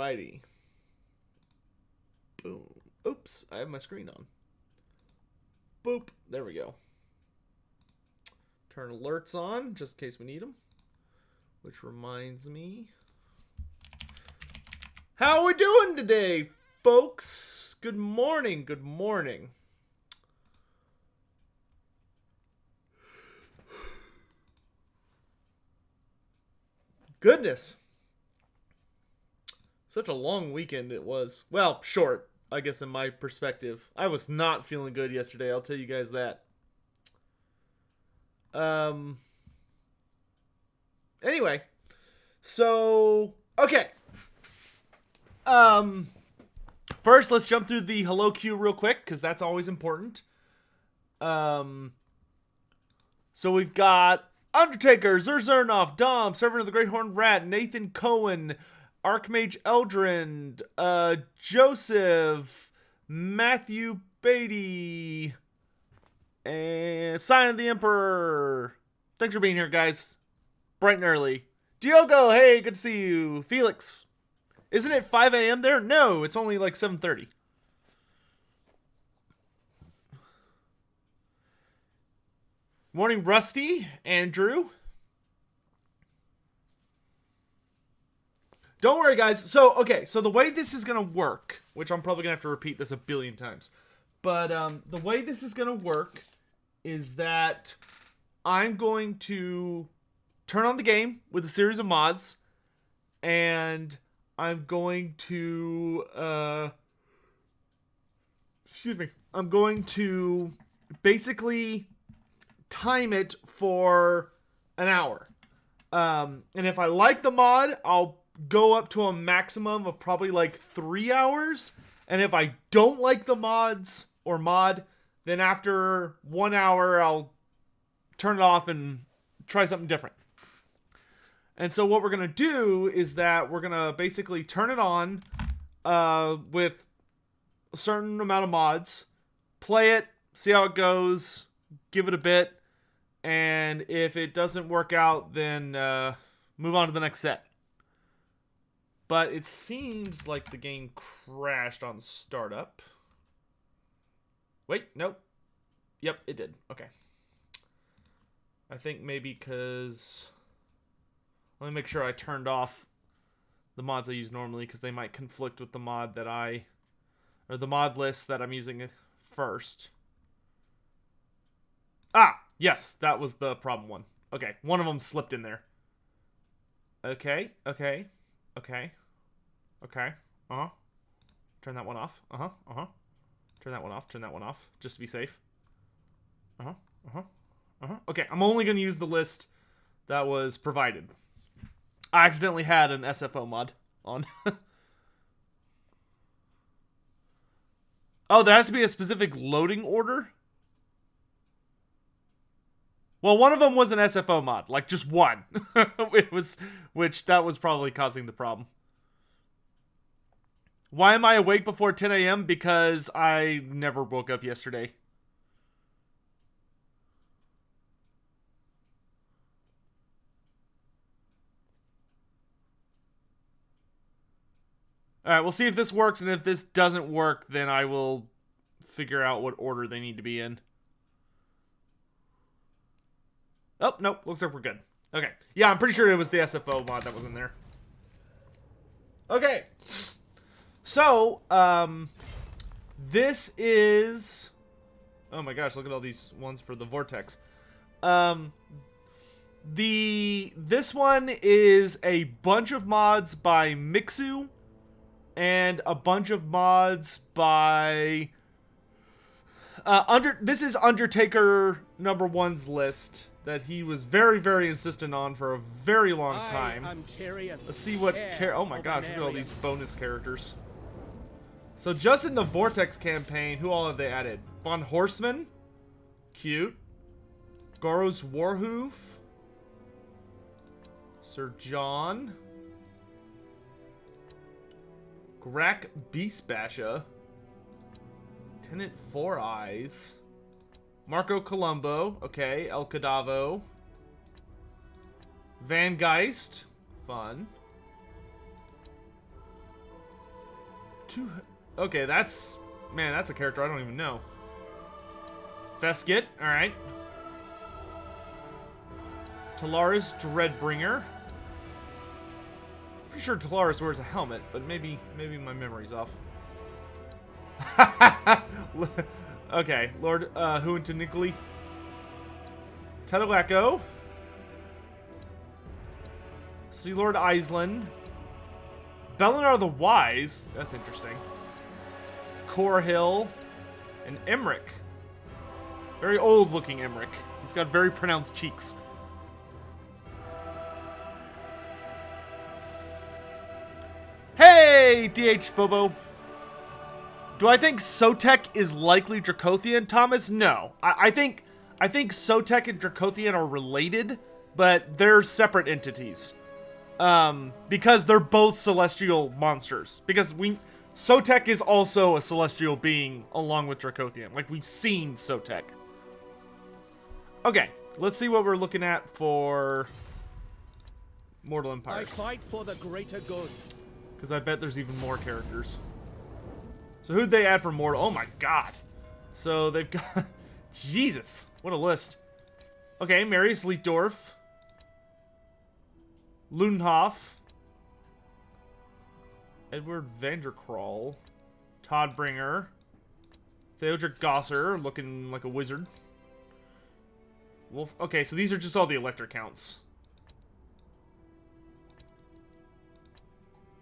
Alrighty. Boom. Oops, I have my screen on. Boop. There we go. Turn alerts on, just in case we need them. Which reminds me. How are we doing today, folks? Good morning, good morning. Goodness. Such a long weekend it was. Well, short, I guess, in my perspective. I was not feeling good yesterday, I'll tell you guys that. Anyway. So, okay. First, let's jump through the hello queue real quick, because that's always important. So we've got Undertaker, Zerzernov, Dom, Servant of the Great Horned Rat, Nathan Cohen, Archmage Eldrin, Joseph, Matthew Beatty, and Sign of the Emperor. Thanks for being here, guys. Bright and early. Diogo, hey, good to see you. Felix. Isn't it 5 a.m. there? No, it's only like 7:30. Morning, Rusty. Andrew. Don't worry, guys. So, okay, so the way this is going to work, which I'm probably going to have to repeat this a billion times, but the way this is going to work is that I'm going to turn on the game with a series of mods, and I'm going to, I'm going to basically time it for an hour. And if I like the mod, I'll go up to a maximum of probably like 3 hours. And if I don't like the mods or mod, then after 1 hour, I'll turn it off and try something different. And so what we're going to do is that we're going to basically turn it on with a certain amount of mods, play it, see how it goes, give it a bit, and if it doesn't work out, then move on to the next set. But it seems like the game crashed on startup. Wait, nope. Yep, it did. Okay. I think maybe because... Let me make sure I turned off the mods I use normally, because they might conflict with the mod that or the mod list that I'm using first. Ah, yes, that was the problem one. Okay, one of them slipped in there. Okay. Turn that one off. Turn that one off, just to be safe. Okay, I'm only going to use the list that was provided. I accidentally had an SFO mod on. Oh, there has to be a specific loading order? Well, one of them was an SFO mod, like just one. That was probably causing the problem. Why am I awake before 10 a.m.? Because I never woke up yesterday. Alright, we'll see if this works, and if this doesn't work, then I will figure out what order they need to be in. Oh, nope, looks like we're good. Okay, yeah, I'm pretty sure it was the SFO mod that was in there. Okay. So, this is... Oh my gosh, look at all these ones for the Vortex. This one is a bunch of mods by Mixu, and a bunch of mods by this is Undertaker #1's list that he was very, very insistent on for a very long time. Let's see what oh my gosh, look at all these bonus characters. So just in the Vortex campaign, who all have they added? Von Horseman, cute. Goros Warhoof, Sir John, Grak Beastbasha, Tenant Four Eyes, Marco Colombo, okay, El Cadavo, Van Geist, fun, Okay, that's... Man, that's a character I don't even know. Feskit, alright. Talaris Dreadbringer. Pretty sure Talaris wears a helmet, but maybe my memory's off. Okay, Lord Huantanicoli. Tedaleko. Sea Lord Island. Belinar the Wise. That's interesting. Corhill. And Emmerich. Very old looking Emmerich. He's got very pronounced cheeks. Hey, DH Bobo. Do I think Sotek is likely Dracothian, Thomas? No. I think Sotek and Dracothian are related, but they're separate entities. Because they're both celestial monsters. Because Sotek is also a celestial being along with Dracothian. Like, we've seen Sotek. Okay, let's see what we're looking at for Mortal Empires. I fight for the greater good. Because I bet there's even more characters. So who'd they add for Mortal? Oh my god. So they've got... Jesus, what a list. Okay, Marius Leitdorf. Ludenhoff. Edward Vanderkraal. Toddbringer. Theodric Gosser, looking like a wizard. Wolf. Okay, so these are just all the Elector counts.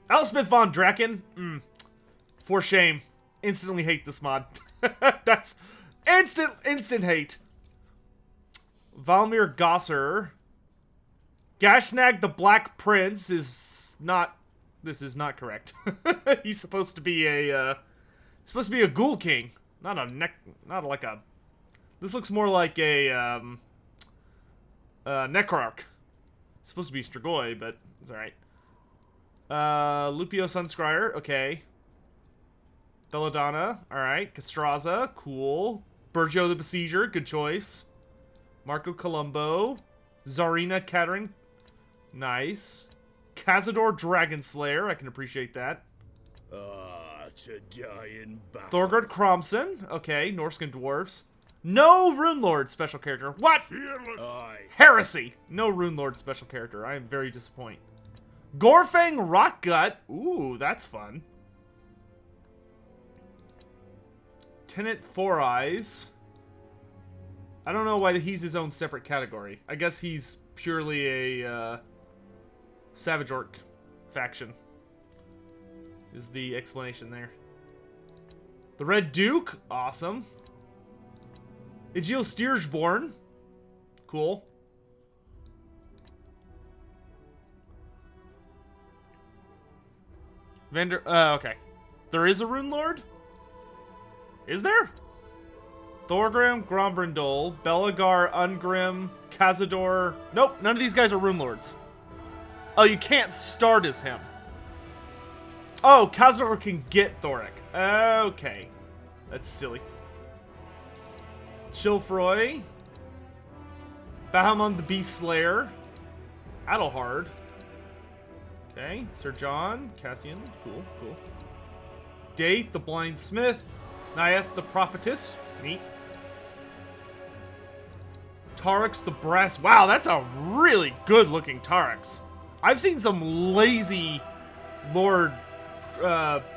Elspeth von Draken. For shame. Instantly hate this mod. That's instant hate. Valmir Gosser. Gashnag the Black Prince is not... This is not correct. He's supposed to be a Ghoul King. Not like a... This looks more like a, Necrarch. It's supposed to be Strigoi, but it's alright. Lupio Sunscryer, okay. Belladonna, alright. Castraza, cool. Burgio the Besieger, good choice. Marco Colombo. Zarina Katerin, nice. Cazador Dragonslayer, I can appreciate that. To die in battle. Thorgerd Cromson, okay. Norscan Dwarves. No Runelord special character. What? Fearless. Heresy. No Runelord special character. I am very disappointed. Gorfang Rockgut. Ooh, that's fun. Tenant Four Eyes. I don't know why he's his own separate category. I guess he's purely a Savage Orc faction. Is the explanation there. The Red Duke. Awesome. Egil Stiersborn. Cool. Okay. There is a Runelord? Is there? Thorgrim, Grombrindol, Belagar, Ungrim, Cazador. Nope, none of these guys are Runelords. Oh, you can't start as him. Oh, Cazador can get Thoric. Okay. That's silly. Chilfroy. Bahamon the Beast Slayer. Adelhard. Okay. Sir John. Cassian. Cool, cool. Date the Blind Smith. Nayeth the Prophetess. Neat. Tarix the Brass. Wow, that's a really good looking Tarix. I've seen some lazy Lord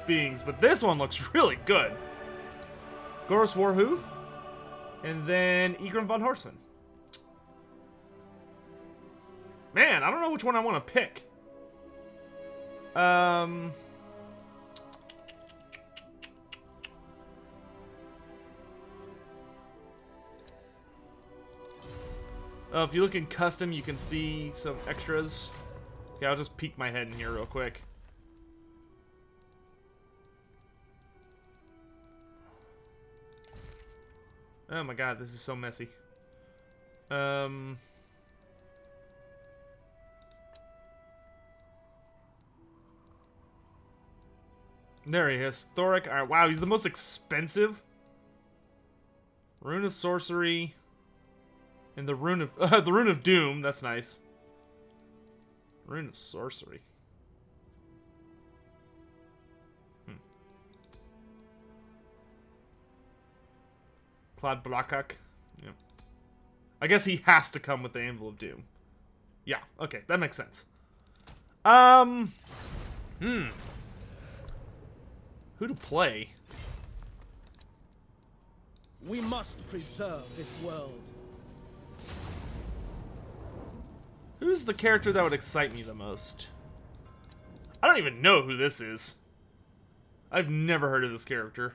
beings, but this one looks really good. Goros Warhoof. And then Egrim von Horseman. Man, I don't know which one I want to pick. If you look in custom, you can see some extras. Okay, I'll just peek my head in here real quick. Oh my god, this is so messy. There he is. Thoric. Alright, wow, he's the most expensive. Rune of Sorcery. And the Rune of the Rune of Doom, that's nice. Rune of Sorcery. Claude Blakak. Yeah. I guess he has to come with the Anvil of Doom. Yeah, okay, that makes sense. Who to play? We must preserve this world. Who's the character that would excite me the most? I don't even know who this is. I've never heard of this character.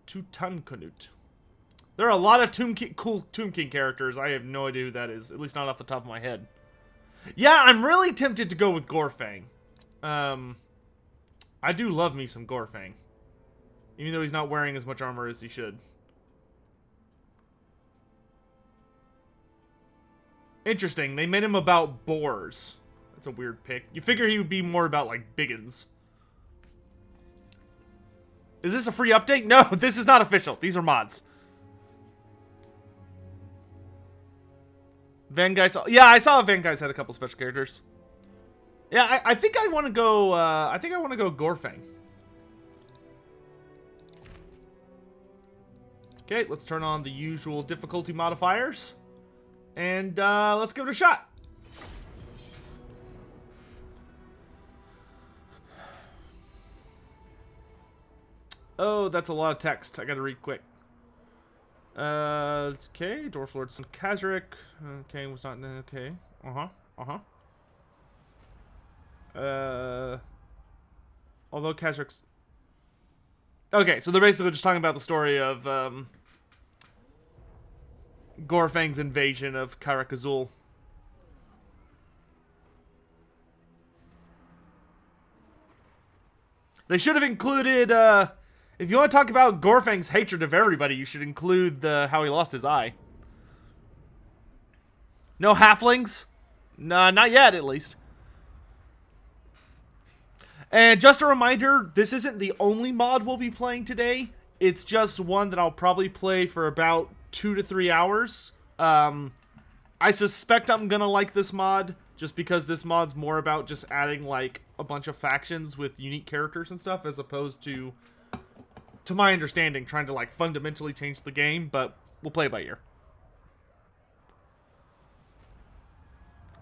Tutankanut. There are a lot of cool Tomb King characters. I have no idea who that is. At least not off the top of my head. Yeah, I'm really tempted to go with Gorfang. I do love me some Gorfang. Even though he's not wearing as much armor as he should. Interesting. They made him about boars. That's a weird pick. You figure he would be more about, like, biggins. Is this a free update? No, this is not official. These are mods. Vanguy saw... Yeah, I saw Vanguy's had a couple special characters. Yeah, I think I want to go... I think I want to go Gorfang. Okay, let's turn on the usual difficulty modifiers. And, let's give it a shot. Oh, that's a lot of text. I gotta read quick. Okay, Dwarf Lord Kazarick. Okay, was not... Okay. Although Kazarick's... Okay, so they're basically just talking about the story of, Gorfang's invasion of Karak Azul. They should have included, if you want to talk about Gorfang's hatred of everybody, you should include how he lost his eye. No halflings? Nah, not yet, at least. And just a reminder, this isn't the only mod we'll be playing today. It's just one that I'll probably play for about 2 to 3 hours. I suspect I'm gonna like this mod, just because this mod's more about just adding, like, a bunch of factions with unique characters and stuff, as opposed to my understanding, trying to, like, fundamentally change the game, but we'll play it by ear.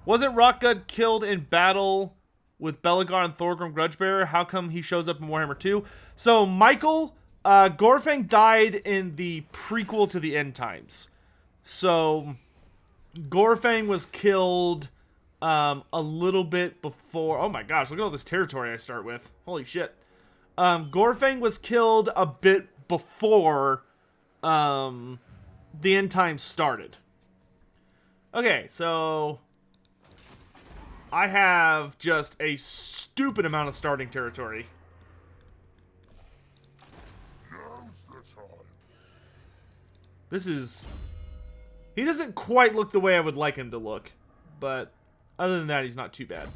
Wasn't Rockgut killed in battle with Belagar and Thorgrim Grudgebearer? How come he shows up in Warhammer 2? So, Michael, Gorfang died in the prequel to the End Times. So, Gorfang was killed a little bit before... Oh my gosh, look at all this territory I start with. Holy shit. Gorfang was killed a bit before the End Times started. Okay, so... I have just a stupid amount of starting territory. This is... He doesn't quite look the way I would like him to look. But other than that, he's not too bad.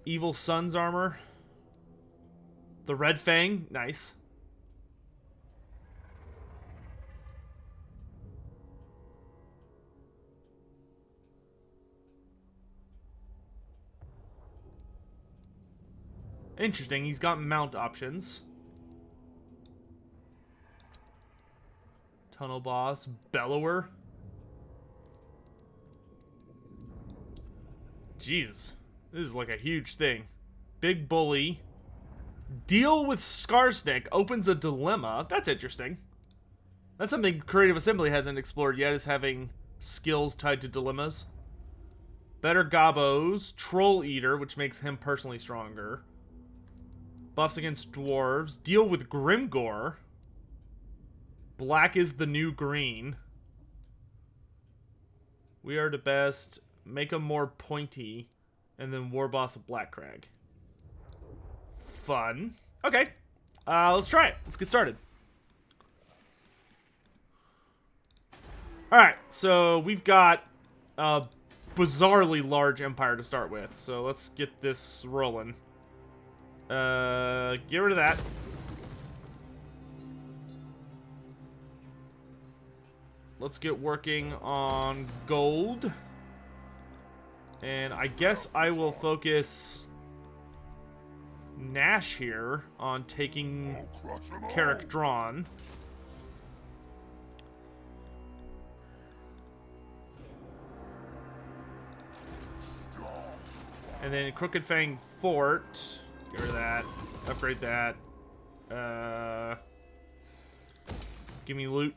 Evil Sun's armor. The Red Fang. Nice. Interesting, he's got mount options. Tunnel Boss, Bellower. Jesus, this is like a huge thing. Big Bully. Deal with Scarsnake opens a dilemma. That's interesting. That's something Creative Assembly hasn't explored yet, is having skills tied to dilemmas. Better Gobos, Troll Eater, which makes him personally stronger. Buffs against dwarves. Deal with Grimgore. Black is the new green. We are the best. Make them more pointy. And then War Boss of Black Crag. Fun. Okay. Let's try it. Let's get started. Alright, so we've got a bizarrely large empire to start with. So let's get this rolling. Get rid of that. Let's get working on gold. And I guess I will focus Nash here on taking Carrick Drawn. And then Crooked Fang Fort. Get rid of that. Upgrade that. Give me loot.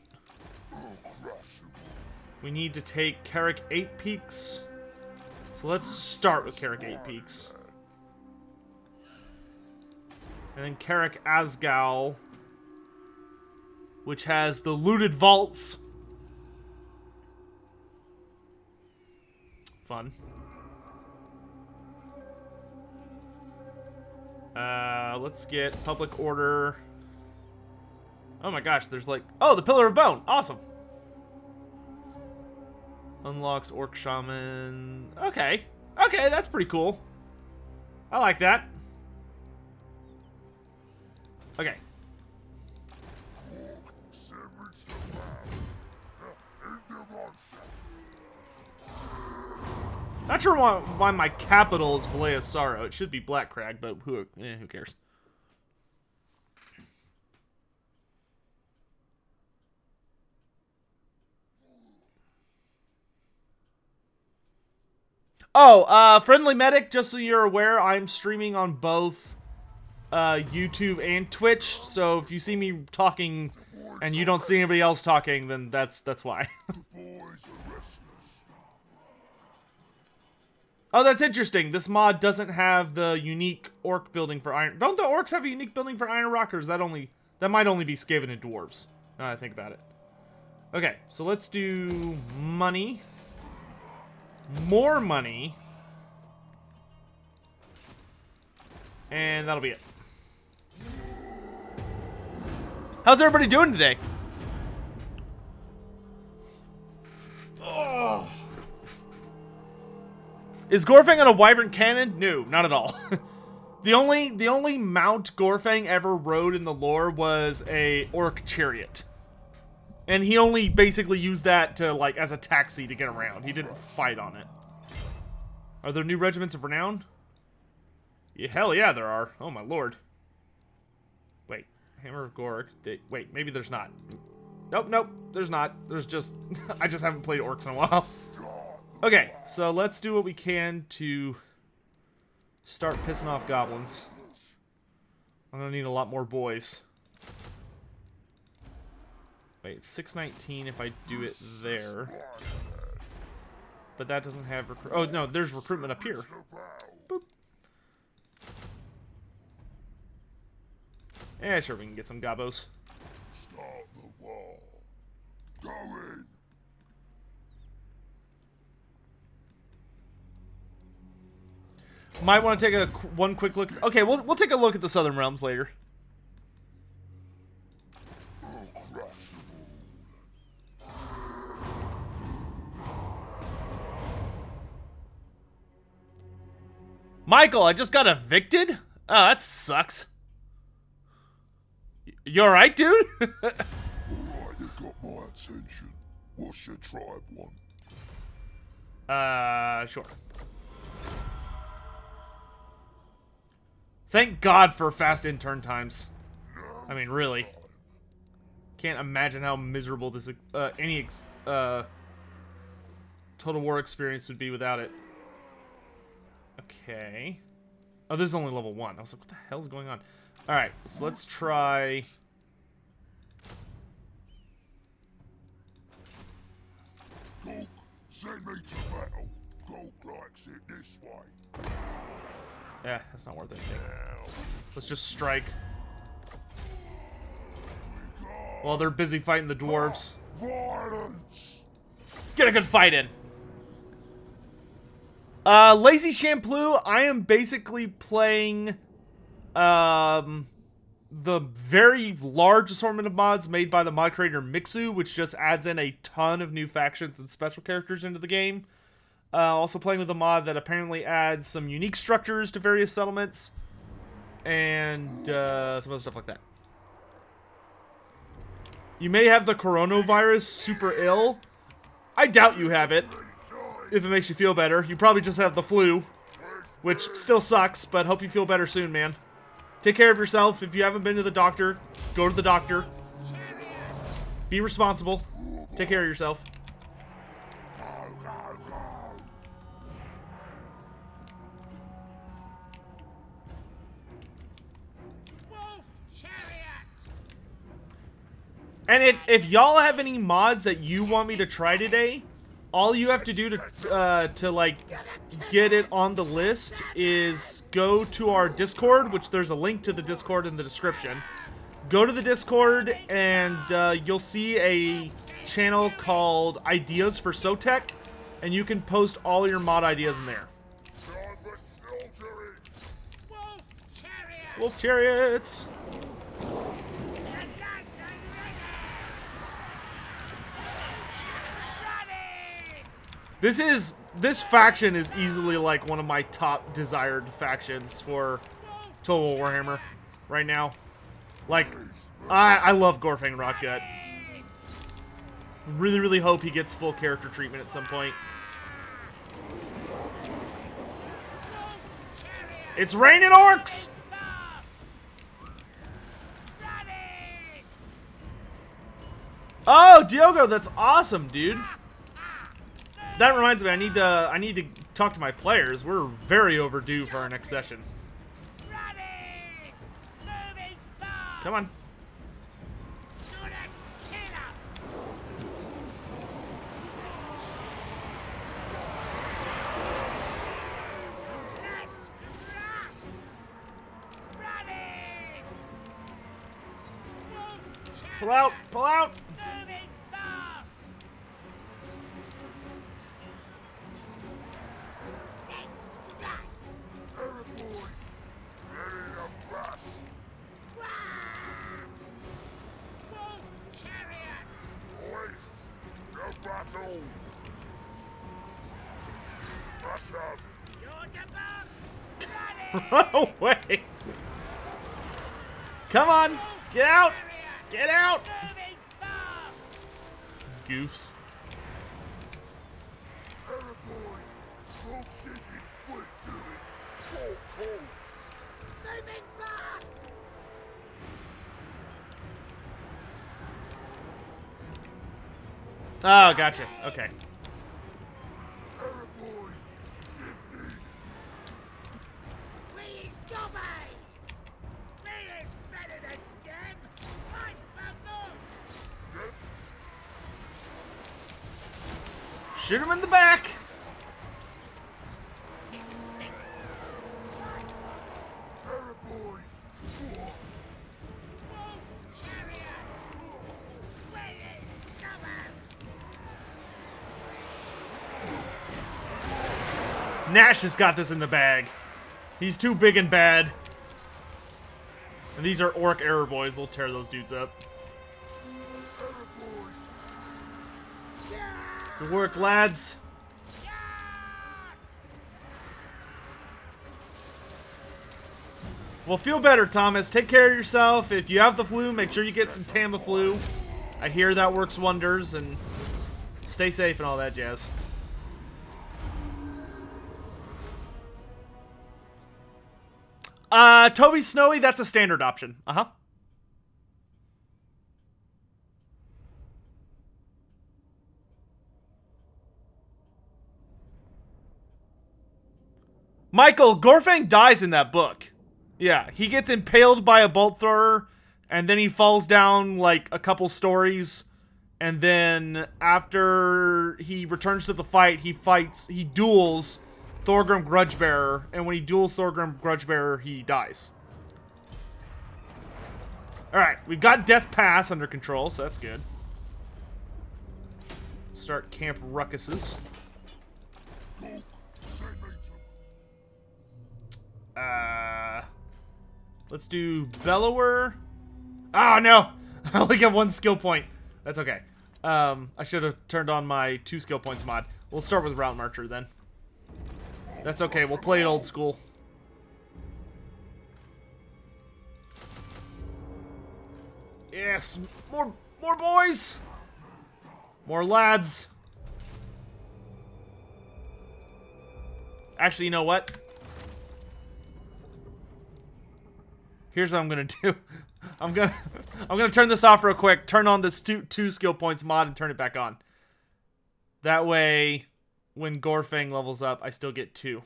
We need to take Carrick 8 Peaks. So let's start with Carrick 8 Peaks. And then Carrick Asgal, which has the looted vaults. Fun. Let's get Public Order. Oh my gosh, there's like... Oh, the Pillar of Bone! Awesome! Unlocks Orc Shaman. Okay. Okay, that's pretty cool. I like that. Okay. Not sure why my capital is Vallejo Sorrow. It should be Black Crag, but who cares? Oh, Friendly Medic, just so you're aware, I'm streaming on both YouTube and Twitch, so if you see me talking and you don't see anybody else talking, then that's why. Oh, that's interesting. This mod doesn't have the unique orc building for iron. Don't the orcs have a unique building for Iron Rock, or is that might only be Skaven and dwarves? Now that I think about it. Okay, so let's do money. More money. And that'll be it. How's everybody doing today? Oh. Is Gorfang on a wyvern cannon? No, not at all. The only mount Gorfang ever rode in the lore was a orc chariot. And he only basically used that to, like, as a taxi to get around. He didn't fight on it. Are there new regiments of renown? Yeah, hell yeah, there are. Oh my lord. Wait, Hammer of Gork. Wait, maybe there's not. Nope, there's not. There's just... I just haven't played orcs in a while. Okay, so let's do what we can to start pissing off goblins. I'm gonna need a lot more boys. Wait, it's 619 if I do it there. But that doesn't have oh no, there's recruitment up here. Boop. Yeah, sure, we can get some gobos. Start the wall. Go in. Might want to take one quick look. Okay, we'll take a look at the Southern Realms later. Michael, I just got evicted? Oh, that sucks. You alright, dude? Alright, you got my attention. What's your tribe want? Sure. Thank God for fast in-turn times. I mean, really. Can't imagine how miserable this any Total War experience would be without it. Okay. Oh, this is only level 1. I was like, what the hell is going on? Alright, so let's try... Go, send me to battle. Go likes it this way. Yeah, that's not worth anything. Let's just strike. While they're busy fighting the dwarves. Violence! Let's get a good fight in. Lazy Shampoo, I am basically playing the very large assortment of mods made by the mod creator Mixu, which just adds in a ton of new factions and special characters into the game. Also playing with a mod that apparently adds some unique structures to various settlements. And some other stuff like that. You may have the coronavirus super ill. I doubt you have it. If it makes you feel better. You probably just have the flu. Which still sucks, but hope you feel better soon, man. Take care of yourself. If you haven't been to the doctor, go to the doctor. Be responsible. Take care of yourself. And if y'all have any mods that you want me to try today, all you have to do to like get it on the list is go to our Discord, which there's a link to the Discord in the description. Go to the Discord and you'll see a channel called Ideas for SoTech, and you can post all your mod ideas in there. Wolf chariots. This faction is easily like one of my top desired factions for Total Warhammer right now. Like, I love Gorfang Rockgut. Really, really hope he gets full character treatment at some point. It's raining orcs! Oh, Diogo, that's awesome, dude. That reminds me, I need to talk to my players. We're very overdue for our next session. Come on. Pull out! Pull out! Run away! Come on! Get out! Get out! Goofs. Oh, gotcha. Okay. Shoot him in the back! Nash has got this in the bag. He's too big and bad. And these are orc error boys. They'll tear those dudes up. Good work, lads. Well, feel better, Thomas. Take care of yourself. If you have the flu, make sure you get some Tamiflu. I hear that works wonders, and stay safe and all that jazz. Toby Snowy, that's a standard option. Uh-huh. Michael, Gorfang dies in that book. Yeah, he gets impaled by a bolt thrower, and then he falls down, like, a couple stories, and then after he returns to the fight, he duels Thorgrim Grudgebearer, and when he duels Thorgrim Grudgebearer, he dies. Alright, we've got Death Pass under control, so that's good. Start Camp Ruckuses. Let's do Bellower. Oh, no! I only get one skill point. That's okay. I should have turned on my 2 skill points mod. We'll start with Route Marcher then. That's okay, we'll play it old school. Yes, more boys! More lads! Actually, you know what? Here's what I'm gonna do. I'm gonna turn this off real quick. Turn on this two skill points mod and turn it back on. That way, when Gorfang levels up, I still get 2.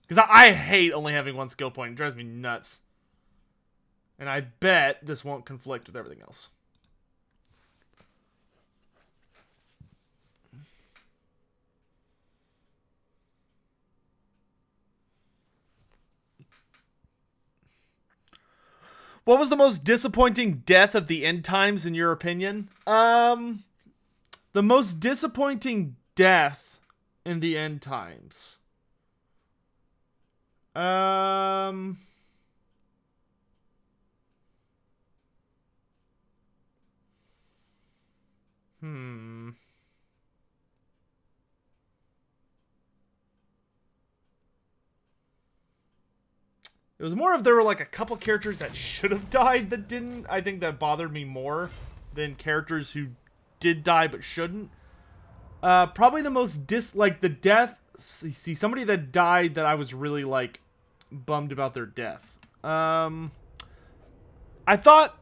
Because I hate only having 1 skill point. It drives me nuts. And I bet this won't conflict with everything else. What was the most disappointing death of the end times in your opinion? The most disappointing death in the end times. It was more of there were like a couple characters that should have died that didn't. I think that bothered me more than characters who did die but shouldn't. Probably the most the death. See, somebody that died that I was really like bummed about their death. I thought.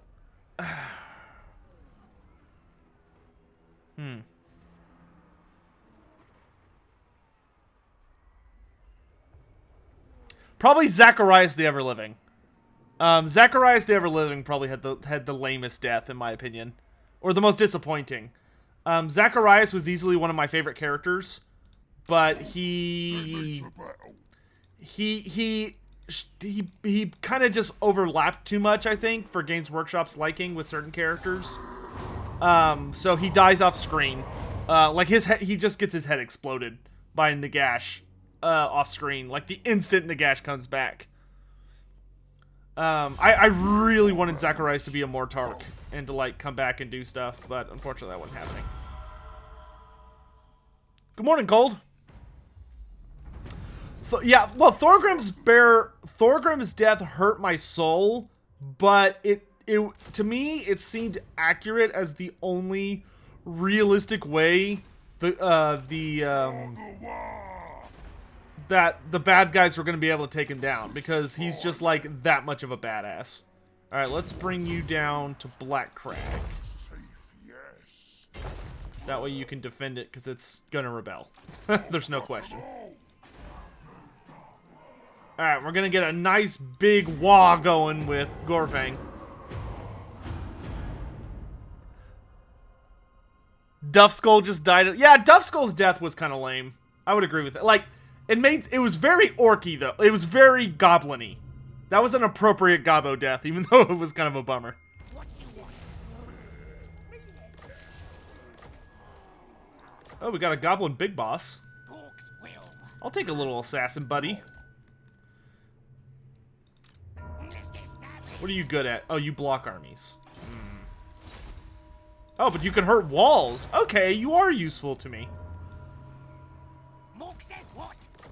Probably Zacharias the Everliving. Zacharias the Everliving probably had the lamest death in my opinion, or the most disappointing. Zacharias was easily one of my favorite characters, but he kind of just overlapped too much, I think, for Games Workshop's liking with certain characters. So he dies off screen. Like he just gets his head exploded by Nagash off screen. Like the instant Nagash comes back. I really wanted Zacharias to be a Mortark and to like come back and do stuff, but unfortunately that wasn't happening. Good morning, Gold. Yeah, well, Thorgrim's death hurt my soul, but it to me it seemed accurate as the only realistic way that the bad guys were going to be able to take him down, because he's just like that much of a badass. All right, let's bring you down to Black Crag. That way you can defend it, because it's gonna rebel. There's no question. Alright, we're gonna get a nice big wah going with Gorfang. Duffskull just died. Yeah, Duffskull's death was kind of lame. I would agree with it. Like, it was very orky, though. It was very goblin-y. That was an appropriate gobbo death, even though it was kind of a bummer. Oh, we got a goblin big boss. I'll take a little assassin, buddy. What are you good at? Oh, you block armies. Oh, but you can hurt walls. Okay, you are useful to me.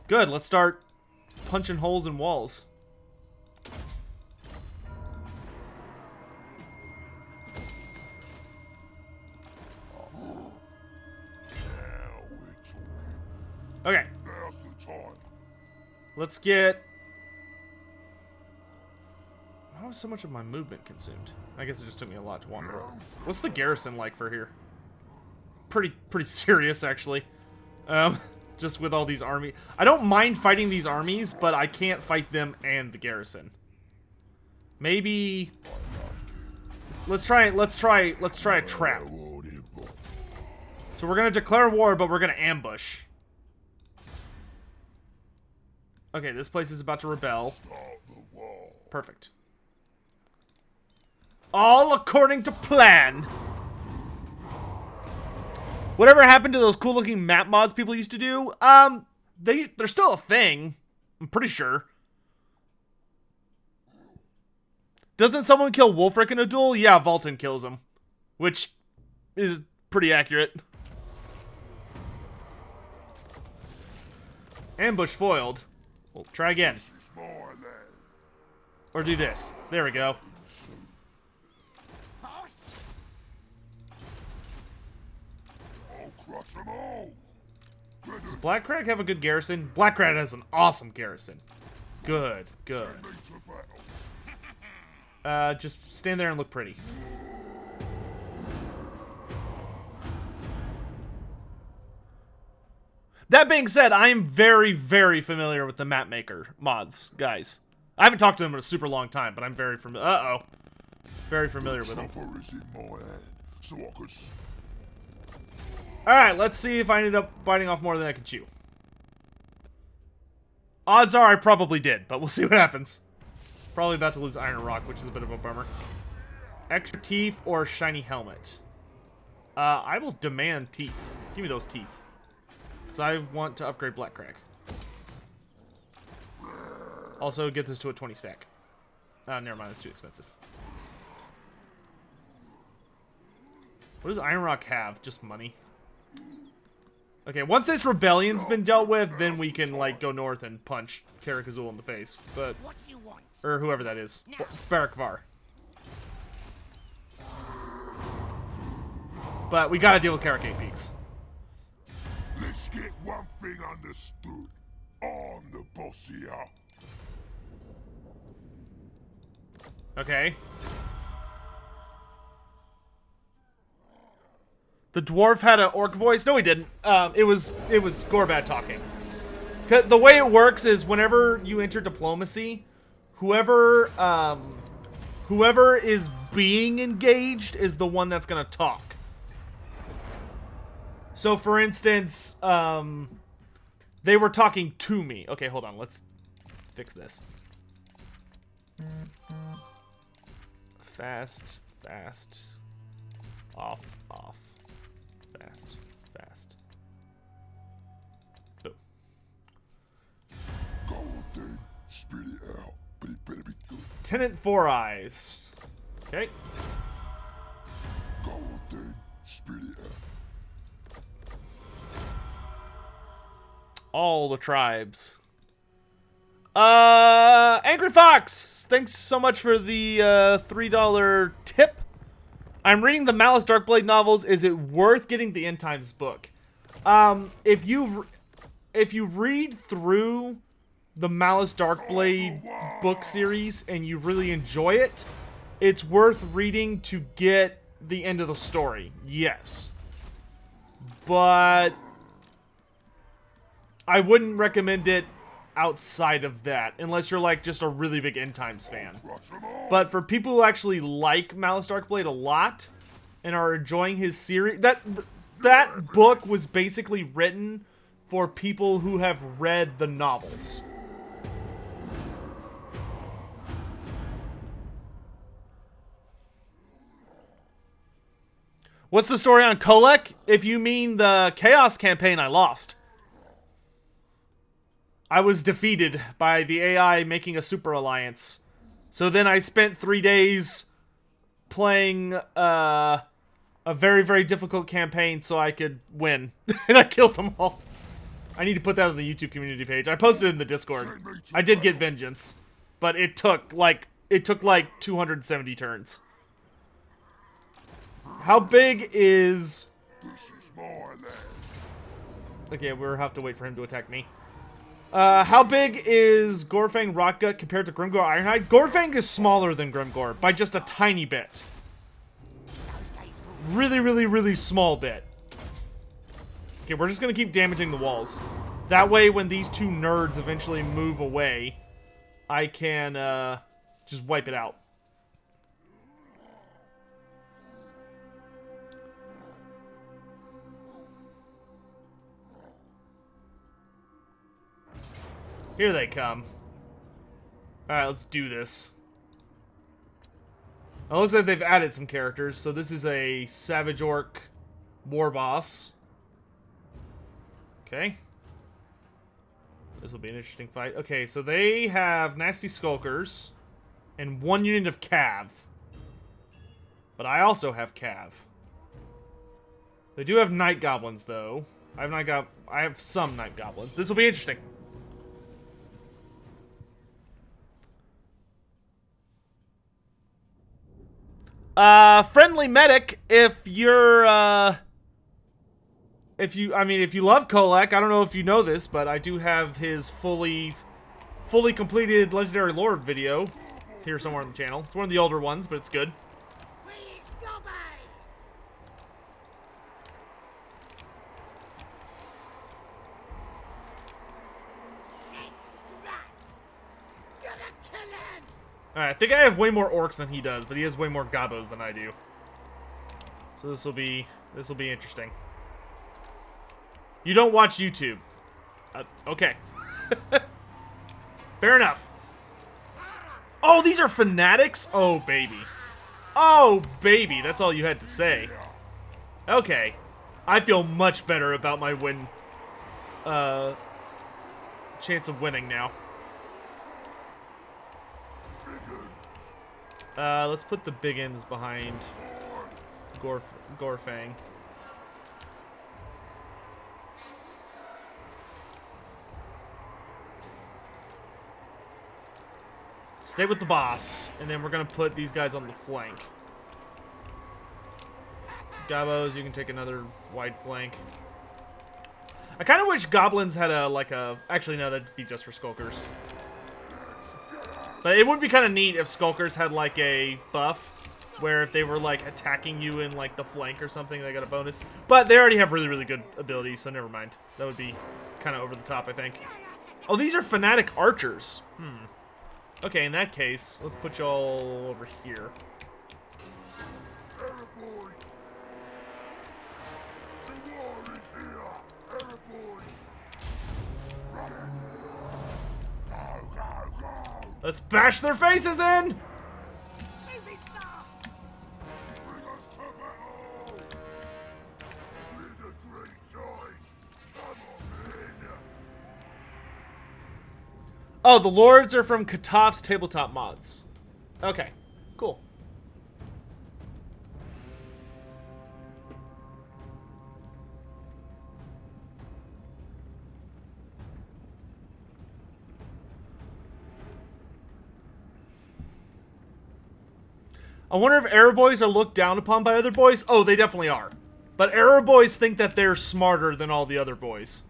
Good, let's start punching holes in walls. Okay. Let's get... How was so much of my movement consumed? I guess it just took me a lot to wander. What's the garrison like for here? Pretty serious, actually. Just with all these armies. I don't mind fighting these armies, but I can't fight them and the garrison. Maybe... Let's try a trap. So we're gonna declare war, but we're gonna ambush. Okay, this place is about to rebel. Perfect. All according to plan. Whatever happened to those cool-looking map mods people used to do? They're still a thing. I'm pretty sure. Doesn't someone kill Wolfric in a duel? Yeah, Volton kills him. Which is pretty accurate. Ambush foiled. We'll try again. Or do this. There we go. Blackcrag have a good garrison? Blackcrag has an awesome garrison. Good, good. Send me to battle. Just stand there and look pretty. That being said, I am very, very familiar with the map maker mods, guys. I haven't talked to them in a super long time, but I'm very familiar. Uh-oh. Very familiar with them. Chopper is in my hand, so I could... Alright, let's see if I ended up biting off more than I could chew. Odds are I probably did, but we'll see what happens. Probably about to lose Iron Rock, which is a bit of a bummer. Extra teeth or shiny helmet? I will demand teeth. Give me those teeth. Because I want to upgrade Blackcrag. Also, get this to a 20 stack. Never mind, it's too expensive. What does Iron Rock have? Just money? Okay, once this rebellion's been dealt with, then we can, like, go north and punch Karakazul in the face. But, or whoever that is. Barakvar. But we gotta deal with Karakate Peaks. Let's get one thing understood. I'm the boss here. Okay. The dwarf had an orc voice? No, he didn't. It was Gorbad talking. The way it works is whenever you enter diplomacy, whoever is being engaged is the one that's gonna talk. So, for instance, they were talking to me. Okay, hold on. Let's fix this. Fast, fast. Off, off. Fast, fast. Boom. Go on, then. Spit it out, but it better be good. Tenant Four Eyes. Okay. Go on, then. Spit it out. All the tribes. Angry Fox! Thanks so much for the $3 tip. I'm reading the Malice Darkblade novels. Is it worth getting the End Times book? If you read through the Malice Darkblade book series and you really enjoy it, it's worth reading to get the end of the story. Yes. But I wouldn't recommend it outside of that, unless you're like just a really big End Times fan. But for people who actually like Malice Darkblade a lot and are enjoying his series, that book was basically written for people who have read the novels. What's the story on Kolek? If you mean the Chaos campaign, I lost. I was defeated by the AI making a super alliance. So then I spent 3 days playing a very, very difficult campaign so I could win. And I killed them all. I need to put that on the YouTube community page. I posted it in the Discord. I did get vengeance. But it took like 270 turns. How big is... This is my land. Okay, we'll have to wait for him to attack me. How big is Gorfang Rotgut compared to Grimgor Ironhide? Gorfang is smaller than Grimgor by just a tiny bit. Really, really, really small bit. Okay, we're just gonna keep damaging the walls. That way, when these two nerds eventually move away, I can, just wipe it out. Here they come. Alright, let's do this. It looks like they've added some characters. So this is a Savage Orc war boss. Okay. This will be an interesting fight. Okay, so they have Nasty Skulkers and 1 unit of Cav. But I also have Cav. They do have Night Goblins, though. I have some Night Goblins. This will be interesting. Friendly medic, if you're, if you love Kolek, I don't know if you know this, but I do have his fully completed Legendary Lord video here somewhere on the channel. It's one of the older ones, but it's good. Alright, I think I have way more orcs than he does, but he has way more gobos than I do. So this will be interesting. You don't watch YouTube. Okay. Fair enough. Oh, these are fanatics? Oh, baby. Oh, baby. That's all you had to say. Okay. I feel much better about my win. Chance of winning now. Let's put the biggins behind Gorfang. Stay with the boss, and then we're gonna put these guys on the flank. Gobos, you can take another wide flank. I kind of wish goblins had actually no, that'd be just for skulkers. But it would be kind of neat if skulkers had like a buff where if they were like attacking you in like the flank or something, they got a bonus. But they already have really, really good abilities, so never mind. That would be kind of over the top, I think. Oh, these are fanatic archers. Okay, in that case, let's put y'all over here. Let's bash their faces in! Oh, the lords are from Katof's tabletop mods. Okay, cool. I wonder if Arrow boys are looked down upon by other boys. Oh, they definitely are. But Arrow boys think that they're smarter than all the other boys.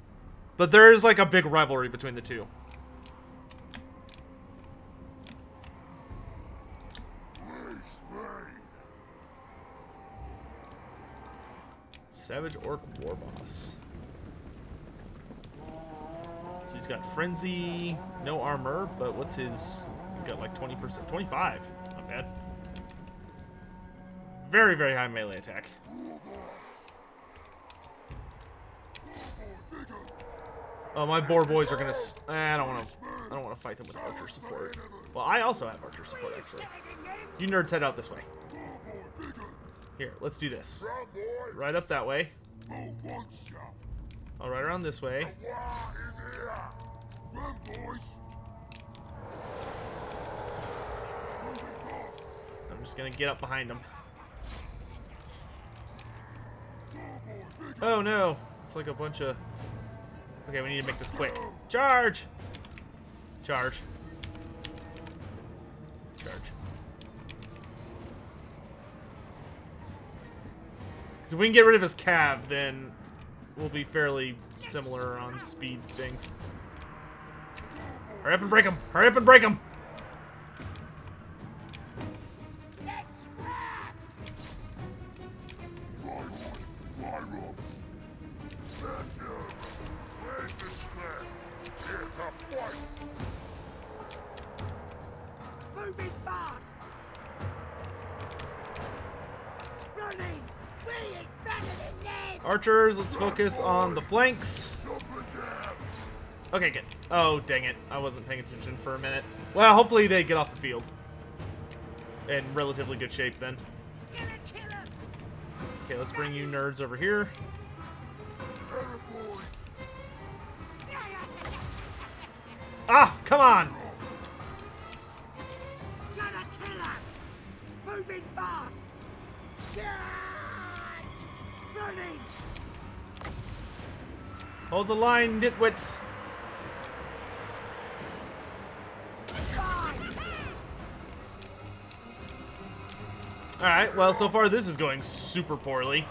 But there is like a big rivalry between the two. Savage Orc War Boss. So he's got Frenzy, no armor, but what's his... He's got like 20%, 25. Not bad. Very, very high melee attack. Oh, my boar boys are gonna... I don't want to fight them with archer support. Well, I also have archer support, actually. You nerds head out this way. Here, let's do this. Right up that way. All right, around this way. I'm just gonna get up behind them. Oh no, it's like a bunch of... Okay, we need to make this quick. Charge! Charge. Charge. If we can get rid of his cav, then we'll be fairly similar on speed things. Hurry up and break him! Hurry up and break him! Moving fast! Running! We is better than them! Archers, let's focus on the flanks. Okay, good. Oh, dang it. I wasn't paying attention for a minute. Well, hopefully they get off the field. In relatively good shape, then. Okay, let's bring you nerds over here. Ah, come on! Moving fast! Running! Hold the line, nitwits. Alright, well, so far this is going super poorly.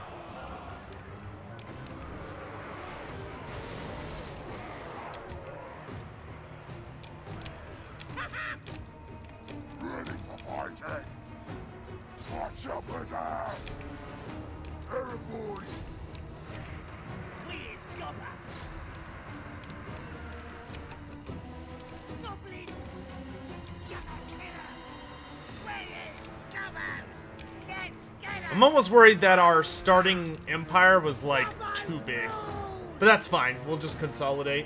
I'm almost worried that our starting empire was, like, too big. But that's fine. We'll just consolidate.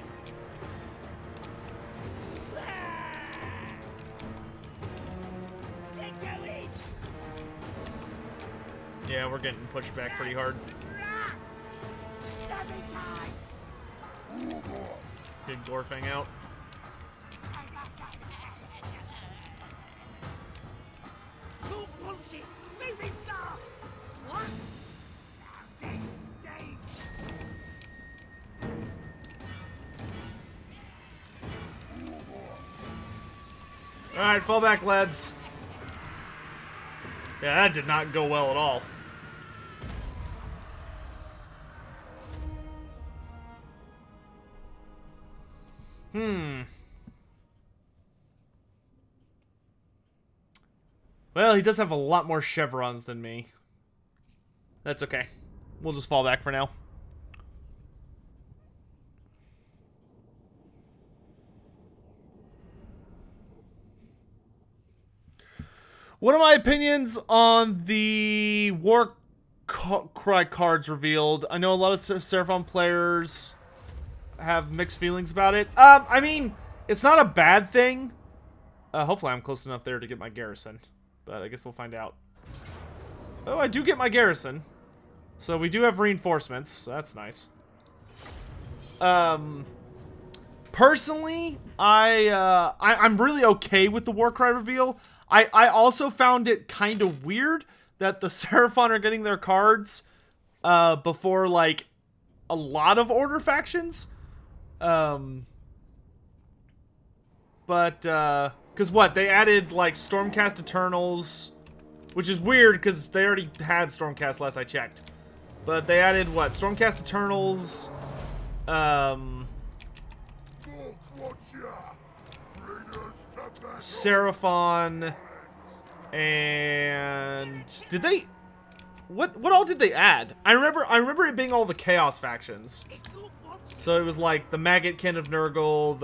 Yeah, we're getting pushed back pretty hard. Big Dwarfing out. Who wants it? Moving fast! What? This stage! Alright, fall back, lads. Yeah, that did not go well at all. Well, he does have a lot more chevrons than me. That's okay. We'll just fall back for now. What are my opinions on the War Cry cards revealed? I know a lot of Seraphon players have mixed feelings about it. I mean, it's not a bad thing. Hopefully I'm close enough there to get my garrison. But I guess we'll find out. Oh, I do get my garrison. So we do have reinforcements. So that's nice. Personally, I'm really okay with the Warcry reveal. I also found it kind of weird that the Seraphon are getting their cards before, like, a lot of Order factions. Because what? They added, like, Stormcast Eternals, which is weird because they already had Stormcast last I checked. But they added, what? Stormcast Eternals, Seraphon, and did they? What all did they add? I remember it being all the Chaos factions. So it was like the Maggot Kin of Nurgle,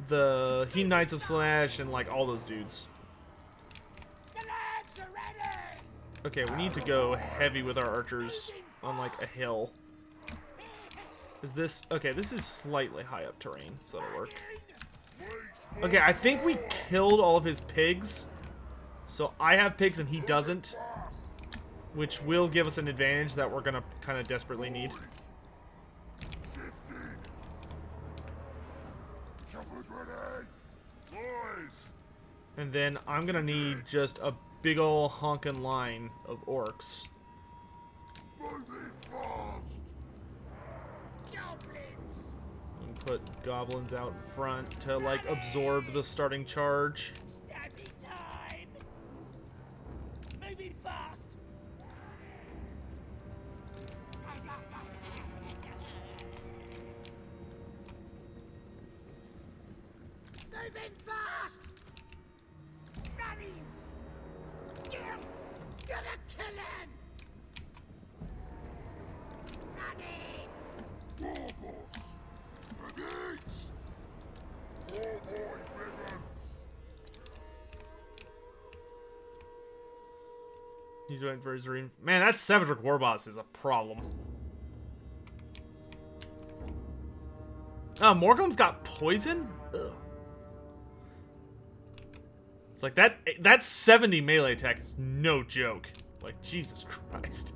the He Knights of Slash, and like all those dudes. Okay, we need to go heavy with our archers on like a hill. Is this okay? This is slightly high up terrain, so that'll work. Okay, I think we killed all of his pigs. So I have pigs and he doesn't. Which will give us an advantage that we're gonna kind of desperately need. And then I'm gonna need just a big ol' honkin' line of orcs. And put goblins out in front to like absorb the starting charge. Standing time. Moving fast. Moving fast. Running. Get him. Gonna kill him. Running. He's waiting for his dream. Man, that Savage War Boss is a problem. Oh, Morgulum's got poison? Ugh. It's like that 70 melee attack is no joke. Like, Jesus Christ.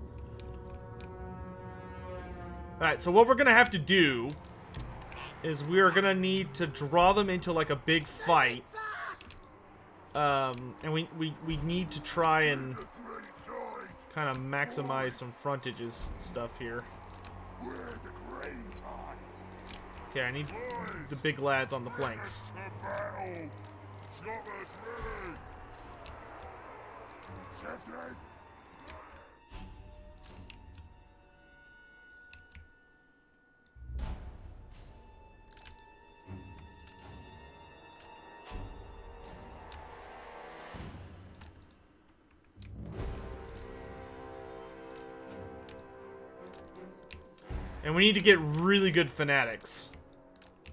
Alright, so what we're gonna have to do is we're gonna need to draw them into like a big fight. And we need to try and kind of maximize some frontages stuff here. Okay, I need the big lads on the flanks. And we need to get really good fanatics.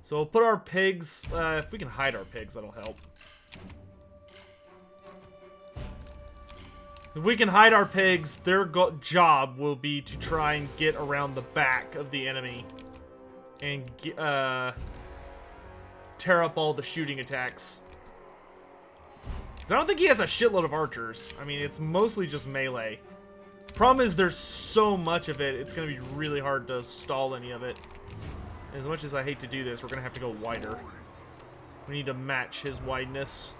So we'll put our pigs, if we can hide our pigs, that'll help. If we can hide our pigs, their job will be to try and get around the back of the enemy and tear up all the shooting attacks. 'Cause I don't think he has a shitload of archers. I mean, it's mostly just melee. Problem is, there's so much of it, it's going to be really hard to stall any of it. As much as I hate to do this, we're going to have to go wider. We need to match his wideness.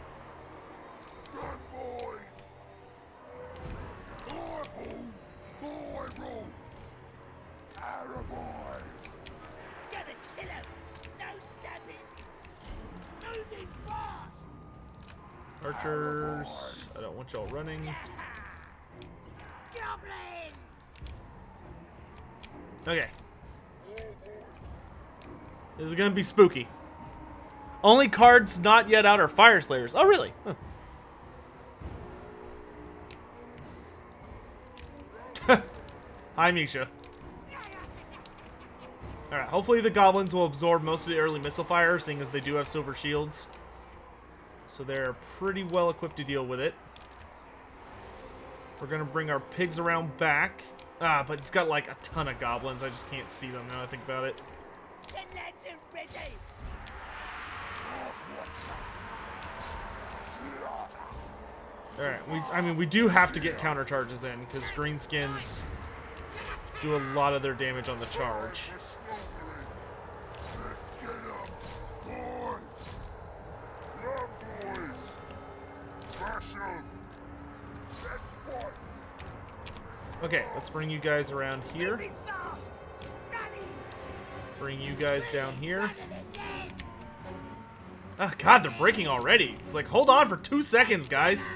Archers, I don't want y'all running. Okay. This is gonna be spooky. Only cards not yet out are Fire Slayers. Oh, really? Huh. Hi, Misha. Alright, hopefully the goblins will absorb most of the early missile fire, seeing as they do have silver shields. So they're pretty well equipped to deal with it. We're gonna bring our pigs around back. Ah, but it's got like a ton of goblins. I just can't see them now I think about it. Alright, I mean, we do have to get counter charges in, because greenskins do a lot of their damage on the charge. Okay, let's bring you guys around here. Bring you guys down here. Oh, God, they're breaking already. It's like, hold on for 2 seconds, guys.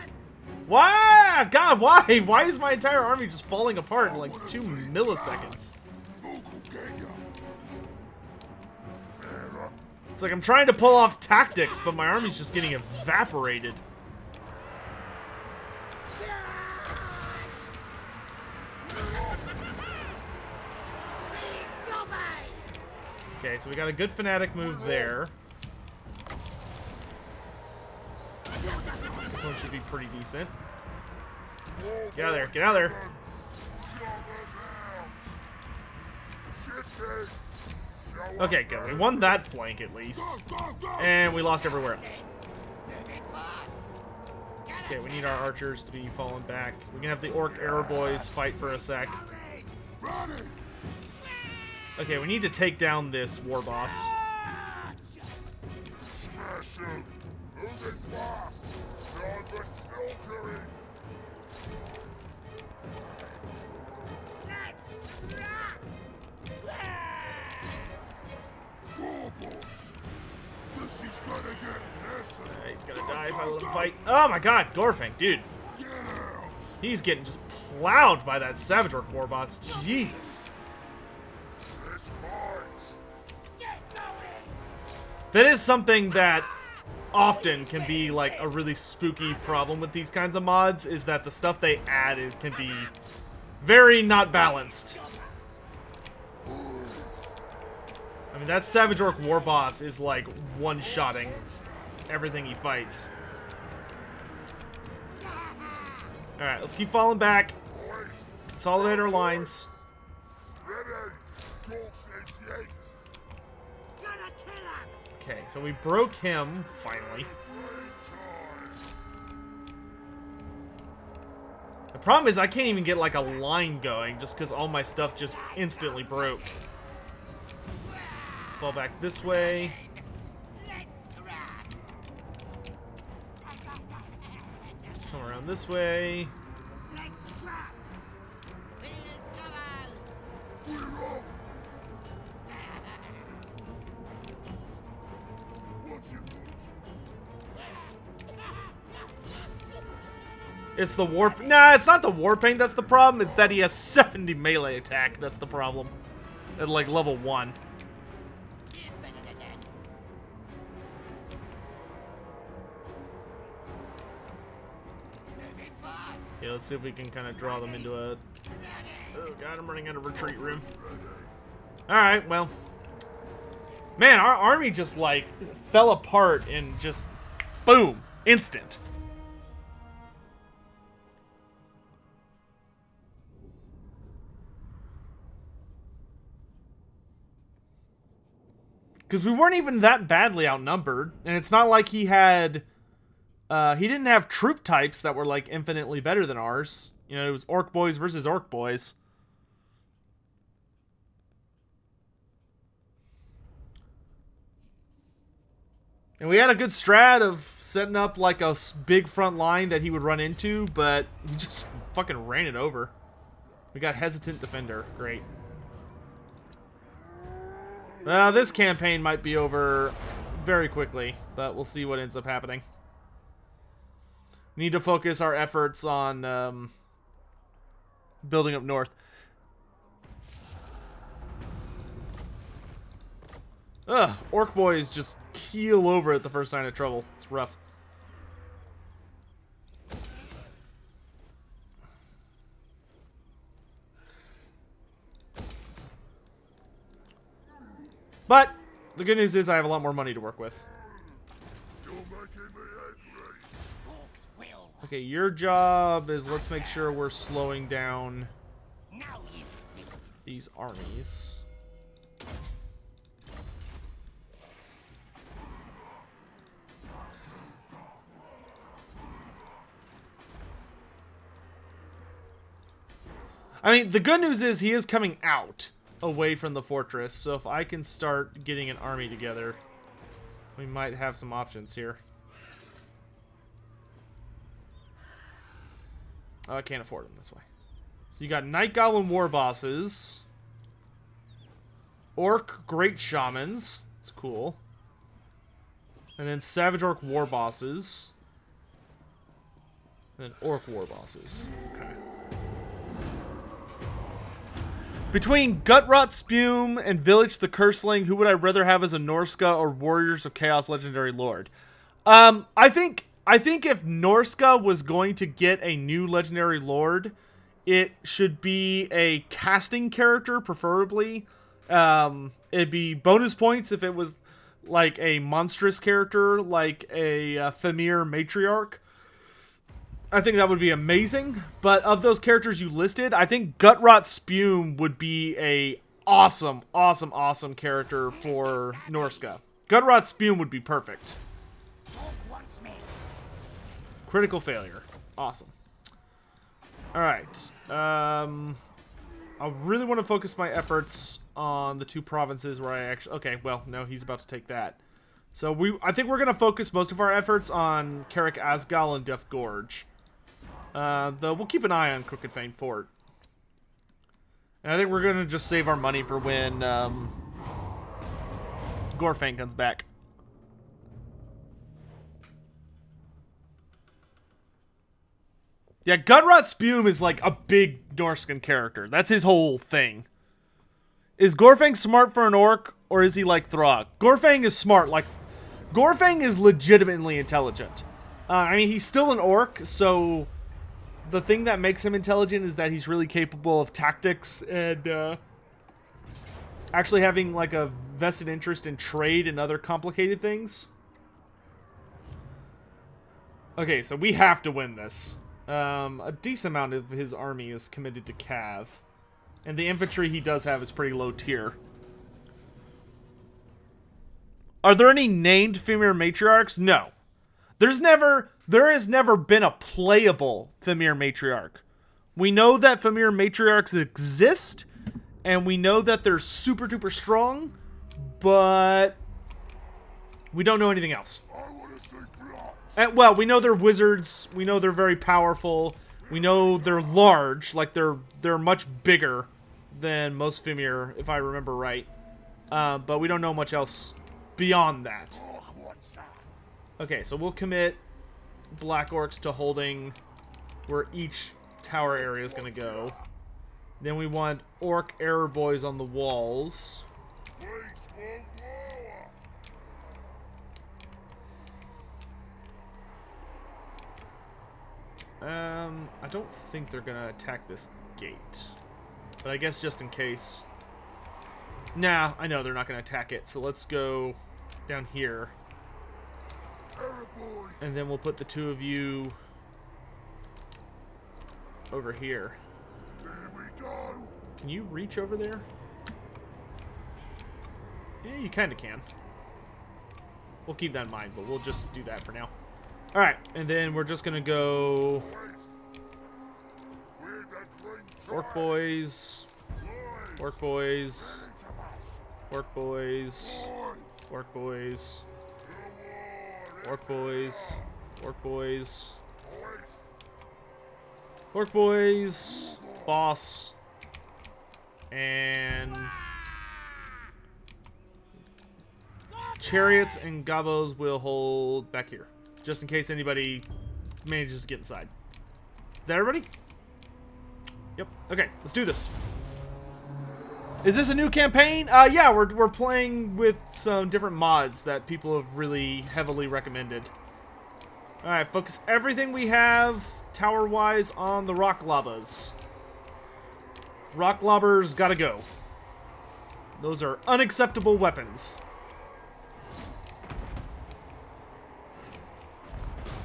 Why? God, why? Why is my entire army just falling apart in like 2 milliseconds? It's like I'm trying to pull off tactics, but my army's just getting evaporated. Okay, so we got a good fanatic move there. This one should be pretty decent. Get out of there, get out of there. Okay, good. We won that flank at least. And we lost everywhere else. Okay, we need our archers to be falling back. We can have the orc arrow boys fight for a sec. Okay, we need to take down this war boss. He's gonna die if I let him fight. Oh my god, Gorfang, dude. He's getting just plowed by that Savage Orc war boss. Jesus. That is something that often can be like a really spooky problem with these kinds of mods, is that the stuff they add can be very not balanced. I mean, that Savage Orc war boss is like one-shotting everything he fights. Alright, let's keep falling back. Consolidate our lines. Okay, so we broke him, finally. The problem is I can't even get like a line going just because all my stuff just instantly broke. Let's fall back this way. Come around this way. It's the warp. Nah, it's not the warpaint that's the problem. It's that he has 70 melee attack. That's the problem. At like level 1. Yeah, let's see if we can kind of draw them into a... Oh god, I'm running out of retreat room. Alright, well. Man, our army just like fell apart in just... Boom! Instant. Because we weren't even that badly outnumbered. And it's not like he had... he didn't have troop types that were, like, infinitely better than ours. You know, it was orc boys versus orc boys. And we had a good strat of setting up, like, a big front line that he would run into, but he just fucking ran it over. We got hesitant defender. Great. Well, this campaign might be over very quickly, but we'll see what ends up happening. Need to focus our efforts on building up north. Ugh, orc boys just keel over at the first sign of trouble. It's rough. But the good news is I have a lot more money to work with. Okay, your job is, let's make sure we're slowing down these armies. I mean, the good news is he is coming out away from the fortress, so if I can start getting an army together, we might have some options here. Oh, I can't afford them this way. So you got Night Goblin War Bosses, Orc Great Shamans, it's cool, and then Savage Orc War Bosses, and then Orc War Bosses. Okay. Between Gutrot Spume and Village the Curseling, who would I rather have as a Norska or Warriors of Chaos Legendary Lord? I think if Norska was going to get a new Legendary Lord, it should be a casting character, preferably. It'd be bonus points if it was like a monstrous character, like a Famir Matriarch. I think that would be amazing. But of those characters you listed, I think Gutrot Spume would be a awesome character for Norska. Gutrot Spume would be perfect. Critical failure. Awesome. Alright. I really want to focus my efforts on the two provinces where I actually... Okay, well, no, he's about to take that. So I think we're going to focus most of our efforts on Carrick Asgal and Death Gorge. Though we'll keep an eye on Crooked Fane Fort. And I think we're going to just save our money for when Gorfang comes back. Yeah, Gutrot Spume is like a big Norscan character. That's his whole thing. Is Gorfang smart for an orc, or is he like Throg? Gorfang is smart. Like, Gorfang is legitimately intelligent. I mean, he's still an orc, so the thing that makes him intelligent is that he's really capable of tactics and actually having like a vested interest in trade and other complicated things. Okay, so we have to win this. A decent amount of his army is committed to Cav. And the infantry he does have is pretty low tier. Are there any named Famir Matriarchs? No. There has never been a playable Famir Matriarch. We know that Famir Matriarchs exist, and we know that they're super duper strong, but we don't know anything else. And, well, we know they're wizards. We know they're very powerful. We know they're large. Like, they're much bigger than most Famir, if I remember right. But we don't know much else beyond that. Okay, so we'll commit Black Orcs to holding where each tower area is going to go. Then we want Orc Error Boys on the walls. I don't think they're gonna attack this gate. But I guess just in case. Nah, I know they're not gonna attack it, so let's go down here. And then we'll put the two of you over here. Can you reach over there? Yeah, you kind of can. We'll keep that in mind, but we'll just do that for now. Alright, and then we're just going to go... Orc boys. Orc boys. Orc boys. Orc boys. Orc boys. Orc boys. Orc boys. Boss. And... Chariots and gobos will hold back here. Just in case anybody manages to get inside. Is that everybody? Yep. Okay, let's do this. Is this a new campaign? Yeah, we're playing with some different mods that people have really heavily recommended. Alright, focus everything we have tower-wise on the rock lobbas. Rock lobbers gotta go. Those are unacceptable weapons.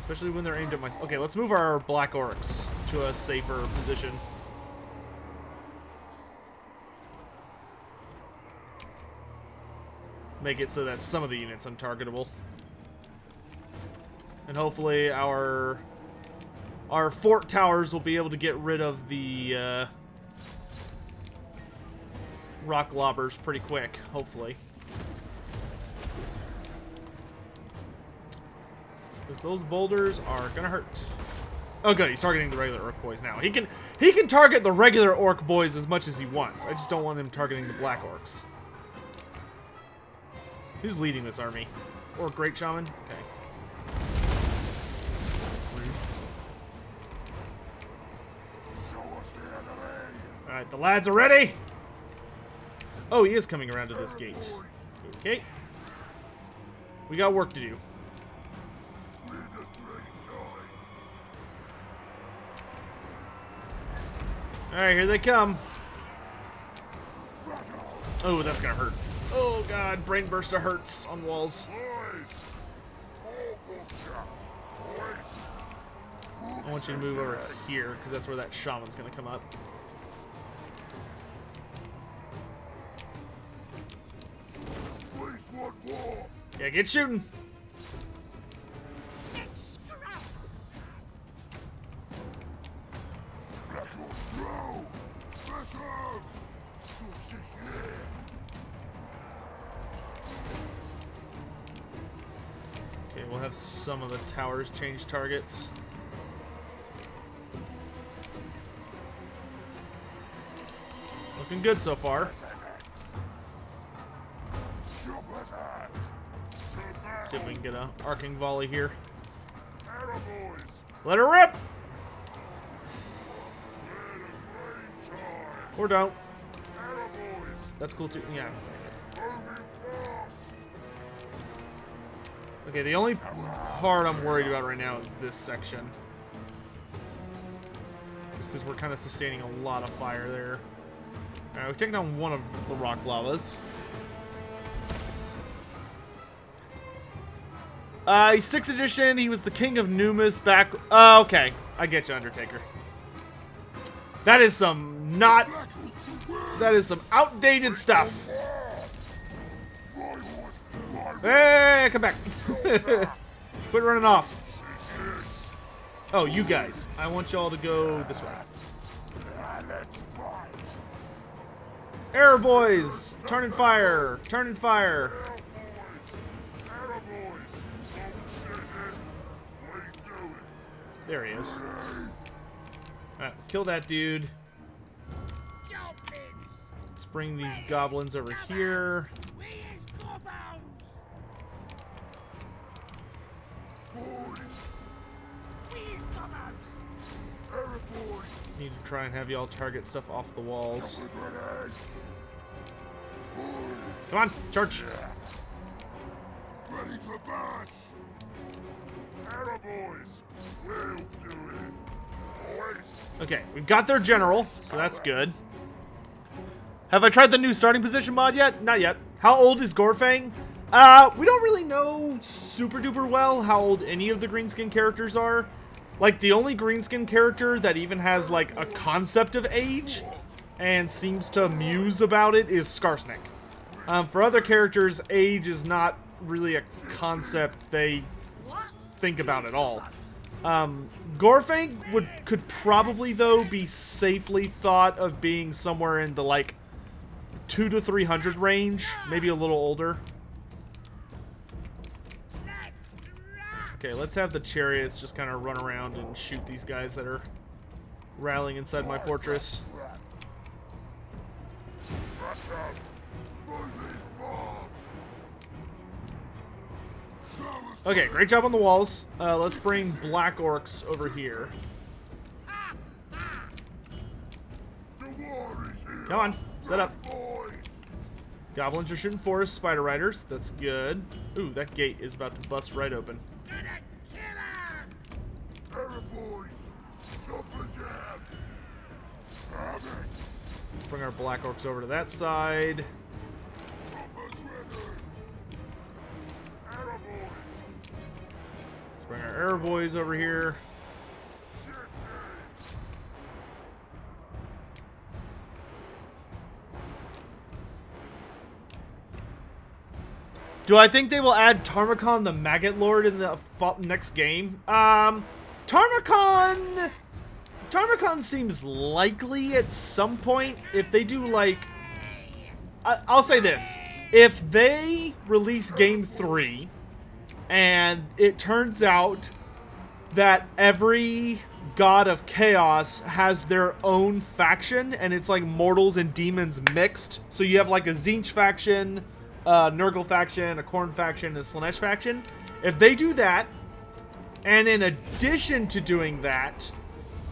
Especially when they're aimed at my... Okay, let's move our black orcs to a safer position. Make it so that some of the units untargetable. And hopefully our fort towers will be able to get rid of the rock lobbers pretty quick, hopefully. Because those boulders are gonna hurt. Oh good, he's targeting the regular orc boys now. He can target the regular orc boys as much as he wants. I just don't want him targeting the black orcs. Who's leading this army? Or Great Shaman? Okay. Alright, the lads are ready! Oh, he is coming around to this gate. Okay. We got work to do. Alright, here they come. Oh, that's gonna hurt. Oh god, brain burst of hurts on walls. I want you to move over here, because that's where that shaman's gonna come up. Yeah, get shooting! Okay, we'll have some of the towers change targets. Looking good so far. See if we can get a arcing volley here. Let her rip! Or don't. That's cool too. Yeah. Okay, the only part I'm worried about right now is this section. Just because we're kind of sustaining a lot of fire there. Alright, we've taken down one of the rock lavas. 6th edition, he was the king of Numis back... okay. I get you, Undertaker. That is some not... That is some outdated stuff. Hey, come back. Quit running off. Oh, you guys. I want y'all to go this way. Arrow boys! Turn and fire! Turn and fire! There he is. Alright, kill that dude. Let's bring these goblins over here. Need to try and have y'all target stuff off the walls. Come on, charge! Ready to bash! Arrow boys! We'll do it! Boys! Okay, we've got their general, so that's good. Have I tried the new starting position mod yet? Not yet. How old is Gorfang? We don't really know super duper well how old any of the greenskin characters are. Like, the only greenskin character that even has, like, a concept of age and seems to muse about it is Skarsnik. For other characters, age is not really a concept they think about at all. Gorfang could probably, though, be safely thought of being somewhere in the, like, 200 to 300 range. Maybe a little older. Okay, let's have the chariots just kind of run around and shoot these guys that are rallying inside my fortress. Okay, great job on the walls. Let's bring black orcs over here. Come on, set up. Goblins are shooting forest spider riders. That's good. Ooh, that gate is about to bust right open. Bring our black orcs over to that side. Let's bring our arrow boys over here. Do I think they will add Tarmakon the Maggot Lord in the next game? Tarmakon seems likely at some point. If they do, like... I'll say this. If they release Game 3, and it turns out that every god of chaos has their own faction, and it's like mortals and demons mixed, so you have like a Tzeentch faction, a Nurgle faction, a Khorne faction, and a Slaanesh faction. If they do that, and in addition to doing that,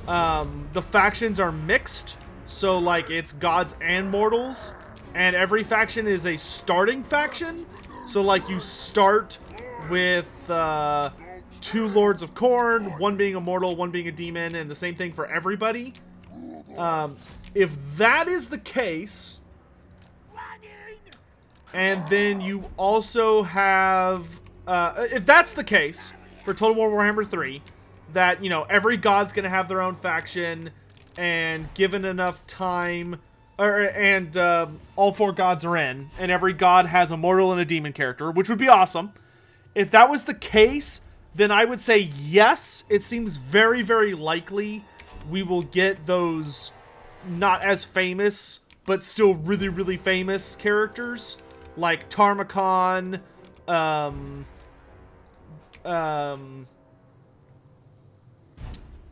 the factions are mixed, so like it's gods and mortals, and every faction is a starting faction, so like you start with 2 Lords of Khorne, one being a mortal, one being a demon, and the same thing for everybody. If that is the case, and then you also have, if that's the case for Total War Warhammer 3, that, you know, every god's gonna have their own faction, and given enough time, all 4 gods are in, and every god has a mortal and a demon character, which would be awesome. If that was the case, then I would say yes, it seems very, very likely we will get those not as famous, but still really, really famous characters, like Tarmakon,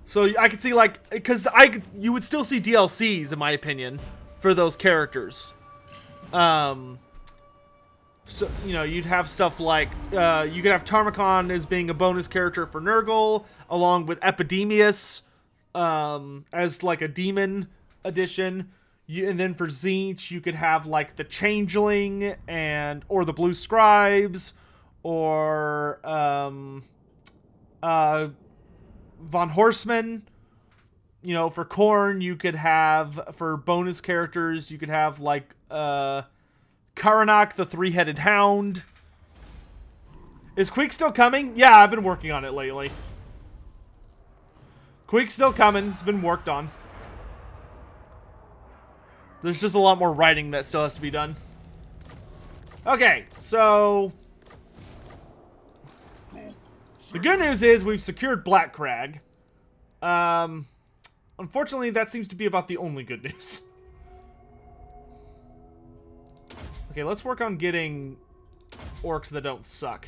so I could see, like, because you would still see DLCs, in my opinion, for those characters. So, you know, you'd have stuff like, you could have Tarmakon as being a bonus character for Nurgle, along with Epidemius, as, like, a demon addition. And then for Tzeentch, you could have, like, the Changeling, or the Blue Scribes, or, Von Horseman. You know, for Khorne, you could have, for bonus characters, you could have, like, Karanak, the 3-headed hound. Is Queek still coming? Yeah, I've been working on it lately. Queek's still coming. It's been worked on. There's just a lot more writing that still has to be done. Okay, so... the good news is we've secured Black Crag. Unfortunately, that seems to be about the only good news. Okay, let's work on getting orcs that don't suck.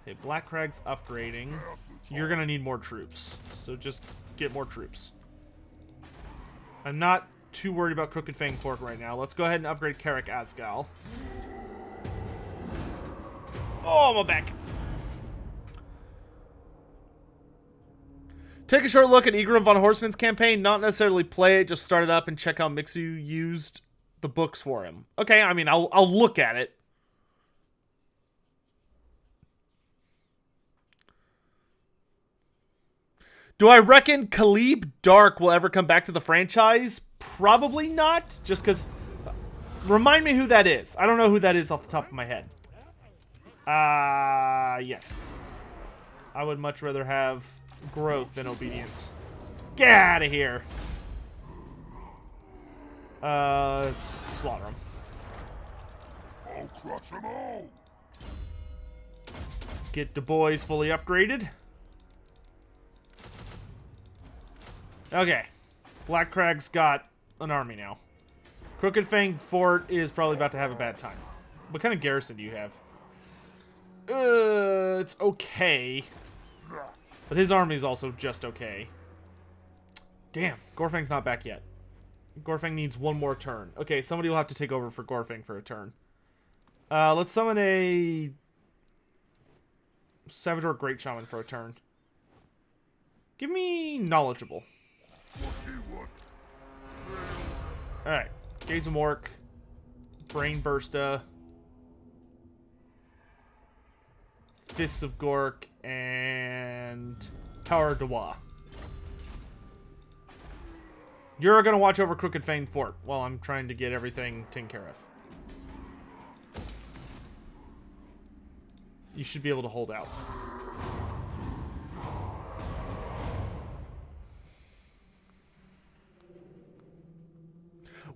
Okay, Black Crag's upgrading. You're gonna need more troops, so just get more troops. I'm not too worried about Crooked Fang Fork right now. Let's go ahead and upgrade Carrick Asgal. Oh, my back. Take a short look at Egram von Horseman's campaign. Not necessarily play it, just start it up and check how Mixu used the books for him. Okay, I mean, I'll look at it. Do I reckon Khalib Dark will ever come back to the franchise? Probably not, just because... remind me who that is. I don't know who that is off the top of my head. Yes. I would much rather have growth than obedience. Get out of here. Let's slaughter them. I'll crush them all. Get the boys fully upgraded. Okay. Black Crag's got an army now. Crooked Fang Fort is probably about to have a bad time. What kind of garrison do you have? It's okay. But his army is also just okay. Damn, Gorfang's not back yet. Gorfang needs one more turn. Okay, somebody will have to take over for Gorfang for a turn. Let's summon a Savage or Great Shaman for a turn. Give me Knowledgeable. Alright. Gaze of Mork. Brain Bursta. Fists of Gork. And Power Dewa. You're gonna watch over Crooked Fang Fort while I'm trying to get everything taken care of. You should be able to hold out.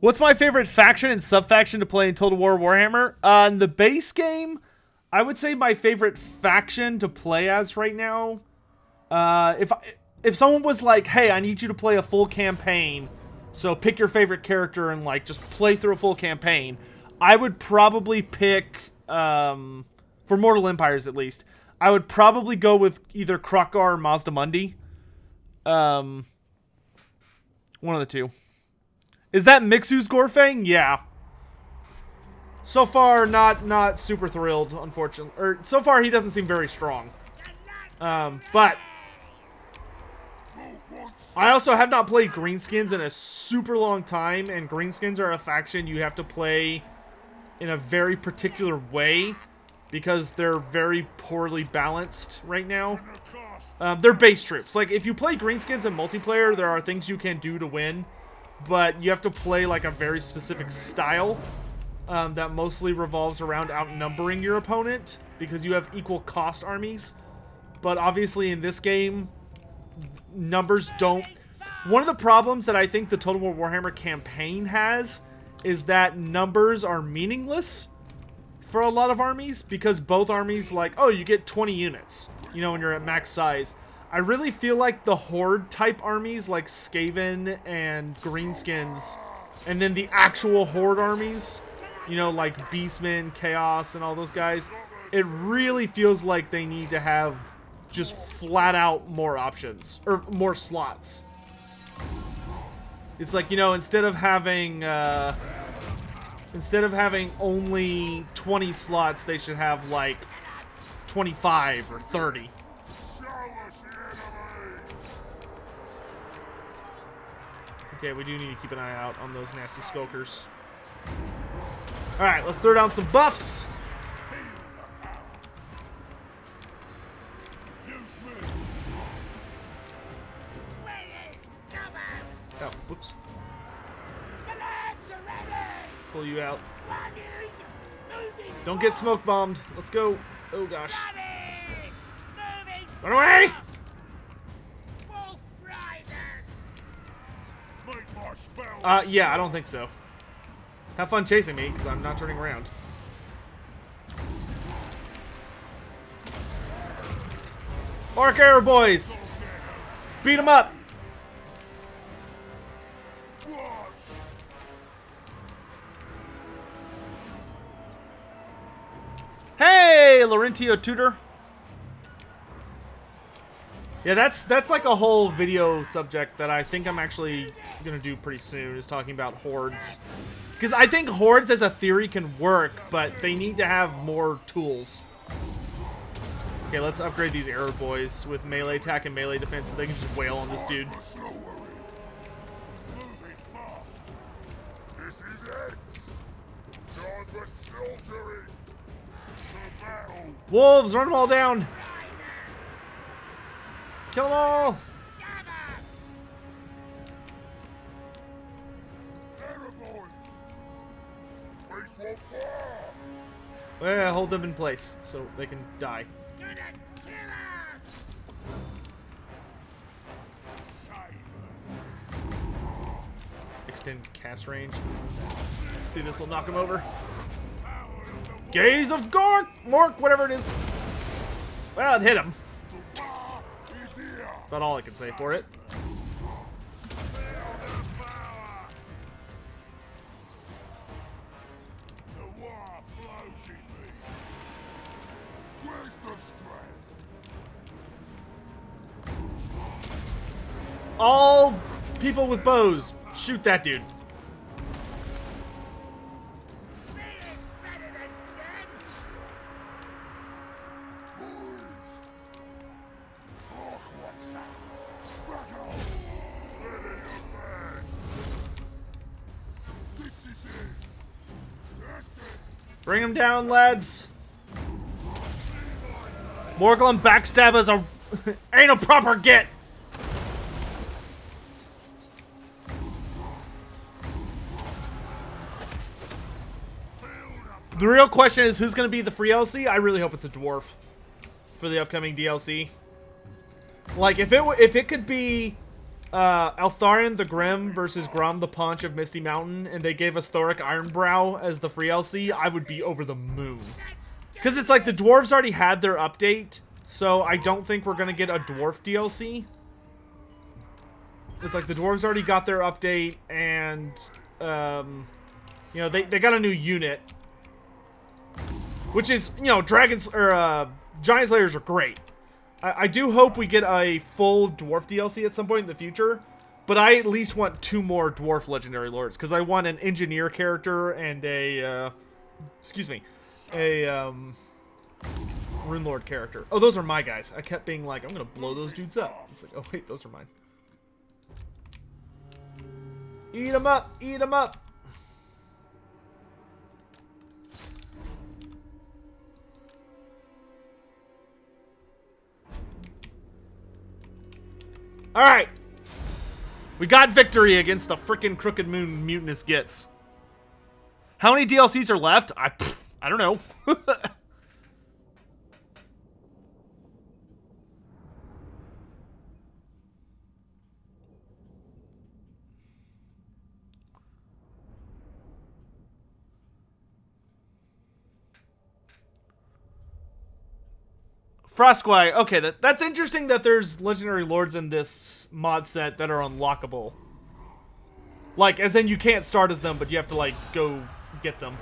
What's my favorite faction and sub-faction to play in Total War Warhammer? In the base game, I would say my favorite faction to play as right now, if someone was like, hey, I need you to play a full campaign, so pick your favorite character and like just play through a full campaign, I would probably pick, for Mortal Empires at least, I would probably go with either Krokgar or Mazdamundi. One of the two. Is that Mixu's Gorfang? Yeah. So far, not super thrilled, unfortunately. Or, so far, he doesn't seem very strong. But I also have not played Greenskins in a super long time, and Greenskins are a faction you have to play in a very particular way because they're very poorly balanced right now. They're base troops. Like, if you play Greenskins in multiplayer, there are things you can do to win, but you have to play like a very specific style that mostly revolves around outnumbering your opponent because you have equal cost armies. But obviously in this game, numbers don't... One of the problems that I think the Total War Warhammer campaign has is that numbers are meaningless for a lot of armies because both armies, like, oh, you get 20 units, you know, when you're at max size. I really feel like the Horde type armies like Skaven and Greenskins, and then the actual Horde armies, you know, like Beastmen, Chaos, and all those guys, it really feels like they need to have just flat out more options, or more slots. It's like, you know, instead of having only 20 slots, they should have like 25 or 30. Okay, we do need to keep an eye out on those nasty skulkers. Alright, let's throw down some buffs. Oh, whoops. Pull you out. Don't get smoke bombed. Let's go. Oh gosh. Run away! Yeah, I don't think so. Have fun chasing me, because I'm not turning around. Orc Arrow boys! Beat them up! Hey, Laurentio Tudor. Yeah, that's like a whole video subject that I think I'm actually gonna do pretty soon, is talking about hordes. Because I think hordes as a theory can work, but they need to have more tools. Okay, let's upgrade these arrow boys with melee attack and melee defense so they can just wail on this dude. Wolves, run them all down! Kill them all! Yeah, hold them in place so they can die. extend cast range. See, this will knock him over. Gaze of Gork! Mork, whatever it is. Well, it hit him. That's about all I can say for it. All people with bows, shoot that dude. Bring him down, lads. Morglum backstab is a ain't a proper get. The real question is who's going to be the free DLC? I really hope it's a dwarf for the upcoming DLC. Like, if it could be Altharion the Grim versus Grom the Paunch of Misty Mountain, and they gave us Thoric Ironbrow as the free DLC, I would be over the moon. Because it's like the dwarves already had their update, so I don't think we're going to get a dwarf DLC. It's like the dwarves already got their update, and, you know, they got a new unit. Which is, you know, Giant Slayers are great. I do hope we get a full dwarf DLC at some point in the future. But I at least want 2 more dwarf legendary lords. Because I want an engineer character and a, rune lord character. Oh, those are my guys. I kept being like, I'm going to blow those dudes up. It's like, oh wait, those are mine. Eat them up, eat them up. Alright. We got victory against the frickin' Crooked Moon Mutinous Gits. How many DLCs are left? I don't know. Frostquai. Okay, that's interesting that there's legendary lords in this mod set that are unlockable. Like, as in you can't start as them, but you have to, like, go get them.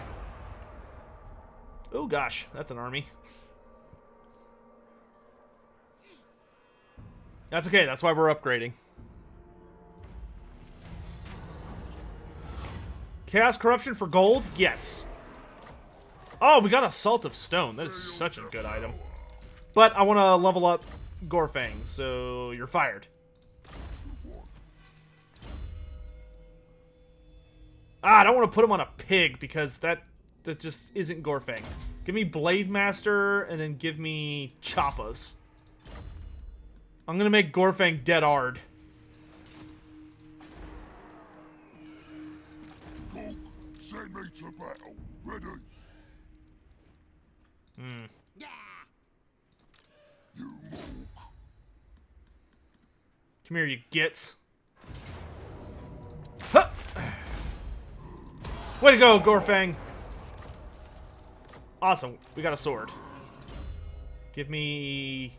Oh, gosh. That's an army. That's okay. That's why we're upgrading. Chaos Corruption for gold? Yes. Oh, we got Assault of Stone. That is such a good item. But I want to level up Gorfang, so you're fired. I don't want to put him on a pig because that just isn't Gorfang. Give me Blade Master and then give me Choppas. I'm going to make Gorfang dead hard. Send me to battle. Ready. You mook. Come here, you gits. Huh. Way to go, Gorfang. Awesome. We got a sword. Give me...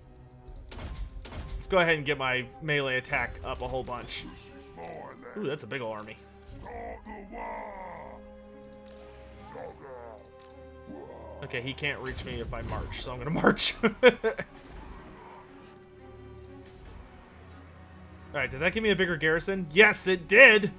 Let's go ahead and get my melee attack up a whole bunch. Ooh, that's a big ol' army. Start the war. Jog off. Okay, he can't reach me if I march, so I'm gonna march. Alright, did that give me a bigger garrison? Yes, it did!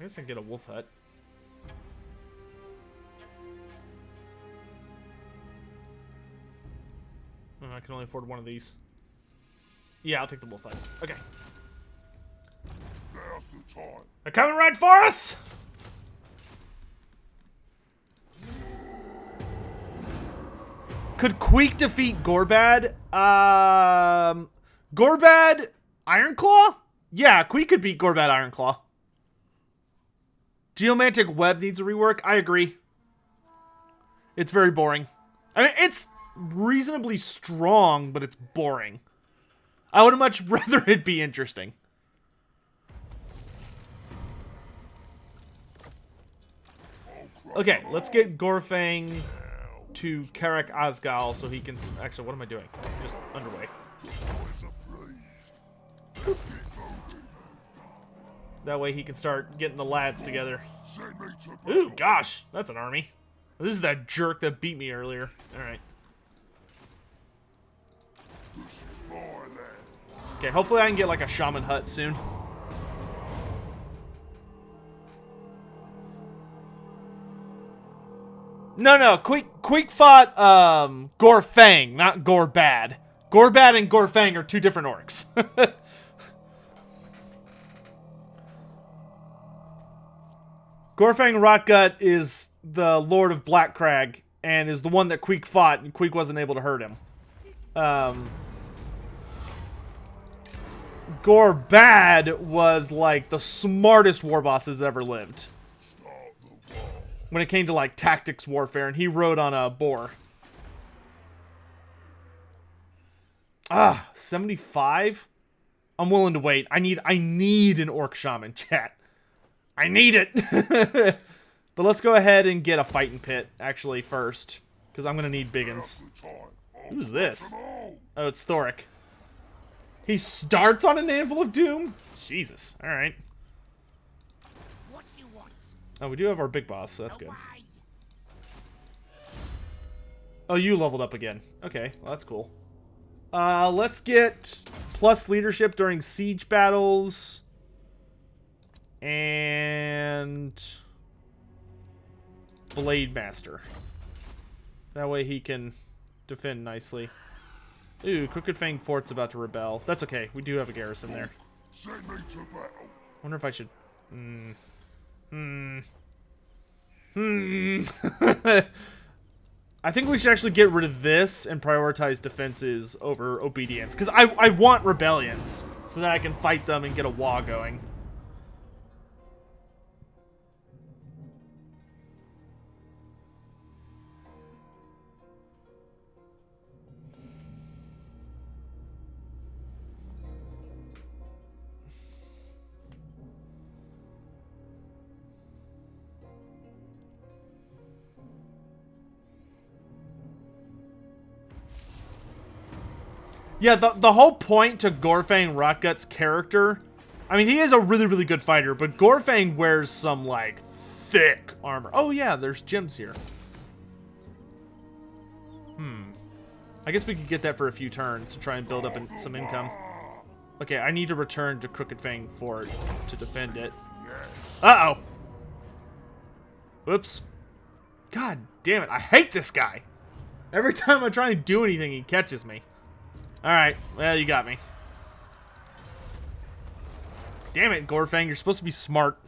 I guess I can get a wolf hut. Oh, I can only afford one of these. Yeah, I'll take the wolf hut. Okay. Now's the time. They're coming right for us! Could Queek defeat Gorbad? Gorbad Ironclaw? Yeah, Queek could beat Gorbad Ironclaw. Geomantic Web needs a rework. I agree. It's very boring. I mean, it's reasonably strong, but it's boring. I would much rather it be interesting. Okay, let's get Gorfang to Karak Azgal so he can... Actually, what am I doing? Just underway. That way he can start getting the lads together. Ooh, gosh, that's an army. This is that jerk that beat me earlier. Alright. Okay, hopefully I can get like a shaman hut soon. No, Queek fought Gorfang, not Gorbad. Gorbad and Gorfang are two different orcs. Gorfang Rotgut is the Lord of Blackcrag and is the one that Queek fought, and Queek wasn't able to hurt him. Gorbad was like the smartest war boss that's ever lived when it came to like tactics warfare, and he rode on a boar. 75? I'm willing to wait. I need an orc shaman, chat. I need it. But let's go ahead and get a fighting pit actually first, because I'm gonna need biggins. Who's this? Oh, it's Thoric. He starts on an Anvil of Doom? Jesus. Alright. What you want? Oh, we do have our big boss, so that's good. Oh, you leveled up again. Okay, well, that's cool. Let's get plus leadership during siege battles. And Blade Master. That way he can defend nicely. Ooh, Crooked Fang Fort's about to rebel. That's okay. We do have a garrison there. Wonder if I should... I think we should actually get rid of this and prioritize defenses over obedience. Because I want rebellions so that I can fight them and get a war going. Yeah, the whole point to Gorfang Rotgut's character, I mean, he is a really, really good fighter, but Gorfang wears some, like, thick armor. Oh, yeah, there's gems here. I guess we could get that for a few turns to try and build up some income. Okay, I need to return to Crooked Fang Fort to defend it. Uh-oh. Whoops. God damn it, I hate this guy. Every time I try and do anything, he catches me. Alright, well, you got me. Damn it, Gorfang, you're supposed to be smart.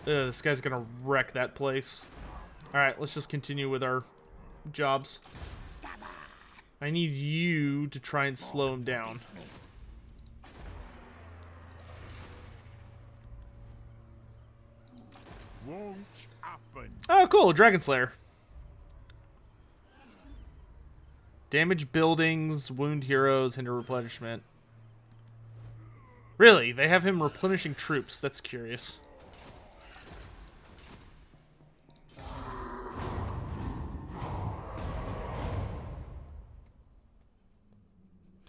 This guy's gonna wreck that place. Alright, let's just continue with our jobs. I need you to try and slow him down. Won't happen. Oh, cool, Dragon Slayer. Damage buildings, wound heroes, hinder replenishment. Really? They have him replenishing troops. That's curious.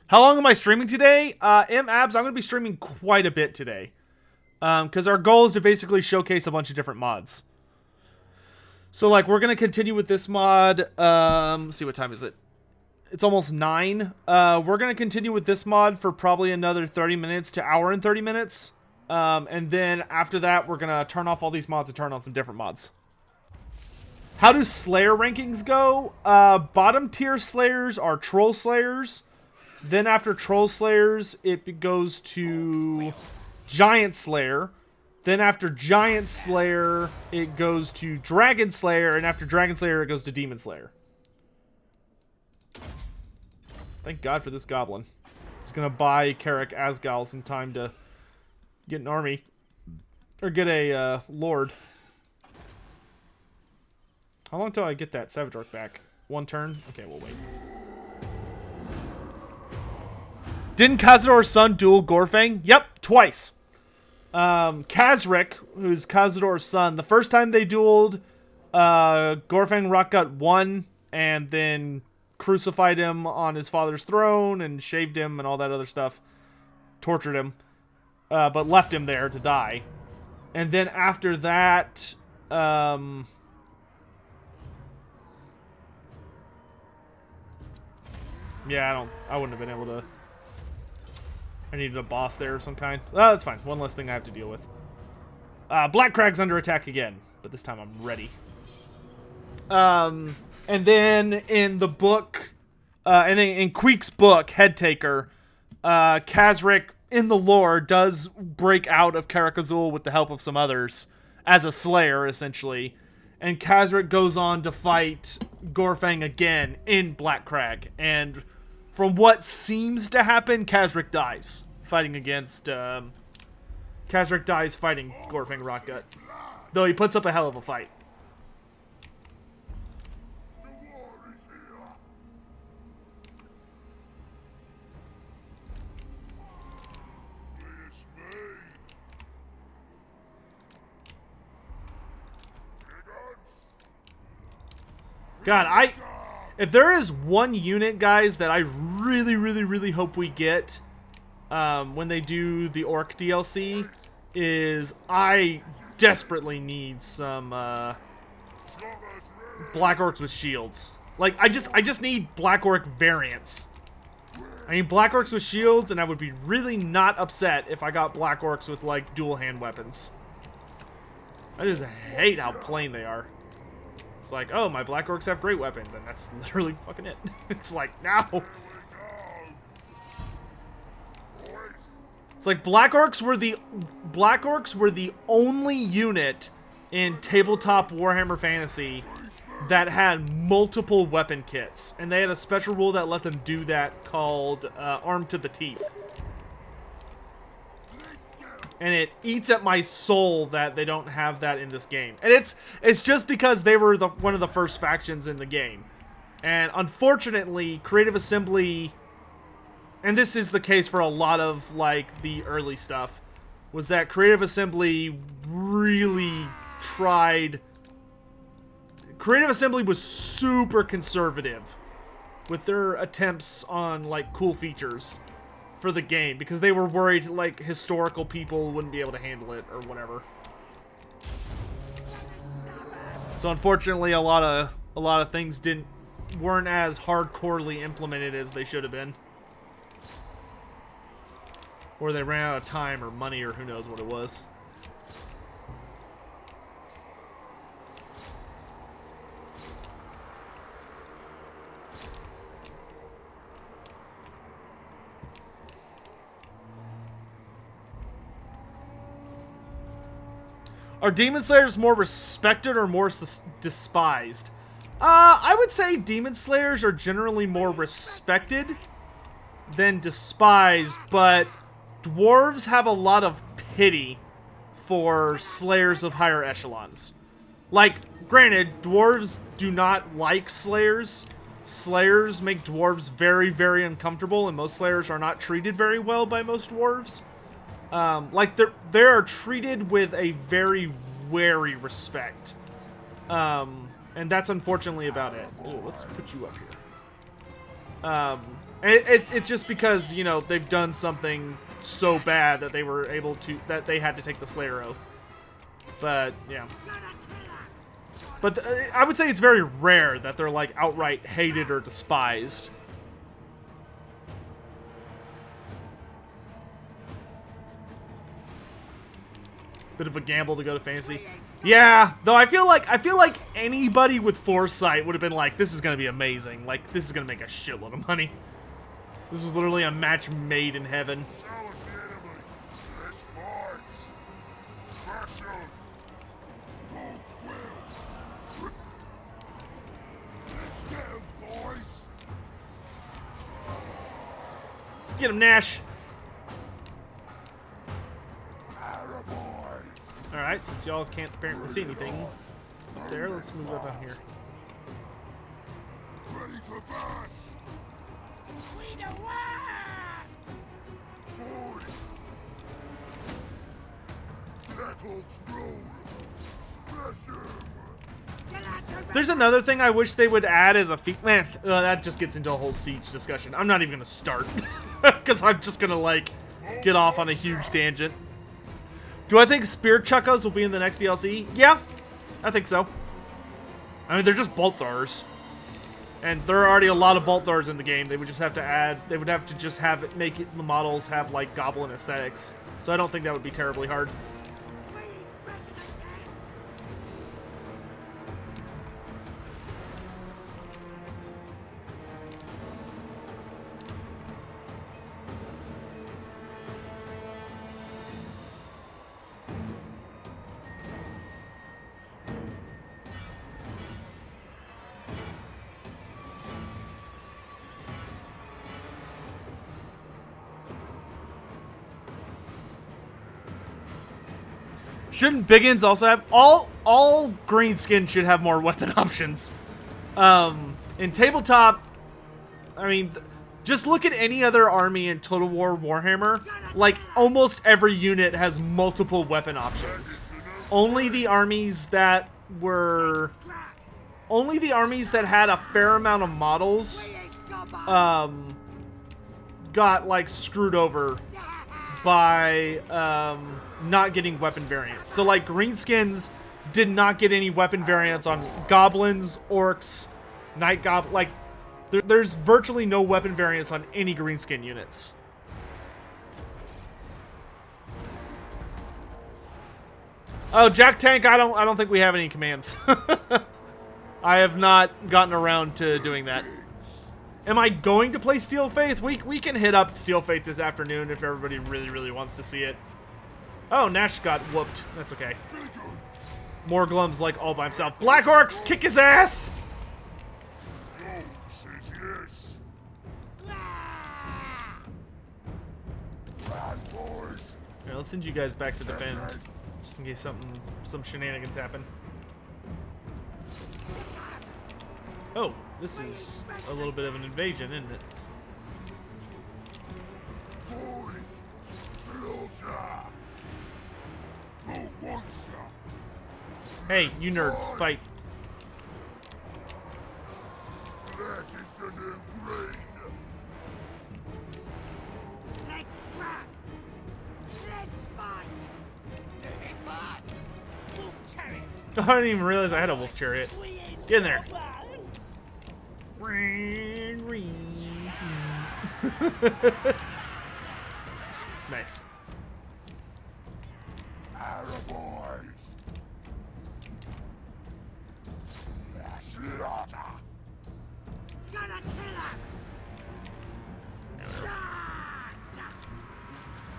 How long am I streaming today? M-Abs, I'm going to be streaming quite a bit today. Because our goal is to basically showcase a bunch of different mods. So, like, we're going to continue with this mod. Let's see, what time is it? It's almost 9. We're going to continue with this mod for probably another 30 minutes to hour and 30 minutes. And then after that, we're going to turn off all these mods and turn on some different mods. How do Slayer rankings go? Bottom tier Slayers are Troll Slayers. Then after Troll Slayers, it goes to Giant Slayer. Then after Giant Slayer, it goes to Dragon Slayer. And after Dragon Slayer, it goes to Demon Slayer. Thank God for this goblin. He's gonna buy Karak Azgal some time to get an army. Or get a Lord. How long till I get that Savage Orc back? 1 turn? Okay, we'll wait. Didn't Khazador's son duel Gorfang? Yep, twice. Kazrik, who's Khazador's son, the first time they dueled, Gorfang Rockgut won and then crucified him on his father's throne and shaved him and all that other stuff. Tortured him, but left him there to die. And then after that, yeah, I wouldn't have been able to. I needed a boss there of some kind. Oh, that's fine. One less thing I have to deal with. Black Crag's under attack again, but this time I'm ready. And then in the book, and then in Queek's book, Headtaker, Kazrik in the lore does break out of Karak-Azul with the help of some others as a slayer, essentially. And Kazrik goes on to fight Gorfang again in Black Crag. And from what seems to happen, Kazrik dies fighting against... Kazrik dies fighting Gorfang Rockgut. Though he puts up a hell of a fight. God, if there is one unit, guys, that I really hope we get when they do the Orc DLC, is I desperately need some Black Orcs with shields. Like, I just need Black Orc variants. I need Black Orcs with shields, and I would be really not upset if I got Black Orcs with, like, dual hand weapons. I just hate how plain they are. It's like, oh, my Black Orcs have great weapons, and that's literally fucking it. It's like, no. It's like Black Orcs were the only unit in tabletop Warhammer Fantasy that had multiple weapon kits, and they had a special rule that let them do that called Armed to the Teeth. And it eats at my soul that they don't have that in this game. And it's just because they were one of the first factions in the game. And unfortunately, Creative Assembly, and this is the case for a lot of, like, the early stuff, was that Creative Assembly really tried... Creative Assembly was super conservative with their attempts on, like, cool features for the game, because they were worried, like, historical people wouldn't be able to handle it or whatever. So unfortunately, a lot of things weren't as hardcorely implemented as they should have been, or they ran out of time or money or who knows what it was. Are Demon Slayers more respected or more despised? I would say Demon Slayers are generally more respected than despised, but dwarves have a lot of pity for slayers of higher echelons. Like, granted, dwarves do not like slayers. Slayers make dwarves very uncomfortable, and most slayers are not treated very well by most dwarves. Like, they are treated with a very wary respect. And that's unfortunately about it. Ooh, let's put you up here. It's just because, you know, they've done something so bad that they had to take the Slayer Oath. But, yeah. But I would say it's very rare that they're, like, outright hated or despised. Bit of a gamble to go to fantasy. Yeah, though I feel like anybody with foresight would have been like, this is gonna be amazing. Like, this is gonna make a shitload of money. This is literally a match made in heaven. Get him, Nash. Alright, since y'all can't apparently see anything up there, let's move up down here. Ready to burn! We the one! Boys! Let Orcs roll! Smash 'em! Get out to There's another thing I wish they would add as a man, that just gets into a whole siege discussion. I'm not even gonna start because I'm just gonna like get off on a huge tangent. Do I think spear chuckos will be in the next DLC? Yeah, I think so. I mean, they're just bolt throwers, and there are already a lot of bolt throwers in the game. They would just have to add. They would have to just have it make it, the models have like goblin aesthetics. So I don't think that would be terribly hard. Shouldn't Biggins also have all greenskin should have more weapon options? In tabletop, I mean, just look at any other army in Total War Warhammer. Like almost every unit has multiple weapon options. Only the armies that had a fair amount of models, got like screwed over by not getting weapon variants. So like greenskins did not get any weapon variants on goblins, orcs, night goblin. Like there's virtually no weapon variants on any greenskin units. Oh, Jack Tank, I don't think we have any commands. I have not gotten around to doing that. Am I going to play Steel Faith? We can hit up Steel Faith this afternoon if everybody really wants to see it. Oh, Nash got whooped. That's okay. Morglum's like all by himself. Black Orcs, kick his ass! Go, says yes! Bad boys! Yeah, let's send you guys back to defend, just in case some shenanigans happen. Oh, this is a little bit of an invasion, isn't it? Boys! Slaughter! No monster! Hey, you nerds, fight. That is the new green! Let's scrap! Let's fight! Let's fight! Wolf chariot! I didn't even realize I had a wolf chariot. Get in there. Nice. Arrow boys! Slaughter! Gonna kill him!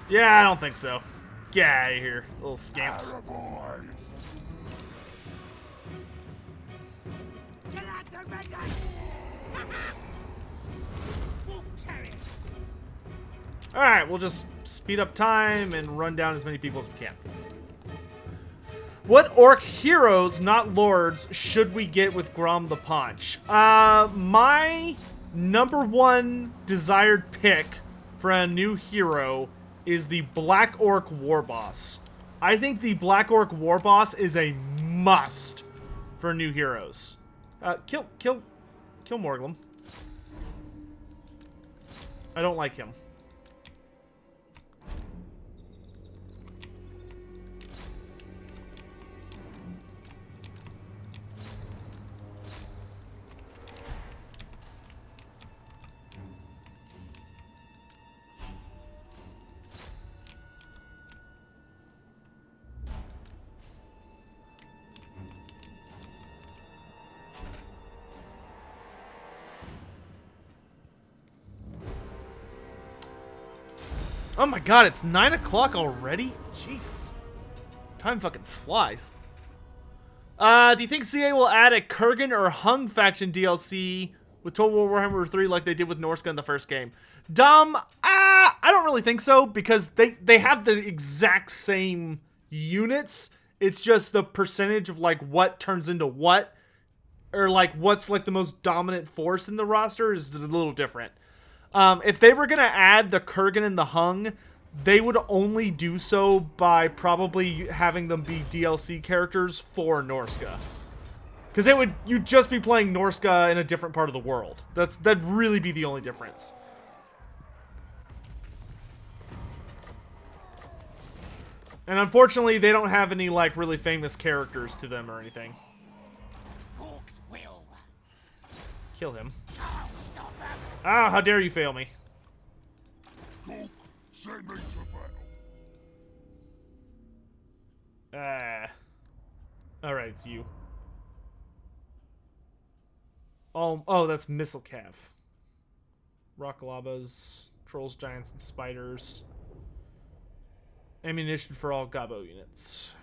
Yeah, I don't think so. Get out of here, little scamps. Arrow boys! Get out to Megan! Wolf chariot! Alright, we'll just speed up time and run down as many people as we can. What orc heroes, not lords, should we get with Grom the Paunch? My #1 desired pick for a new hero is the Black Orc War Boss. I think the Black Orc War Boss is a must for new heroes. Kill Morglum. I don't like him. Oh my god, it's 9 o'clock already? Jesus. Time fucking flies. Do you think CA will add a Kurgan or Hung faction DLC with Total War Warhammer 3 like they did with Norsca in the first game? I don't really think so, because they have the exact same units It's just the percentage of like what turns into what, or like what's like the most dominant force in the roster is a little different. If they were gonna add the Kurgan and the Hung, they would only do so by probably having them be DLC characters for Norska. Because you'd just be playing Norska in a different part of the world. That'd really be the only difference. And unfortunately, they don't have any like really famous characters to them or anything. Kill him. Ah, how dare you fail me. Cook, send me to battle. Alright, it's you. Oh, that's Missile Cav. Rock Labas, Trolls, Giants, and Spiders. Ammunition for all Gabo units.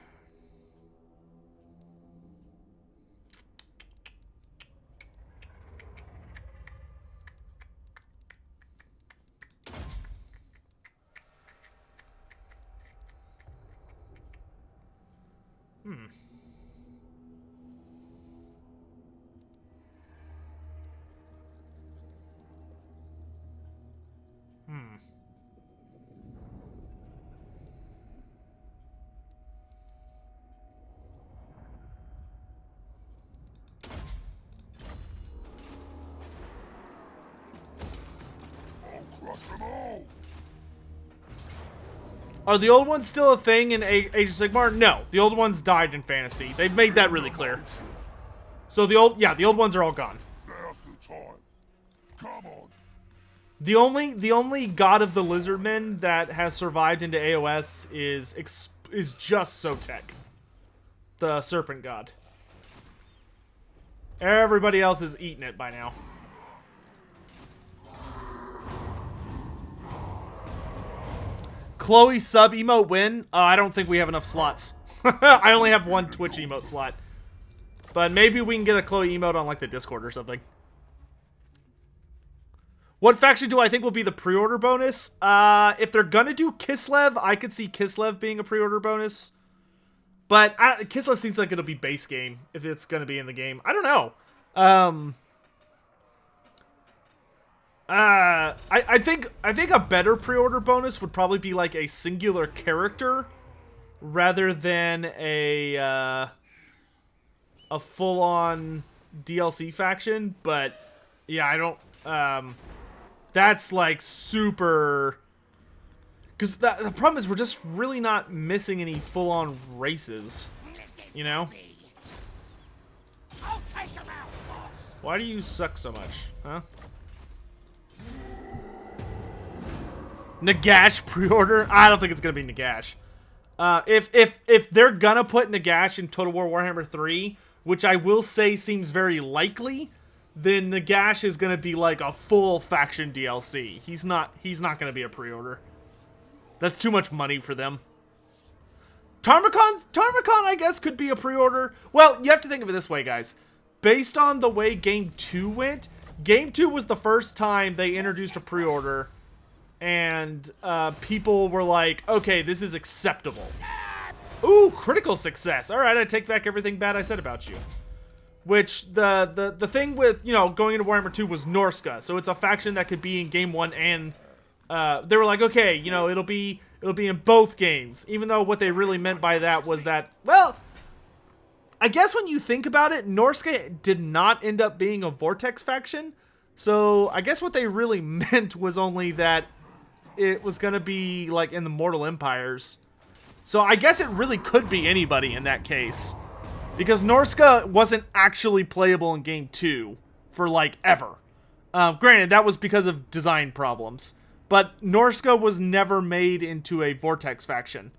Are the old ones still a thing in Age of Sigmar? No, the old ones died in Fantasy. They've made that really clear. So the old ones are all gone. Now's the time. Come on. The only God of the Lizardmen that has survived into AOS is just Sotek, the Serpent God. Everybody else is eating it by now. Chloe sub emote win? I don't think we have enough slots. I only have one Twitch emote slot. But maybe we can get a Chloe emote on like the Discord or something. What faction do I think will be the pre-order bonus? If they're gonna do Kislev, I could see Kislev being a pre-order bonus. But Kislev seems like it'll be base game if it's gonna be in the game. I don't know. I think a better pre-order bonus would probably be like a singular character rather than a full-on DLC faction. But yeah, I don't. That's like super. Because the problem is we're just really not missing any full-on races, you know. I'll take him out, boss. Why do you suck so much, huh? Nagash pre-order? I don't think it's gonna be Nagash. If they're gonna put Nagash in Total War Warhammer 3, which I will say seems very likely, then Nagash is gonna be like a full faction DLC. He's not gonna be a pre-order. That's too much money for them. Tarmacon, I guess, could be a pre-order. Well, you have to think of it this way, guys. Based on the way Game 2 went, Game 2 was the first time they introduced a pre-order, and people were like, okay, this is acceptable. Ooh, critical success. All right, I take back everything bad I said about you. Which, the thing with, you know, going into Warhammer 2 was Norska, so it's a faction that could be in Game 1 and... they were like, okay, you know, it'll be in both games. Even though what they really meant by that was that, well, I guess when you think about it, Norska did not end up being a Vortex faction. So I guess what they really meant was only that it was going to be like in the Mortal Empires. So I guess it really could be anybody in that case. Because Norska wasn't actually playable in Game 2 for like ever. Granted, that was because of design problems. But Norska was never made into a Vortex faction.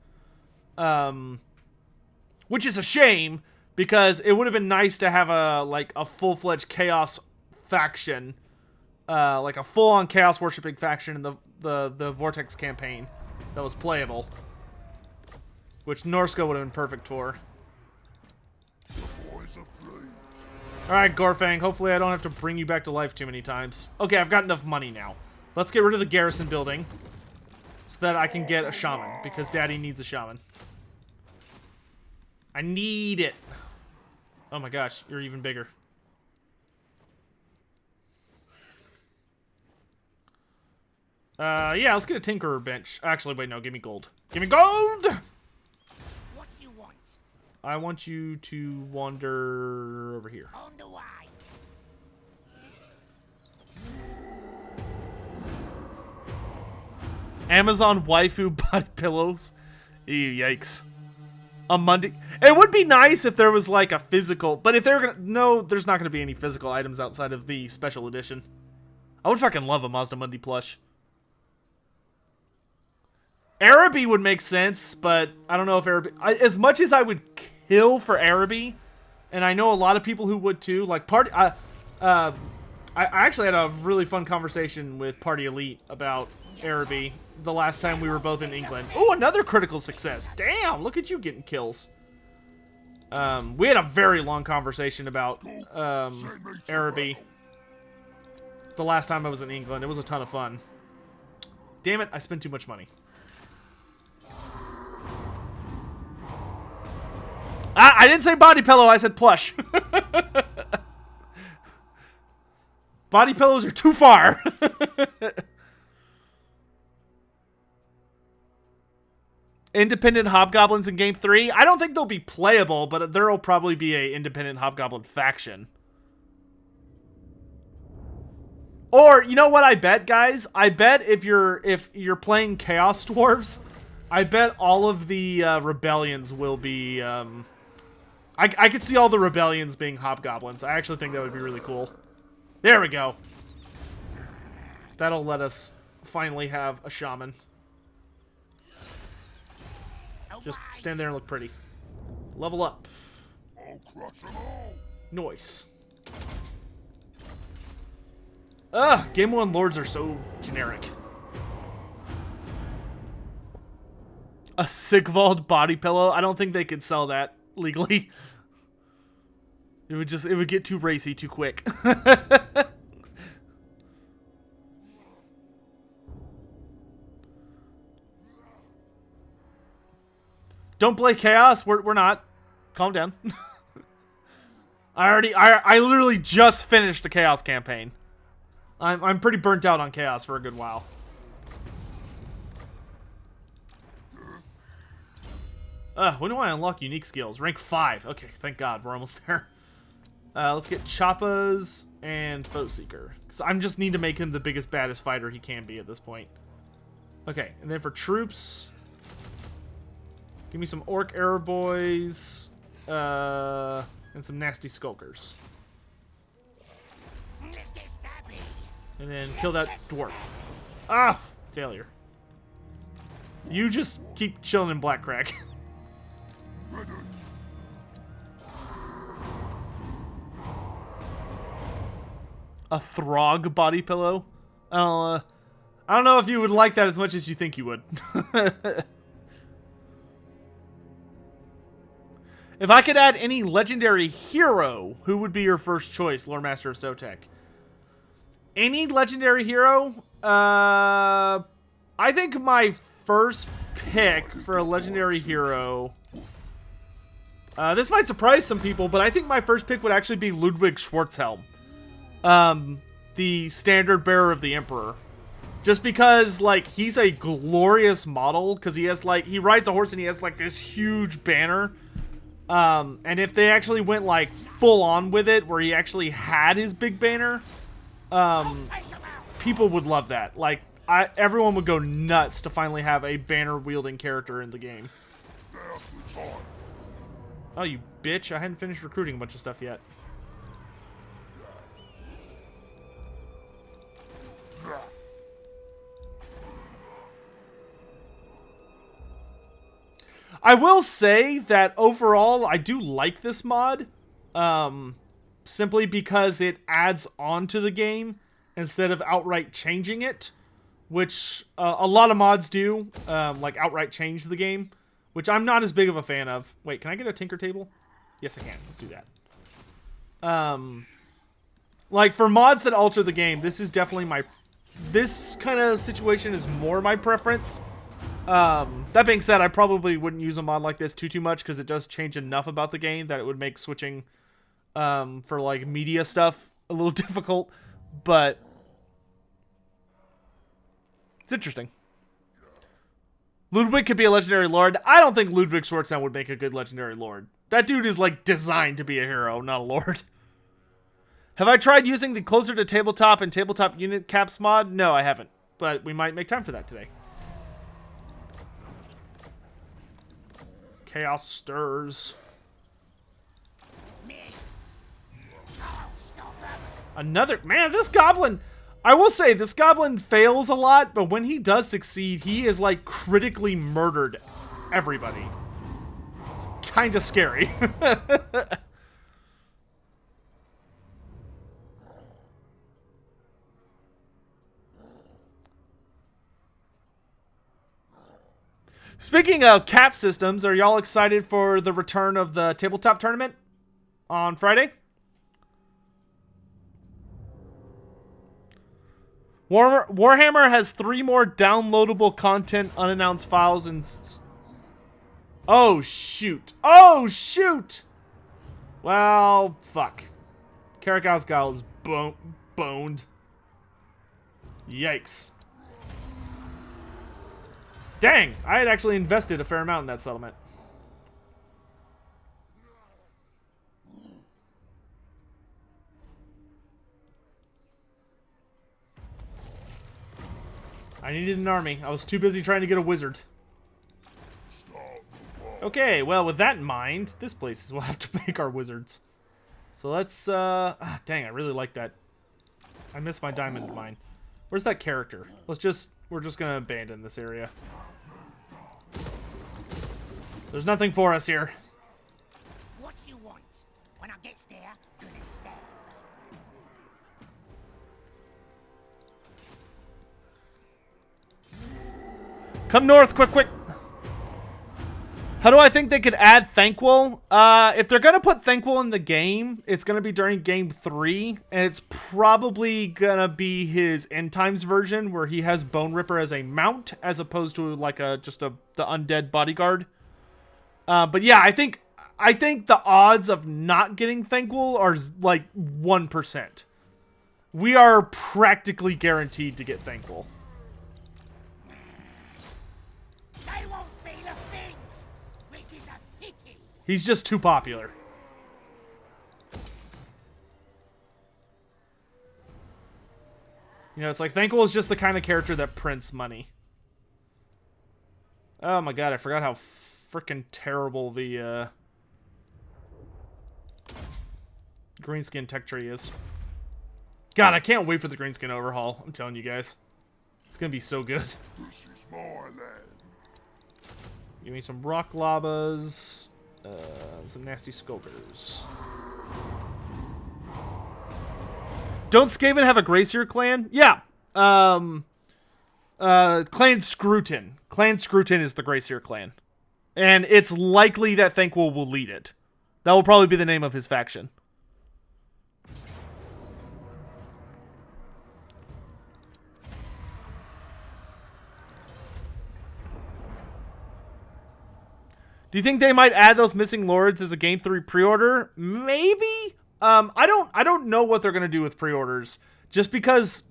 Which is a shame, because it would have been nice to have a full-fledged Chaos faction. Like a full-on Chaos worshipping faction in the Vortex campaign that was playable. Which Norska would have been perfect for. Alright, Gorfang, hopefully I don't have to bring you back to life too many times. Okay, I've got enough money now. Let's get rid of the garrison building so that I can get a shaman, because Daddy needs a shaman. I need it. Oh my gosh, you're even bigger. Yeah, let's get a Tinkerer bench. Actually, wait, no, give me gold. Give me gold! What you want? I want you to wander over here. On the way. Amazon waifu body pillows. Ew, yikes. A Monday. It would be nice if there was like a physical, but if they're gonna, no, there's not gonna be any physical items outside of the special edition. I would fucking love a Mazda Mundi plush. Araby would make sense, but I don't know if Araby, as much as I would kill for Araby, and I know a lot of people who would too, like I actually had a really fun conversation with Party Elite about Araby the last time we were both in England. Oh, another critical success. Damn, look at you getting kills. We had a very long conversation about Araby the last time I was in England. It was a ton of fun. Damn it, I spent too much money. I didn't say body pillow, I said plush. Body pillows are too far. Independent hobgoblins in game 3. I don't think they'll be playable, but there'll probably be a independent hobgoblin faction. Or you know what I bet, guys? I bet if you're playing Chaos Dwarves, I bet all of the rebellions will be. I could see all the rebellions being hobgoblins. I actually think that would be really cool. There we go. That'll let us finally have a shaman. Just stand there and look pretty. Level up. Noise. Ugh, Game 1 lords are so generic. A Sigvald body pillow? I don't think they could sell that legally. It would get too racy too quick. Don't play Chaos. We're not. Calm down. I literally just finished the Chaos campaign. I'm pretty burnt out on Chaos for a good while. When do I unlock unique skills? Rank 5. Okay, thank God. We're almost there. Let's get Choppas and Foe Seeker. Because I just need to make him the biggest, baddest fighter he can be at this point. Okay, and then for troops... Give me some Orc Arrow Boys, and some nasty Skulkers. And then kill that Dwarf. Ah! Failure. You just keep chilling in Black Crag. A Throg body pillow? I don't know if you would like that as much as you think you would. If I could add any legendary hero, who would be your first choice, Lore Master of Sotek? Any legendary hero? I think my first pick for a legendary hero... this might surprise some people, but I think my first pick would actually be Ludwig Schwarzhelm. The standard bearer of the Emperor. Just because, like, he's a glorious model, because he has, like, he rides a horse and he has, like, this huge banner. And if they actually went, like, full on with it, where he actually had his big banner, people would love that. Like, everyone would go nuts to finally have a banner-wielding character in the game. Oh, you bitch. I hadn't finished recruiting a bunch of stuff yet. I will say that overall, I do like this mod, simply because it adds on to the game instead of outright changing it, which a lot of mods do, like outright change the game, which I'm not as big of a fan of. Wait, can I get a Tinker table? Yes, I can. Let's do that. Like, for mods that alter the game, this is definitely this kind of situation is more my preference. That being said, I probably wouldn't use a mod like this too much because it does change enough about the game that it would make switching for like media stuff a little difficult, but it's interesting. Ludwig could be a legendary lord. I don't think Ludwig Schwartzman would make a good legendary lord. That dude is like designed to be a hero, not a lord. Have I tried using the closer to tabletop and tabletop unit caps mod? No, I haven't, but we might make time for that today. Chaos stirs. Another man, this goblin. I will say, this goblin fails a lot, but when he does succeed, he is, like, critically murdered everybody. It's kind of scary. Speaking of cap systems, are y'all excited for the return of the tabletop tournament on Friday? Warhammer has 3 more downloadable content unannounced files and... Oh, shoot. Oh, shoot! Well, fuck. Karakazgal is boned. Yikes. Dang, I had actually invested a fair amount in that settlement. I needed an army. I was too busy trying to get a wizard. Okay, well, with that in mind, this place will have to make our wizards. So let's, dang, I really like that. I miss my diamond mine. Where's that character? We're just gonna abandon this area. There's nothing for us here. What you want? When I get there, gonna stab. Come north, quick. How do I think they could add Thanquol? If they're gonna put Thanquol in the game, it's gonna be during Game 3, and it's probably gonna be his End Times version, where he has Bone Ripper as a mount, as opposed to like the undead bodyguard. But yeah, I think the odds of not getting Thanquol are like 1%. We are practically guaranteed to get Thanquol. They won't feel a thing, which is a pity. He's just too popular. You know, it's like Thanquol is just the kind of character that prints money. Oh my god, I forgot how freaking terrible the greenskin tech tree is. God, I can't wait for the greenskin overhaul. I'm telling you guys. It's gonna be so good. This is my land. Give me some rock lavas, some nasty skulkers. Don't Skaven have a Gracier clan? Yeah. Clan Scrutin. Clan Scrutin is the Gracier clan. And it's likely that Thanquol will lead it. That will probably be the name of his faction. Do you think they might add those missing lords as a Game 3 pre-order? Maybe. I don't know what they're gonna do with pre-orders. Just because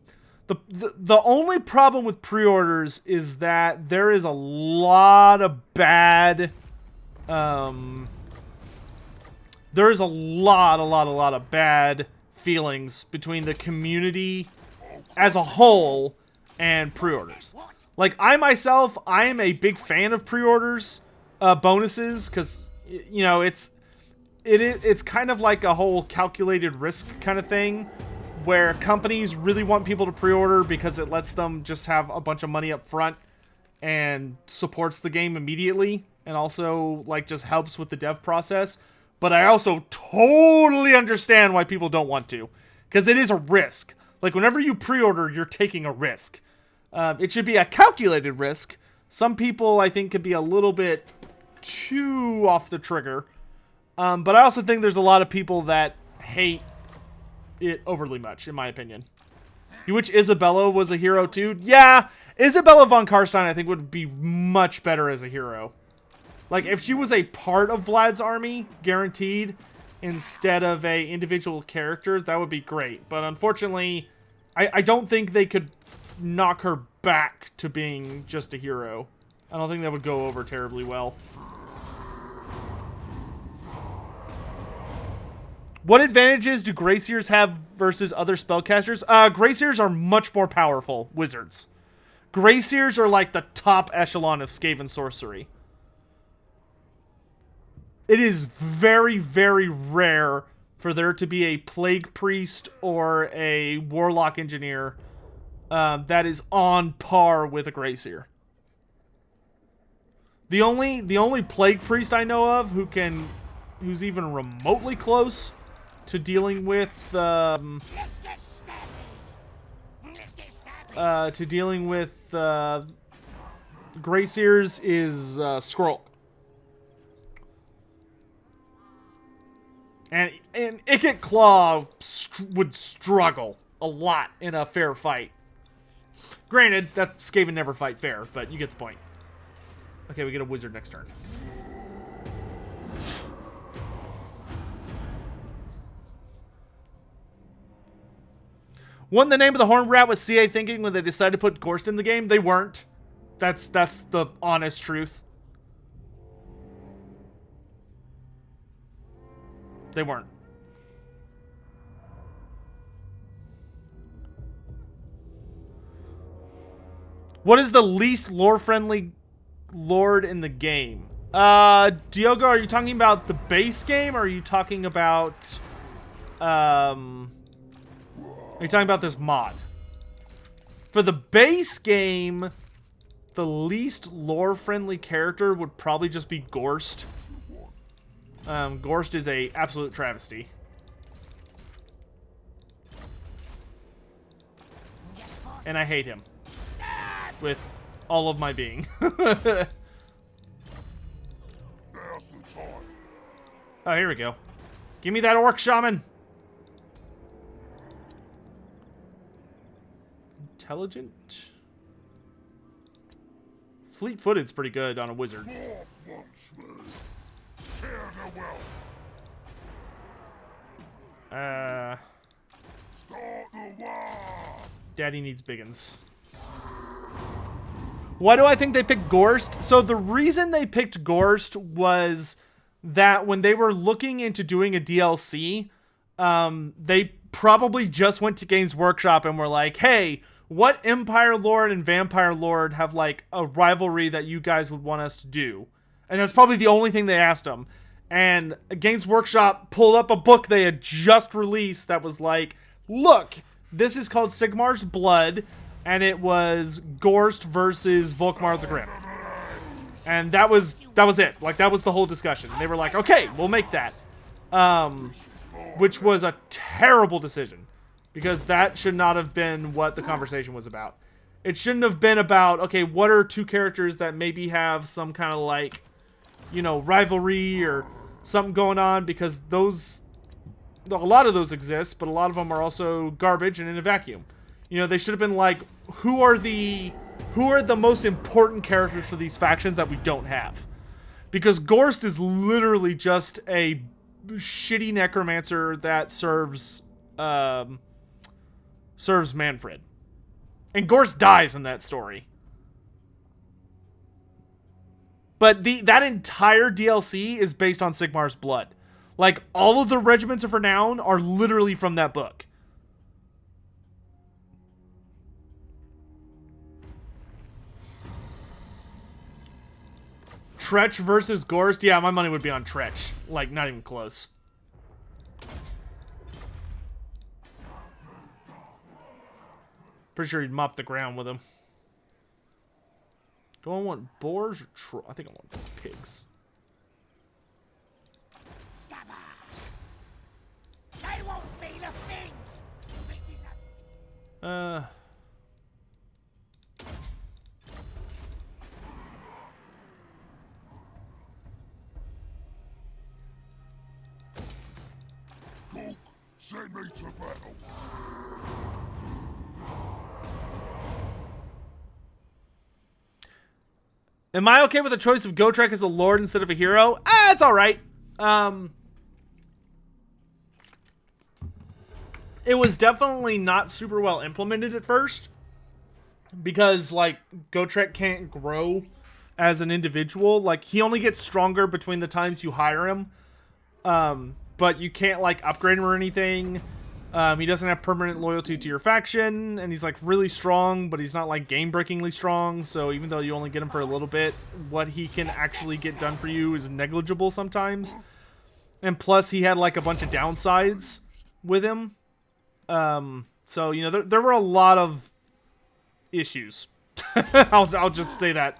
the only problem with pre-orders is that there is a lot of bad. There is a lot of bad feelings between the community as a whole and pre-orders. Like I myself, I am a big fan of pre-orders. Bonuses, because you know it's kind of like a whole calculated risk kind of thing, where companies really want people to pre-order because it lets them just have a bunch of money up front and supports the game immediately, and also like just helps with the dev process. But I also totally understand why people don't want to, because it is a risk. Like whenever you pre-order, you're taking a risk. It should be a calculated risk. Some people I think could be a little bit too off the trigger, but I also think there's a lot of people that hate it overly much, in my opinion. Which Isabella was a hero too. Yeah, Isabella von Karstein, I think, would be much better as a hero. Like, if she was a part of Vlad's army, guaranteed, instead of a individual character, that would be great. But unfortunately, I don't think they could knock her back to being just a hero. I don't think that would go over terribly well. What advantages do Graciers have versus other spellcasters? Graciers are much more powerful wizards. Graciers are like the top echelon of Skaven sorcery. It is very, very rare for there to be a plague priest or a warlock engineer that is on par with a Gracier. The only plague priest I know of who's even remotely close to dealing with Graciers is Skrull. And Ikit Claw would struggle a lot in a fair fight. Granted, that Skaven never fight fair, but you get the point. Okay, we get a wizard next turn. Wasn't the name of the Horned Rat was CA thinking when they decided to put Gorst in the game? They weren't. That's the honest truth. They weren't. What is the least lore-friendly lord in the game? Diogo, are you talking about the base game, or are you talking about... Are you talking about this mod? For the base game, the least lore-friendly character would probably just be Gorst. Gorst is a absolute travesty. And I hate him. With all of my being. Oh, here we go. Give me that orc shaman. Intelligent. Fleet-footed's pretty good on a wizard. Daddy needs biggins. Why do I think they picked Gorst? So the reason they picked Gorst was that when they were looking into doing a DLC, they probably just went to Games Workshop and were like, hey, what Empire Lord and Vampire Lord have like a rivalry that you guys would want us to do? And that's probably the only thing they asked them. And Games Workshop pulled up a book they had just released that was like, look, this is called Sigmar's Blood, and it was Gorst versus Volkmar the Grim. And that was it. Like, that was the whole discussion. They were like, okay, we'll make that. Which was a terrible decision. Because that should not have been what the conversation was about. It shouldn't have been about, okay, what are two characters that maybe have some kind of, like, you know, rivalry or something going on, because those, a lot of those exist, but a lot of them are also garbage and in a vacuum. You know, they should have been like, who are the most important characters for these factions that we don't have? Because Gorst is literally just a shitty necromancer that serves Manfred. And Gorst dies in that story. But that entire DLC is based on Sigmar's Blood. Like, all of the Regiments of Renown are literally from that book. Tretch versus Gorst? Yeah, my money would be on Tretch. Like, not even close. Pretty sure he'd mop the ground with him. Do I want boars or trolls? I think I want pigs. They won't feel a thing. This is a Cook, send me to battle. Am I okay with the choice of Gotrek as a lord instead of a hero? It's alright. It was definitely not super well implemented at first. Because, like, Gotrek can't grow as an individual. Like, he only gets stronger between the times you hire him. But you can't, like, upgrade him or anything. He doesn't have permanent loyalty to your faction, and he's, like, really strong, but he's not, like, game-breakingly strong, so even though you only get him for a little bit, what he can actually get done for you is negligible sometimes. And plus, he had, like, a bunch of downsides with him. So, you know, there were a lot of issues. I'll just say that.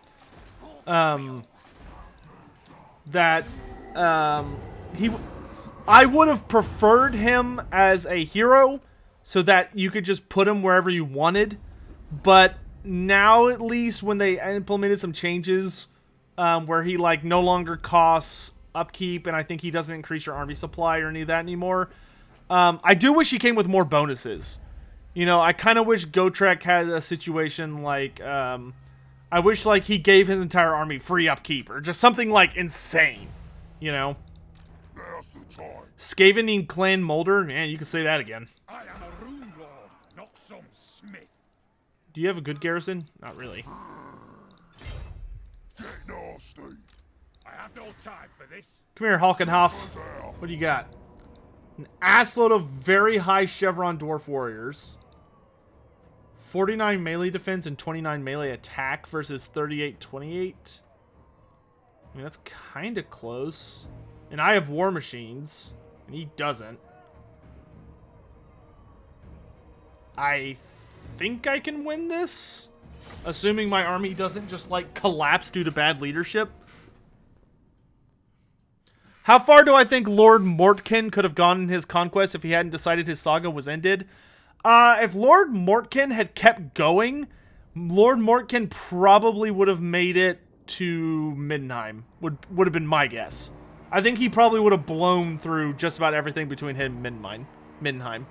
I would have preferred him as a hero so that you could just put him wherever you wanted. But now, at least, when they implemented some changes where he, like, no longer costs upkeep, and I think he doesn't increase your army supply or any of that anymore, I do wish he came with more bonuses. You know, I kind of wish Gotrek had a situation like, I wish, like, he gave his entire army free upkeep, or just something, like, insane, you know? Now's the time. Skavening Clan Molder? Man, you could say that again. I am a rune lord, not some smith. Do you have a good garrison? Not really. Get nasty. I have no time for this. Come here, Halkenhoff. What do you got? An assload of very high chevron dwarf warriors. 49 melee defense and 29 melee attack versus 38-28. I mean, that's kind of close. And I have war machines, and he doesn't. I think I can win this, assuming my army doesn't just, like, collapse due to bad leadership. How far do I think Lord Mortkin could have gone in his conquest if he hadn't decided his saga was ended? If Lord Mortkin had kept going, Lord Mortkin probably would have made it to Middenheim. Would have been my guess. I think he probably would have blown through just about everything between him and Middenheim.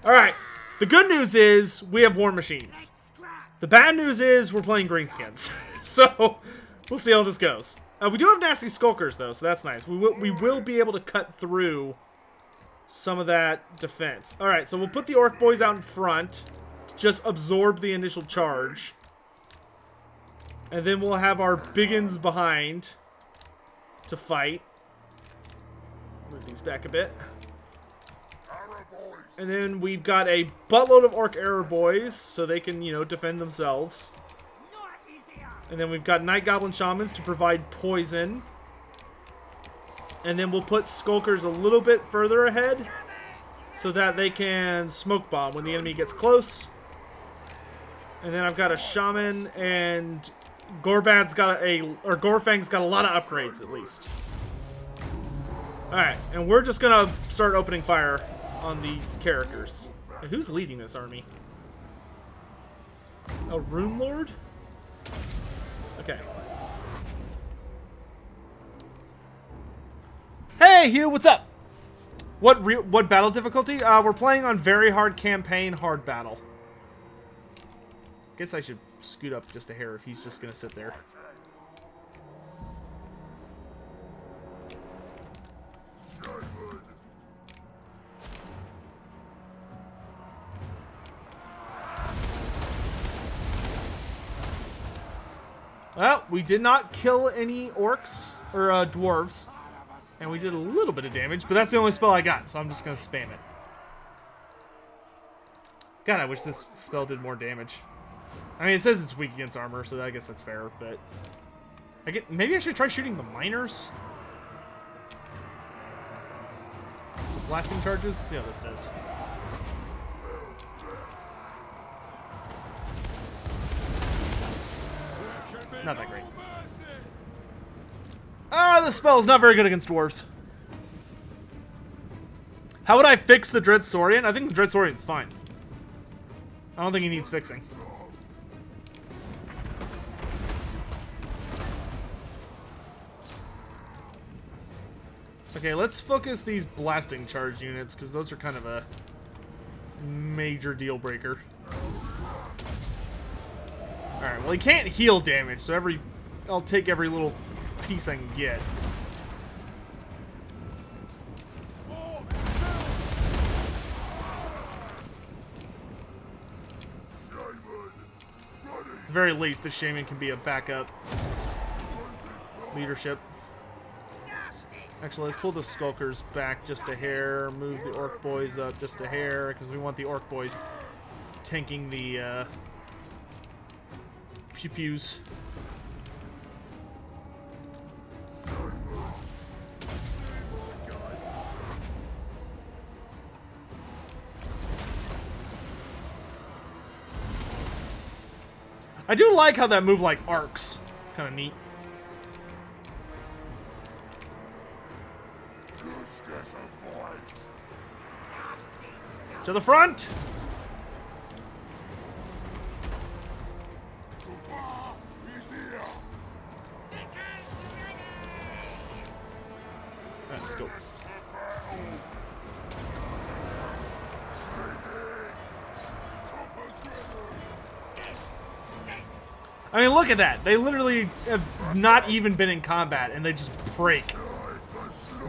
Alright. The good news is we have war machines. The bad news is we're playing greenskins. So, we'll see how this goes. We do have nasty skulkers, though, so that's nice. We will be able to cut through some of that defense. Alright, so we'll put the orc boys out in front to just absorb the initial charge. And then we'll have our biggins behind to fight. Move these back a bit. And then we've got a buttload of orc arrow boys, so they can, you know, defend themselves. And then we've got night goblin shamans to provide poison. And then we'll put skulkers a little bit further ahead so that they can smoke bomb when the enemy gets close. And then I've got a shaman, and Gorfang's got a lot of upgrades at least. Alright, and we're just gonna start opening fire on these characters. Now, who's leading this army? A Rune Lord? Okay. Hey, Hugh, what's up? What battle difficulty? We're playing on very hard campaign, hard battle. Guess I should scoot up just a hair if he's just gonna sit there. Well, we did not kill any orcs or dwarves, and we did a little bit of damage, but that's the only spell I got, so I'm just gonna spam it. God, I wish this spell did more damage. I mean, it says it's weak against armor, so I guess that's fair, but maybe I should try shooting the miners. The blasting charges. Let's see how this does. Not that great. The spell's not very good against dwarves. How would I fix the Dread Saurian? I think the Dread Saurian's fine. I don't think he needs fixing. Okay, let's focus these blasting charge units, because those are kind of a major deal breaker. Well, he can't heal damage, so I'll take every little piece I can get. At the very least, the shaman can be a backup leadership. Actually, let's pull the skulkers back just a hair. Move the orc boys up just a hair, because we want the orc boys tanking the pew-pews. I do like how that move like arcs. It's kind of neat. To the front! Alright, let's go. I mean, look at that. They literally have not even been in combat, and they just break.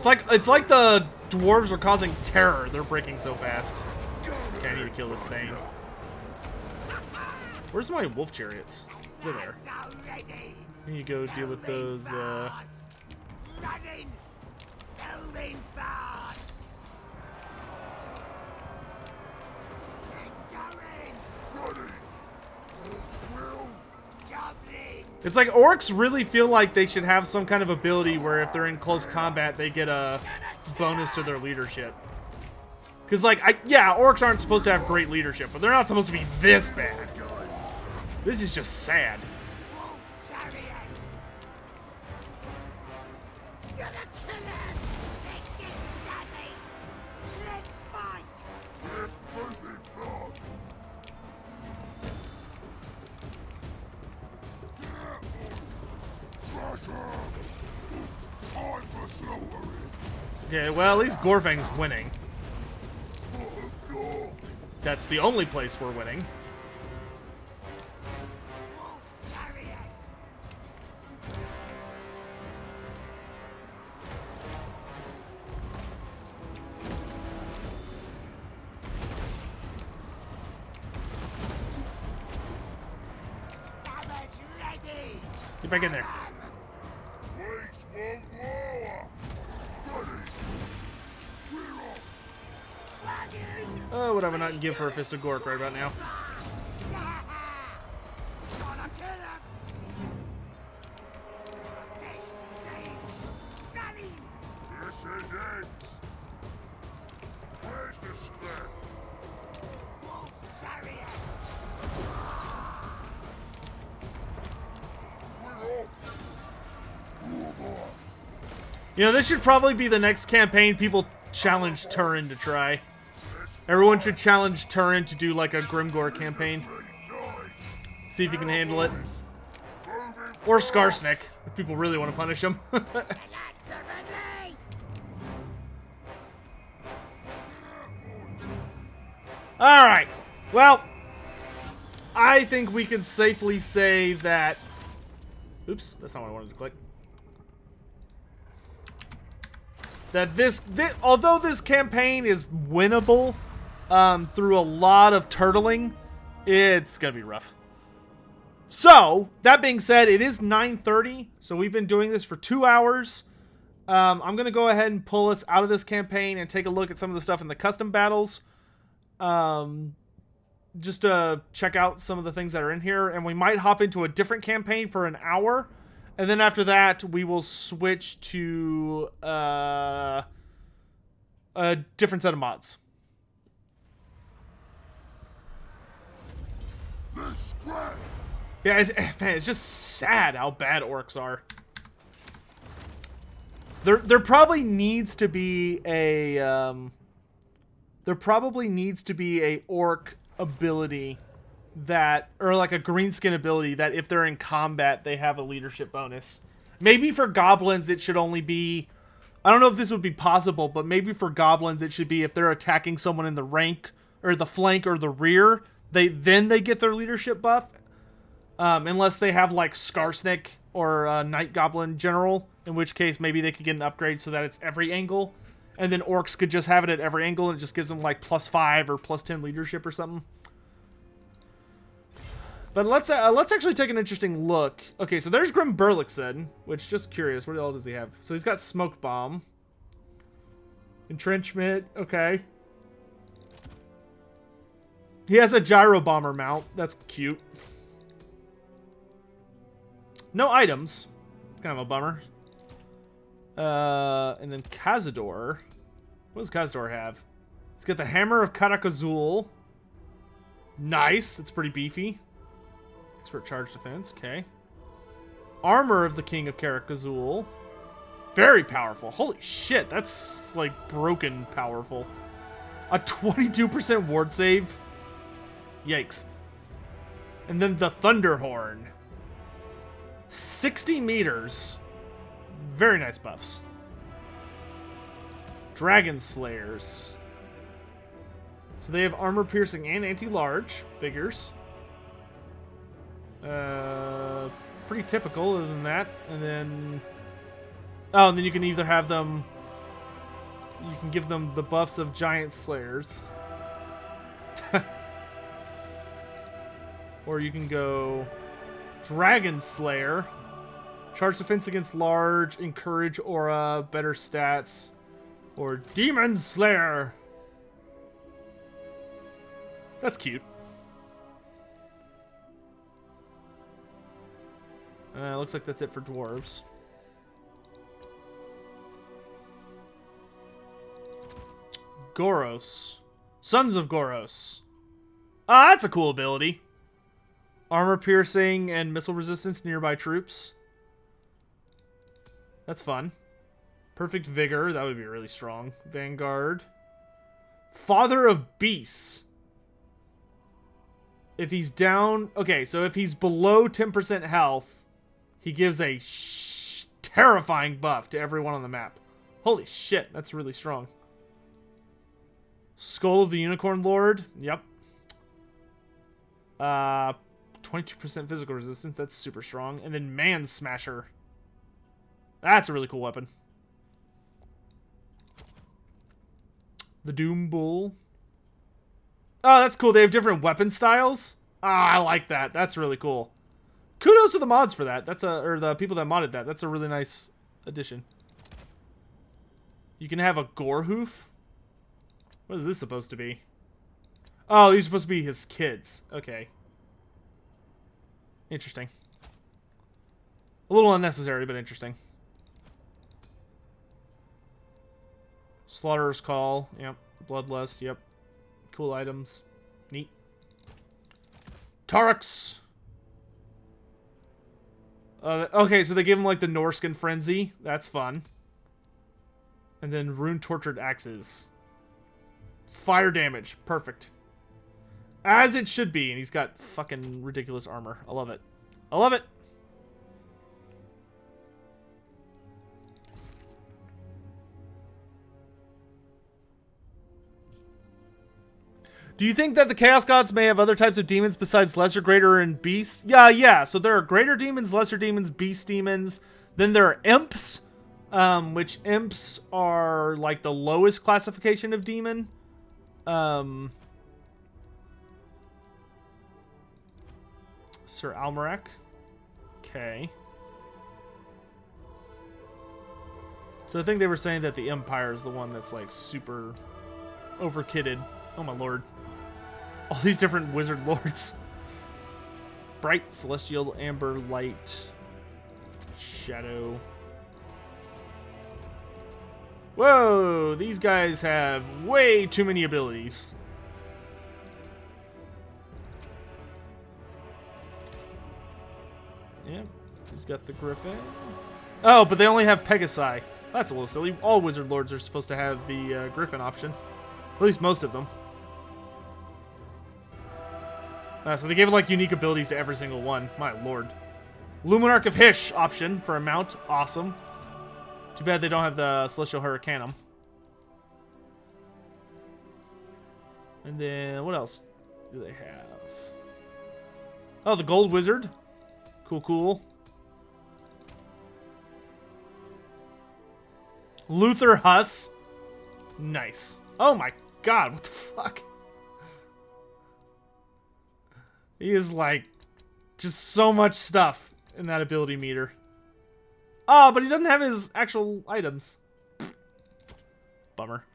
It's like the dwarves are causing terror. They're breaking so fast. Okay, I need to kill this thing. Where's my wolf chariots? They're there. I need to go deal with those, Moving fast. It's like orcs really feel like they should have some kind of ability where if they're in close combat, they get a bonus to their leadership. Because, like, yeah, orcs aren't supposed to have great leadership, but they're not supposed to be this bad. This is just sad. Yeah, well, at least Gorfang's winning. That's the only place we're winning. Get back in there. Oh, what have I not give for a fist of Gork right about now? You know, this should probably be the next campaign people challenge Turin to try. Everyone should challenge Turin to do like a Grimgore campaign. See if he can handle it. Or Skarsnik, if people really want to punish him. Alright. Well, I think we can safely say that... Oops, that's not what I wanted to click. That this although this campaign is winnable through a lot of turtling, it's gonna be rough. So, that being said, it is 9:30, so we've been doing this for 2 hours. I'm gonna go ahead and pull us out of this campaign and take a look at some of the stuff in the custom battles. Just to check out some of the things that are in here, and we might hop into a different campaign for an hour. And then after that, we will switch to a different set of mods. Yeah, man, it's just sad how bad orcs are. There probably needs to be a orc ability that, or like a greenskin ability that if they're in combat they have a leadership bonus. Maybe for goblins it should only be, I don't know if this would be possible, but maybe for goblins it should be if they're attacking someone in the rank or the flank or the rear, they get their leadership buff. Unless they have like Skarsnik or Night Goblin General, in which case maybe they could get an upgrade so that it's every angle. And then orcs could just have it at every angle and it just gives them like +5 or +10 leadership or something. But let's actually take an interesting look. Okay, so there's Grim Burlixen, which, just curious, what all does he have? So he's got Smoke Bomb. Entrenchment, okay. He has a Gyro Bomber mount. That's cute. No items. Kind of a bummer. And then Cazador. What does Cazador have? He's got the Hammer of Karakazul. Nice. That's pretty beefy. Expert charge defense. Okay. Armor of the King of Karakazul. Very powerful. Holy shit. That's like broken powerful. A 22% ward save. Yikes. And then the Thunderhorn. 60 meters. Very nice buffs. Dragon Slayers. So they have armor piercing and anti-large figures. Pretty typical other than that. And then... oh, and then you can either have them... you can give them the buffs of Giant Slayers. Or you can go... Dragon Slayer. Charge defense against large, encourage aura, better stats. Or Demon Slayer. That's cute. Looks like that's it for dwarves. Goros. Sons of Goros. Ah, that's a cool ability. Armor piercing and missile resistance to nearby troops. That's fun. Perfect vigor. That would be really strong. Vanguard. Father of Beasts. If he's down... okay, so if he's below 10% health, he gives a terrifying buff to everyone on the map. Holy shit, that's really strong. Skull of the Unicorn Lord. Yep. 22% physical resistance. That's super strong. And then Man Smasher. That's a really cool weapon. The Doom Bull. Oh, that's cool. They have different weapon styles. Ah, I like that. That's really cool. Kudos to the mods for that. That's or the people that modded that. That's a really nice addition. You can have a gore hoof. What is this supposed to be? Oh, these are supposed to be his kids. Okay. Interesting. A little unnecessary, but interesting. Slaughterer's Call. Yep. Bloodlust. Yep. Cool items. Neat. Taurux. Okay, so they give him like the Norskin Frenzy. That's fun. And then Rune Tortured Axes. Fire damage. Perfect. As it should be. And he's got fucking ridiculous armor. I love it. I love it. Do you think that the Chaos Gods may have other types of demons besides lesser, greater, and beasts? Yeah. So there are greater demons, lesser demons, beast demons. Then there are imps, which imps are like the lowest classification of demon. Sir Almerac. Okay. So I think they were saying that the Empire is the one that's like super overkitted. Oh my lord. All these different wizard lords. Bright, celestial, amber, light, shadow. Whoa, these guys have way too many abilities. Yeah, he's got the Griffin. Oh, but they only have Pegasi. That's a little silly. All wizard lords are supposed to have the Griffin option. At least most of them. So they gave like unique abilities to every single one. My lord. Luminarch of Hysh option for a mount. Awesome. Too bad they don't have the Celestial Hurricanum. And then what else do they have? Oh, the Gold Wizard. Cool, cool. Luther Huss. Nice. Oh my god, what the fuck? He is like just so much stuff in that ability meter. Oh, but he doesn't have his actual items. Bummer.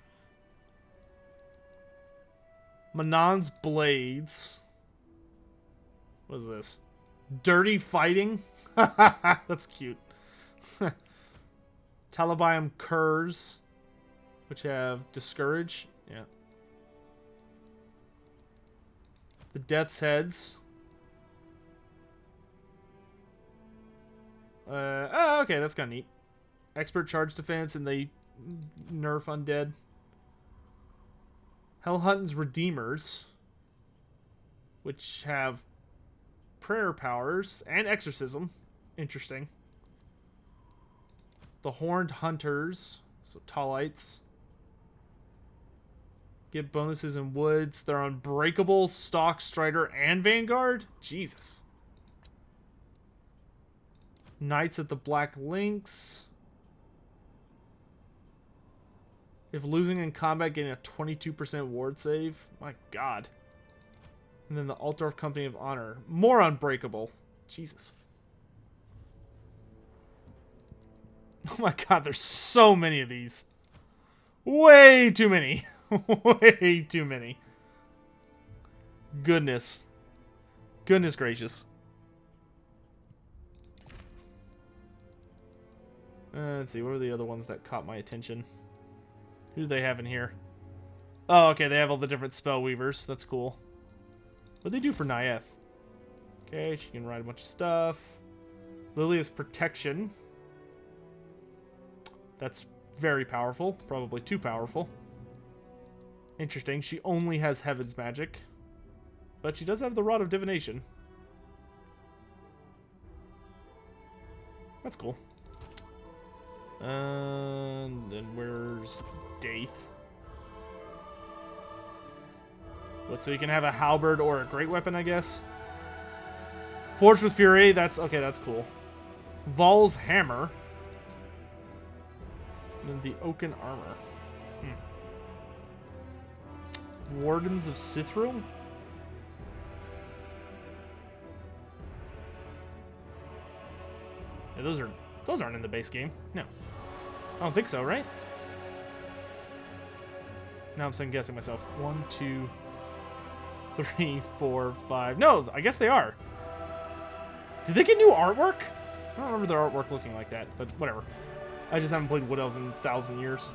Manon's Blades. What is this? Dirty Fighting? That's cute. Talabium Curs, which have Discourage. Yeah. The Death's Heads. Oh, okay, that's kind of neat. Expert Charge Defense, and they nerf Undead. Hellhuntin's Redeemers, which have prayer powers and exorcism. Interesting. The Horned Hunters, so Tallites. Get bonuses in Woods. They're Unbreakable, Stalk, Strider, and Vanguard? Jesus. Knights at the Black Lynx. If losing in combat, getting a 22% ward save. My god. And then the Altdorf Company of Honor. More Unbreakable. Jesus. Oh my god, there's so many of these. Way too many. Way too many. Goodness. Goodness gracious. Let's see, what are the other ones that caught my attention? Who do they have in here? Oh, okay, they have all the different spell weavers. That's cool. What do they do for Nyeth? Okay, she can ride a bunch of stuff. Lilia's Protection. That's very powerful. Probably too powerful. Interesting. She only has Heaven's Magic. But she does have the Rod of Divination. That's cool. And then where's Daith? What, so you can have a halberd or a great weapon, I guess? Forged with Fury, that's okay, that's cool. Vol's Hammer. And then the Oaken Armor. Wardens of Sithril? Yeah, those aren't in the base game. No. I don't think so, right? Now I'm second guessing myself. 1, 2, 3, 4, 5. No, I guess they are. Did they get new artwork? I don't remember their artwork looking like that, but whatever. I just haven't played Wood Elves in 1,000 years.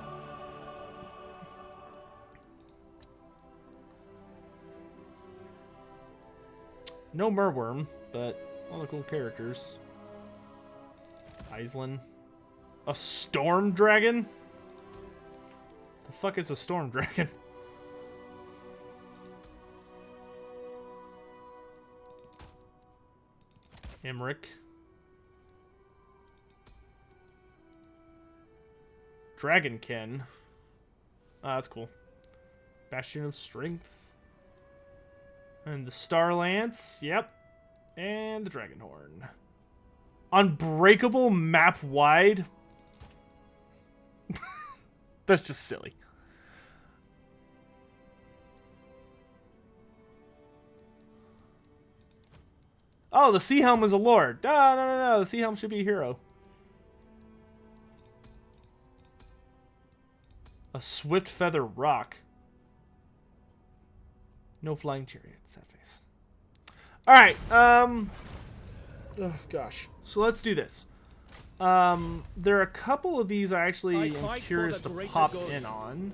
No Merworm, but all the cool characters. Islin. A Storm Dragon? The fuck is a Storm Dragon? Emmerich. Dragonkin. Ah, that's cool. Bastion of Strength. And the Star Lance. Yep. And the Dragonhorn. Unbreakable map wide. That's just silly. Oh, the Sea Helm is a lord. No. The Sea Helm should be a hero. A Swift Feather Rock. No Flying Chariot. Sad face. Alright, oh gosh. So let's do this. There are a couple of these I actually am curious to pop in on.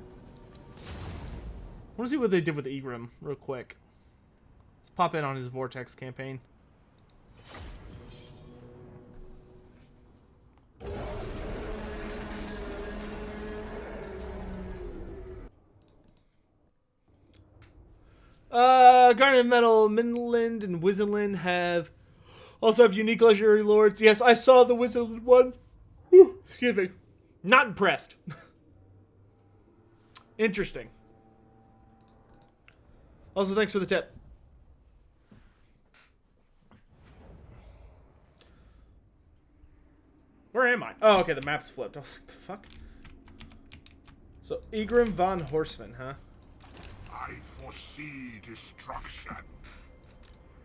I want to see what they did with Egrim real quick. Let's pop in on his Vortex campaign. Garnet of Metal, Minland, and Wizenland also have unique legendary lords. Yes, I saw the Wizenland one. Whew, excuse me. Not impressed. Interesting. Also, thanks for the tip. Where am I? Oh, okay, the map's flipped. I was like, the fuck? So, Igrim von Horseman, huh? I foresee destruction.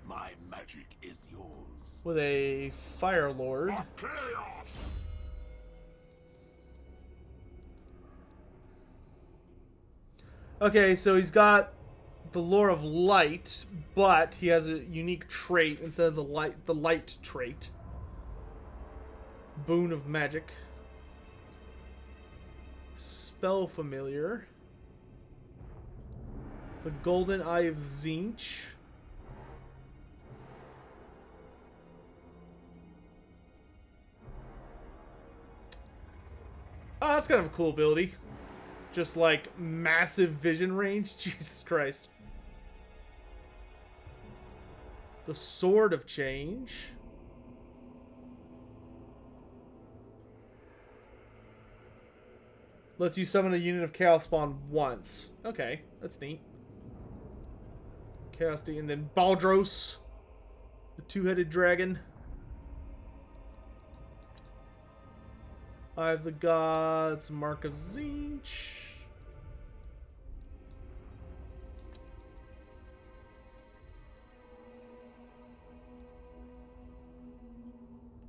My magic is yours. With a Fire Lord. For chaos. Okay, so he's got the lore of light, but he has a unique trait instead of the light trait. Boon of Magic. Spell Familiar. The Golden Eye of Tzeentch. Oh, that's kind of a cool ability. Just like massive vision range. Jesus Christ. The Sword of Change. Lets you summon a unit of Chaos Spawn once. Okay, that's neat. Chaos D, and then Baldros, the two-headed dragon. Eye of the Gods, Mark of Tzeentch.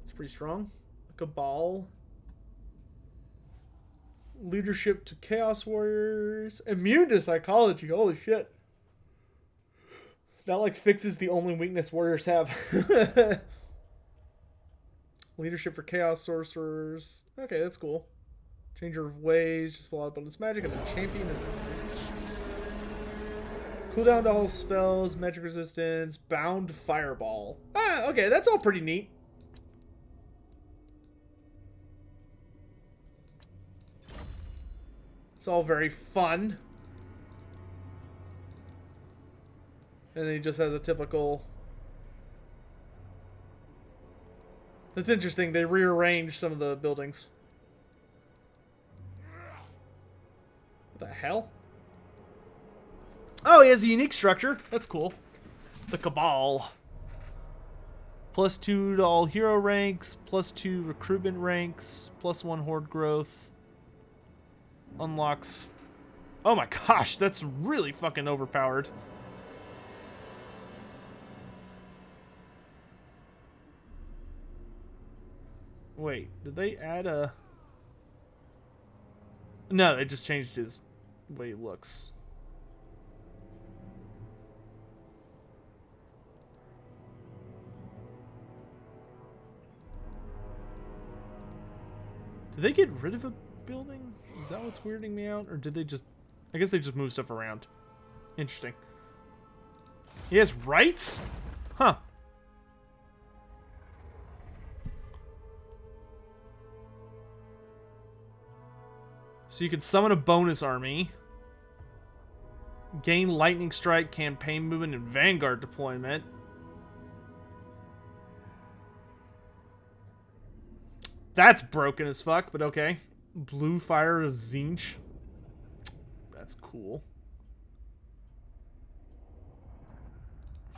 It's pretty strong. Cabal. Leadership to Chaos Warriors. Immune to Psychology. Holy shit. That like fixes the only weakness warriors have. Leadership for Chaos Sorcerers. Okay, that's cool. Changer of Ways. Just pull out bonus magic. And then Champion of the Cooldown to all spells. Magic resistance. Bound Fireball. Ah, okay, that's all pretty neat. It's all very fun. And then he just has a typical... That's interesting. They rearranged some of the buildings. What the hell? Oh, he has a unique structure. That's cool. The Cabal. +2 to all hero ranks. +2 recruitment ranks. +1 horde growth. Unlocks... Oh my gosh, that's really fucking overpowered. Wait, did they add a... No, they just changed his way he looks. Did they get rid of a building? Is that what's weirding me out? Or did they just... I guess they just moved stuff around. Interesting. He has rights? Huh. So you can summon a bonus army. Gain Lightning Strike, Campaign Movement, and Vanguard deployment. That's broken as fuck, but okay. Blue Fire of Tzeentch. That's cool.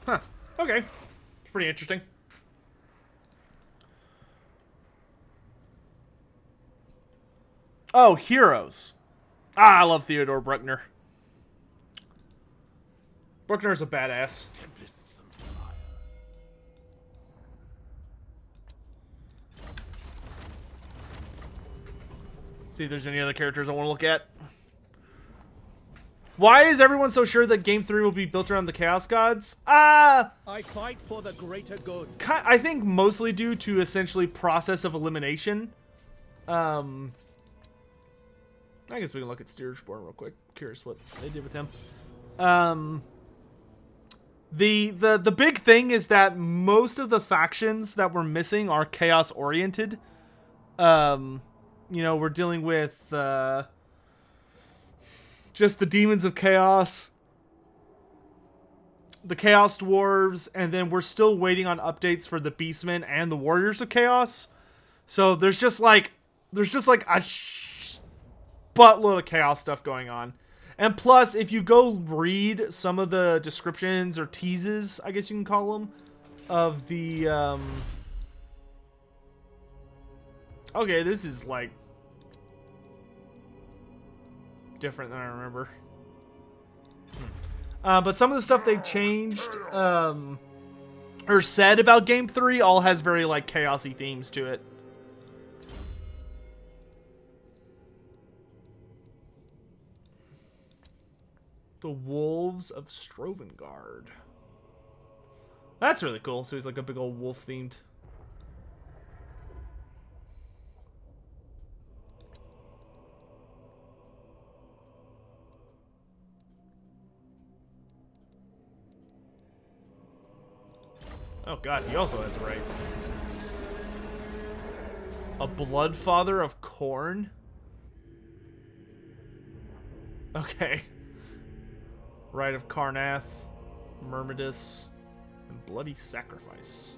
Huh. Okay. It's pretty interesting. Oh, heroes. Ah, I love Theodore Bruckner. Bruckner's a badass. Tempests and fire. See if there's any other characters I want to look at. Why is everyone so sure that Game 3 will be built around the Chaos Gods? I fight for the greater good. I think mostly due to essentially process of elimination. I guess we can look at Steersborn real quick. Curious what they did with him. The big thing is that most of the factions that we're missing are chaos oriented. You know, we're dealing with just the Demons of Chaos, the Chaos Dwarves, and then we're still waiting on updates for the Beastmen and the Warriors of Chaos. So there's just like a buttload of chaos stuff going on. And plus, if you go read some of the descriptions or teases, I guess you can call them, of the Okay, this is like different than I remember. But some of the stuff they've changed or said about Game 3 all has very like chaosy themes to it. The Wolves of Strovengard. That's really cool. So he's like a big old wolf themed. Oh god, he also has rights. A Bloodfather of Corn? Okay. Rite of Karnath, Myrmidus, and Bloody Sacrifice.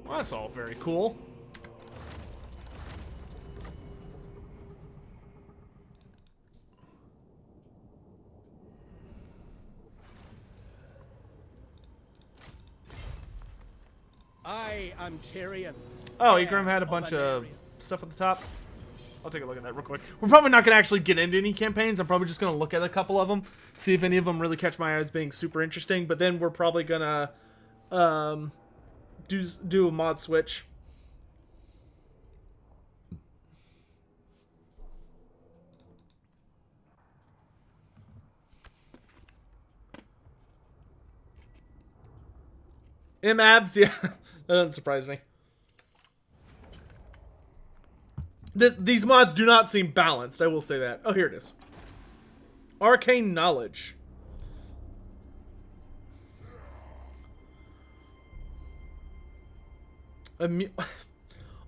Well, that's all very cool. I am Tyrion. Oh, Ikram had a bunch of stuff at the top. I'll take a look at that real quick. We're probably not going to actually get into any campaigns. I'm probably just going to look at a couple of them, see if any of them really catch my eye as being super interesting. But then we're probably going to do a mod switch. M-Abs, yeah. That doesn't surprise me. These mods do not seem balanced, I will say that. Oh, here it is. Arcane Knowledge.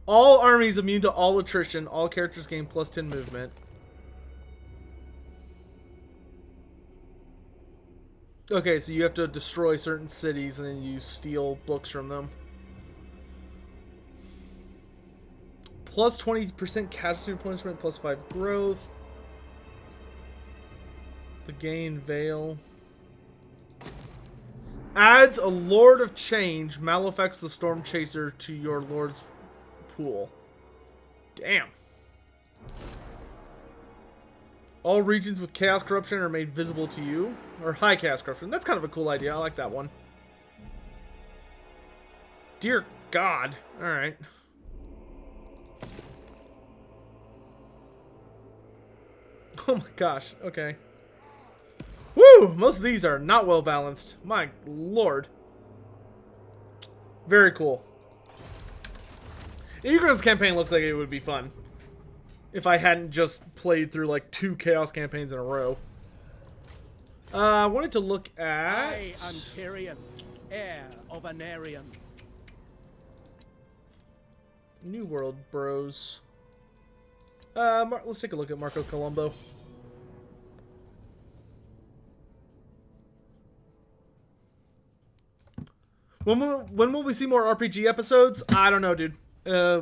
All armies immune to all attrition. All characters gain plus 10 movement. Okay, so you have to destroy certain cities and then you steal books from them. Plus 20% casualty replenishment, plus 5 growth. The gain veil. Adds a Lord of Change, Malefics the Storm Chaser to your Lord's pool. Damn. All regions with Chaos Corruption are made visible to you. Or High Chaos Corruption. That's kind of a cool idea. I like that one. Dear God. Alright. Oh my gosh. Okay. Woo! Most of these are not well balanced. My lord. Very cool. Egron's campaign looks like it would be fun. If I hadn't just played through like 2 Chaos campaigns in a row. I wanted to look at... I am Tyrion, heir of Anarion. New World Bros. Let's take a look at Marco Colombo. When will we see more RPG episodes? I don't know, dude.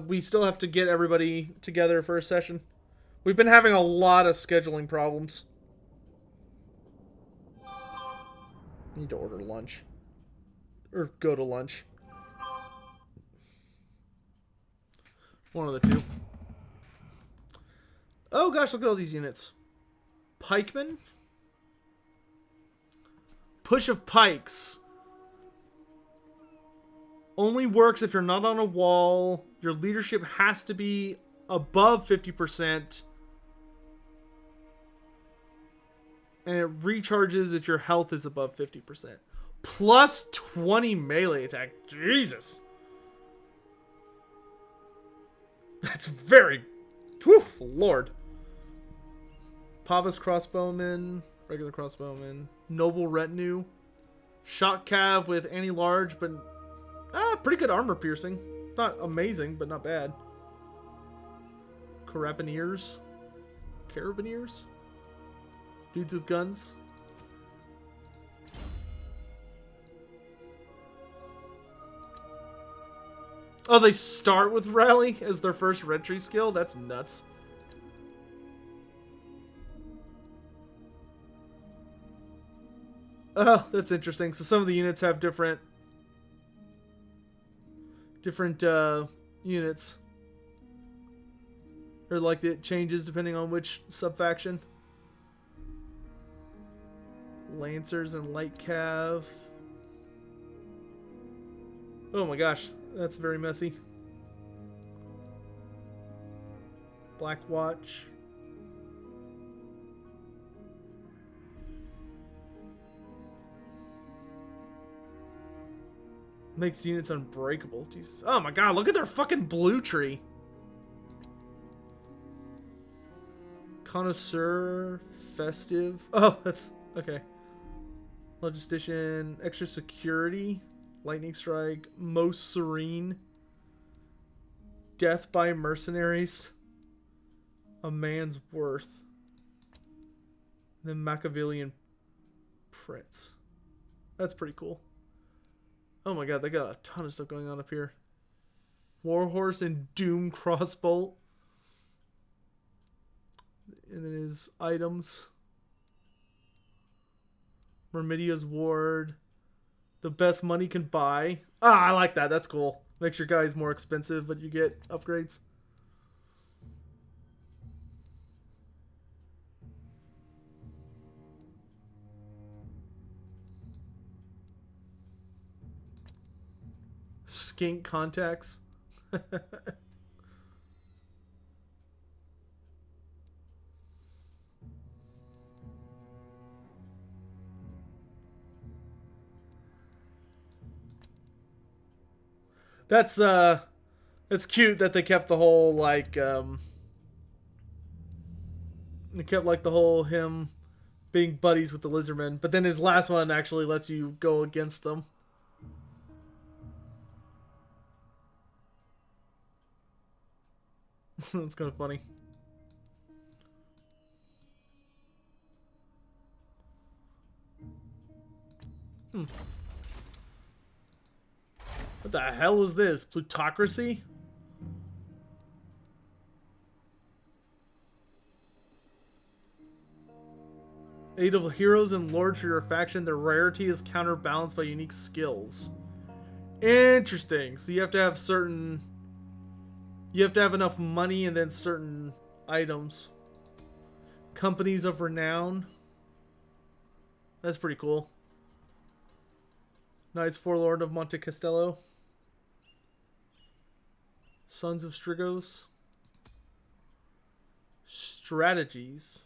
We still have to get everybody together for a session. We've been having a lot of scheduling problems. Need to order lunch. Or go to lunch. One of the two. Oh gosh, look at all these units. Pikemen? Push of Pikes. Only works if you're not on a wall. Your leadership has to be above 50%. And it recharges if your health is above 50%. Plus 20 melee attack. Jesus. That's very... Whew, Lord. Pavas crossbowman. Regular crossbowman. Noble retinue. Shock cav with anti-large, but... pretty good armor piercing. Not amazing, but not bad. Carabineers. Carabineers? Dudes with guns. Oh, they start with Rally as their first retry skill? That's nuts. Oh, that's interesting. So some of the units have different units. Or like it changes depending on which subfaction. Lancers and Light Cav. Oh my gosh, that's very messy. Black Watch. Makes units unbreakable. Jeez. Oh my god, look at their fucking blue tree. Connoisseur, Festive. Oh, that's okay. Logistician, Extra Security, Lightning Strike, Most Serene, Death by Mercenaries, A Man's Worth, then Machiavellian Prince. That's pretty cool. Oh my god, they got a ton of stuff going on up here. Warhorse and Doom Crossbolt. And then his items. Myrmidia's Ward. The best money can buy. Ah, I like that. That's cool. Makes your guys more expensive, but you get upgrades. Skink contacts. It's cute that they kept the whole like they kept like the whole him being buddies with the lizardmen, but then his last one actually lets you go against them. That's kind of funny. What the hell is this? Plutocracy? Aid of heroes and lords for your faction. Their rarity is counterbalanced by unique skills. Interesting. So you have to have certain... You have to have enough money and then certain items. Companies of renown. That's pretty cool. Knights Forlorn of Monte Castello. Sons of Strigos. Strategies.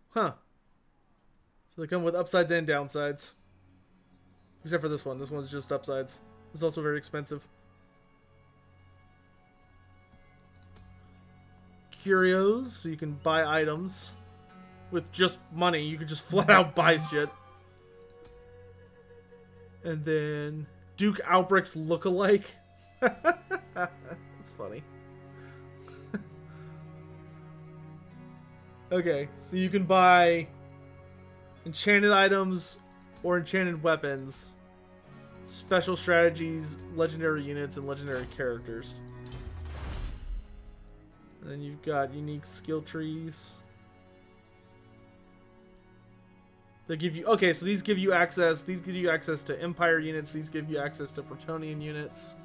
Huh. So they come with upsides and downsides. Except for this one. This one's just upsides. It's also very expensive. Curios, so you can buy items with just money. You can just flat out buy shit. And then Duke Albrecht's lookalike. That's funny. Okay, so you can buy enchanted items or enchanted weapons, special strategies, legendary units, and legendary characters. And then you've got unique skill trees. They give you... Okay, so these give you access. These give you access to Empire units. These give you access to Protonian units.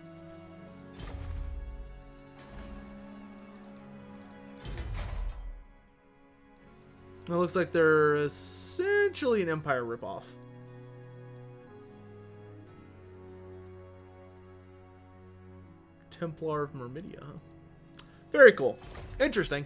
It looks like they're essentially an Empire ripoff. Templar of Myrmidia, huh? Very cool. Interesting.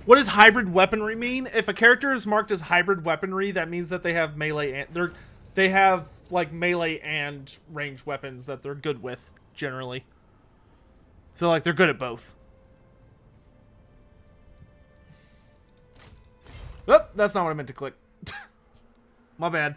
What does hybrid weaponry mean? If a character is marked as hybrid weaponry, that means that they have melee and they have like melee and ranged weapons that they're good with generally. So like they're good at both. Oh, that's not what I meant to click. My bad.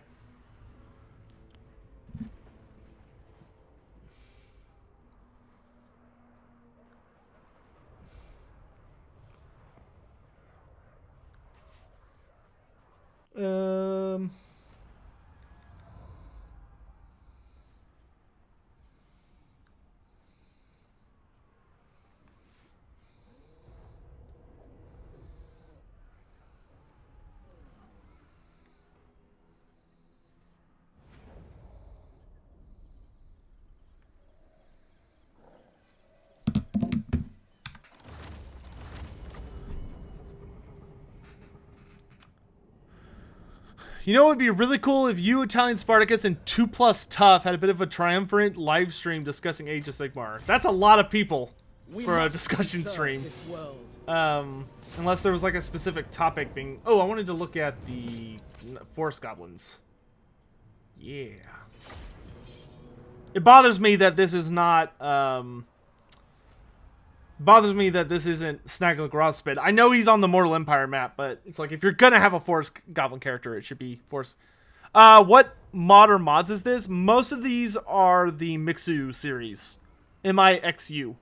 You know, it would be really cool if you, Italian Spartacus, and 2+ Tough had a bit of a triumvirate live stream discussing Age of Sigmar. That's a lot of people for a discussion stream. This world. Unless there was like a specific topic being... Oh, I wanted to look at the Forest Goblins. Yeah. It bothers me that this is not... bothers me that this isn't Snaggle Grosspit. I know he's on the Mortal Empire map, but it's like if you're gonna have a Forest Goblin character, it should be Forest. What mod or mods is this? Most of these are the Mixu series. MIXU.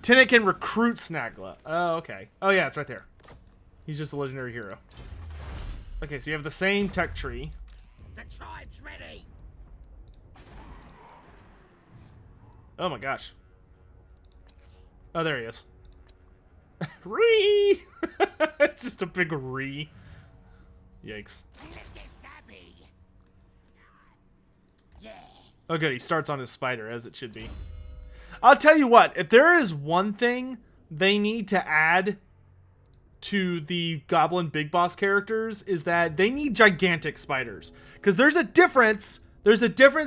Tenet can recruit Snagla. Oh, okay. Oh, yeah, it's right there. He's just a legendary hero. Okay, so you have the same tech tree. The tribe's ready. Oh my gosh. Oh, there he is. Ree! It's just a big ree. Yikes. Let's get stabby. Yeah. Oh good, he starts on his spider, as it should be. I'll tell you what, if there is one thing they need to add to the Goblin Big Boss characters, is that they need gigantic spiders. Because there's a difference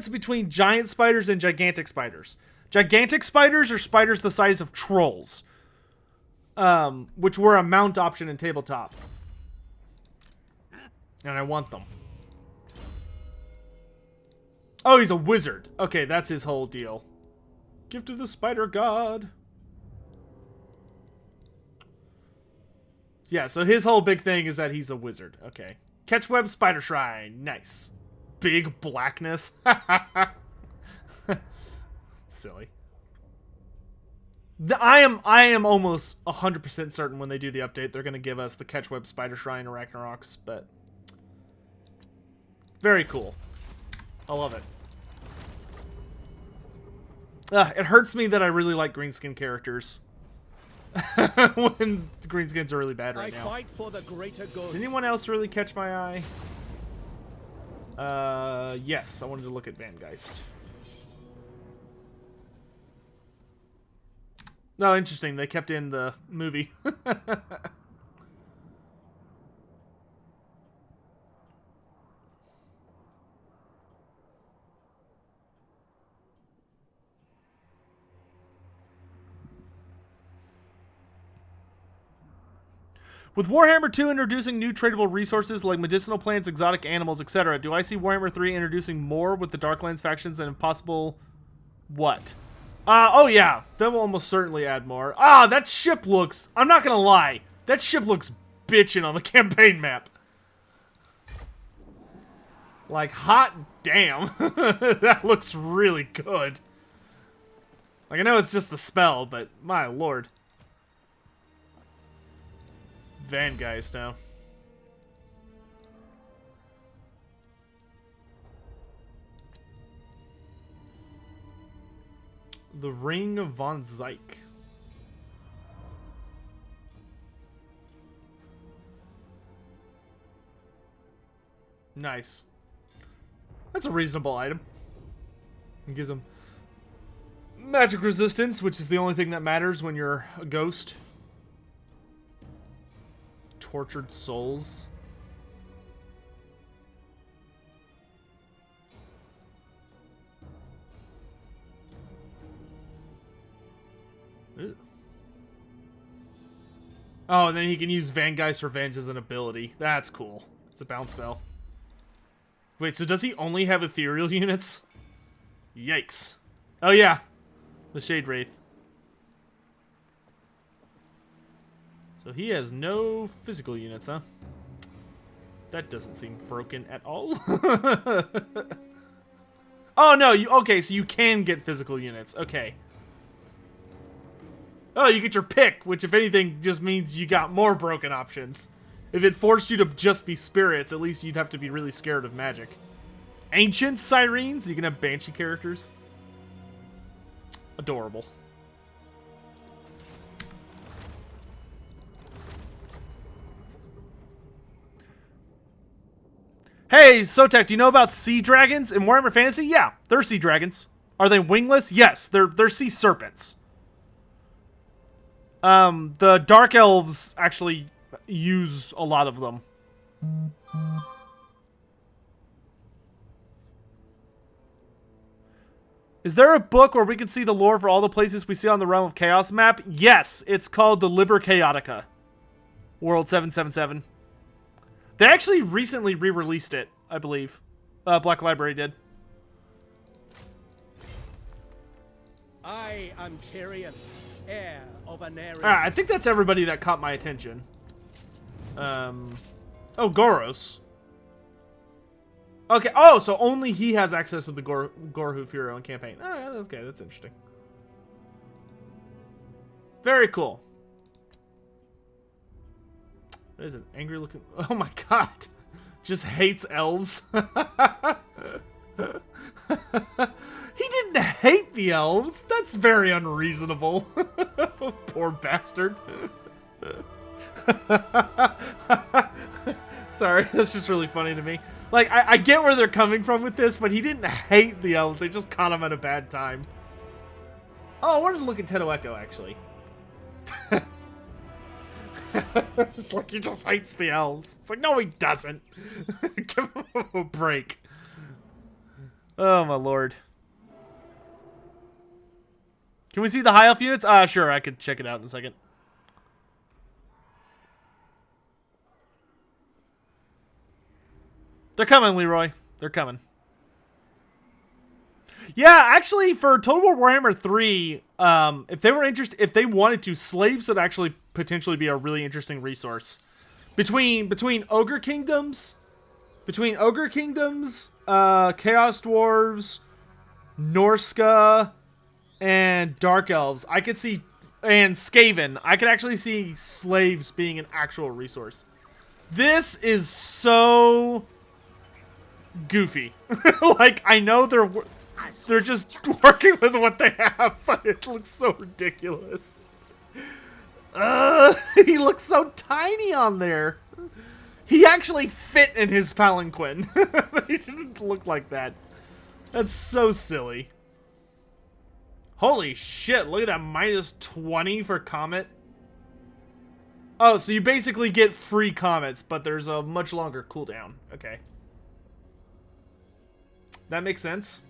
between giant spiders and gigantic spiders. Gigantic spiders are spiders the size of trolls. Which were a mount option in tabletop. And I want them. Oh, he's a wizard. Okay, that's his whole deal. Gift of the Spider God. Yeah, so his whole big thing is that he's a wizard. Okay. Catchweb Spider Shrine. Nice. Big blackness. Silly. I am almost 100% certain when they do the update, they're going to give us the Catchweb Spider Shrine or Ragnaroks, but... Very cool. I love it. It hurts me that I really like greenskin characters. When the greenskins are really bad right now. Fight for the greater good. Did anyone else really catch my eye? Yes, I wanted to look at Van Geist. No, interesting. They kept in the movie. With Warhammer 2 introducing new tradable resources like medicinal plants, exotic animals, etc., do I see Warhammer 3 introducing more with the Darklands factions and impossible... What? Oh yeah, that will almost certainly add more. Ah, that ship looks... I'm not gonna lie. That ship looks bitchin' on the campaign map. Like, hot damn. That looks really good. Like, I know it's just the spell, but my lord. Van Geist now. The Ring of Von Zyke. Nice. That's a reasonable item. It gives him magic resistance, which is the only thing that matters when you're a ghost. Tortured souls. Ew. Oh, and then he can use Van Geist Revenge as an ability. That's cool. It's a bounce spell. Wait, so does he only have ethereal units? Yikes. Oh yeah, the Shade Wraith. So he has no physical units, huh? That doesn't seem broken at all. Oh no, okay, so you can get physical units. Okay. Oh, you get your pick, which if anything just means you got more broken options. If it forced you to just be spirits, at least you'd have to be really scared of magic. Ancient Sirens, you can have Banshee characters. Adorable. Hey, Sotek, do you know about sea dragons in Warhammer Fantasy? Yeah, they're sea dragons. Are they wingless? Yes, they're sea serpents. The Dark Elves actually use a lot of them. Is there a book where we can see the lore for all the places we see on the Realm of Chaos map? Yes, it's called the Liber Chaotica. World 777. They actually recently re-released it, I believe. Black Library did. I am Tyrion, heir of Anarion. Alright, I think that's everybody that caught my attention. Oh, Goros. Okay, oh, so only he has access to the Gorhoof hero in campaign. Oh, yeah, okay, that's interesting. Very cool. That is an angry looking... Oh my god. Just hates elves. He didn't hate the elves. That's very unreasonable. Poor bastard. Sorry, that's just really funny to me. Like, I get where they're coming from with this, but he didn't hate the elves. They just caught him at a bad time. Oh, I wanted to look at Teto Echo, actually. It's like he just hates the elves. It's like, no, he doesn't. Give him a break. Oh, my lord. Can we see the high elf units? Sure, I could check it out in a second. They're coming, Leroy. They're coming. Yeah, actually, for Total War Warhammer 3, if they were interested, if they wanted to, slaves would actually potentially be a really interesting resource. Between Ogre Kingdoms, Chaos Dwarves, Norska, and Dark Elves, I could see, and Skaven, I could actually see slaves being an actual resource. This is so goofy. Like, I know they're just working with what they have, but it looks so ridiculous. He looks so tiny on there. He actually fit in his palanquin. He didn't look like that. That's so silly. Holy shit, look at that -20 for Comet. Oh, so you basically get free comets, but there's a much longer cooldown. Okay. That makes sense.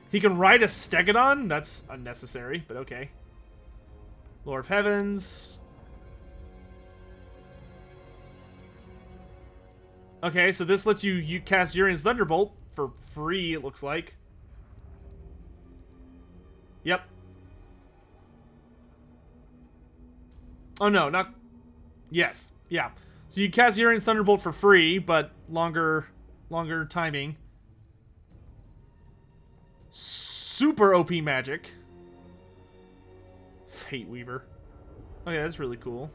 He can ride a Stegodon? That's unnecessary, but okay. Lord of Heavens. Okay, so this lets you cast Urion's Thunderbolt for free, it looks like. Yep. Oh no, not... Yes, yeah. So you cast Urion's Thunderbolt for free, but longer timing. Super OP magic. Fate Weaver. Okay, that's really cool.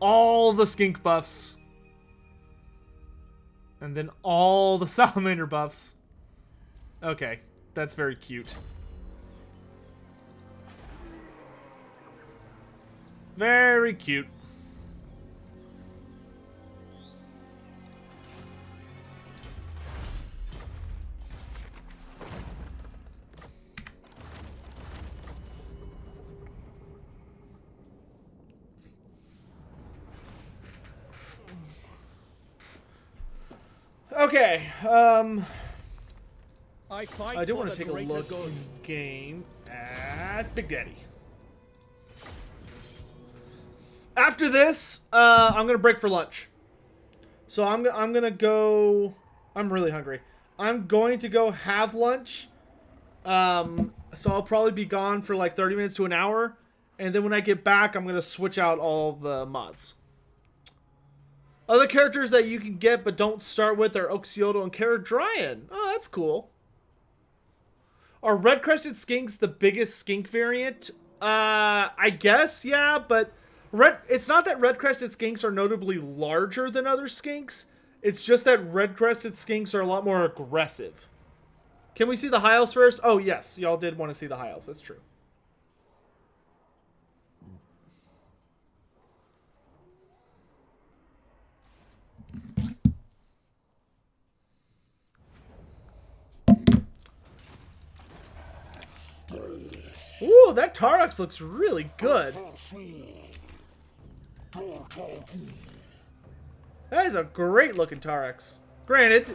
All the skink buffs. And then all the salamander buffs. Okay, that's very cute. Very cute. Okay, I do want to take a look in game at Big Daddy. After this, I'm gonna break for lunch. So I'm gonna go. I'm really hungry. I'm going to go have lunch. So I'll probably be gone for like 30 minutes to an hour, and then when I get back, I'm gonna switch out all the mods. Other characters that you can get but don't start with are Oxioto and Caradryan. Oh, that's cool. Are red-crested skinks the biggest skink variant? I guess, yeah, but it's not that red-crested skinks are notably larger than other skinks. It's just that red-crested skinks are a lot more aggressive. Can we see the high elves first? Oh, yes. Y'all did want to see the high elves. That's true. Ooh, Ooh, that Taurus looks really good. That is a great looking Taurus. Granted,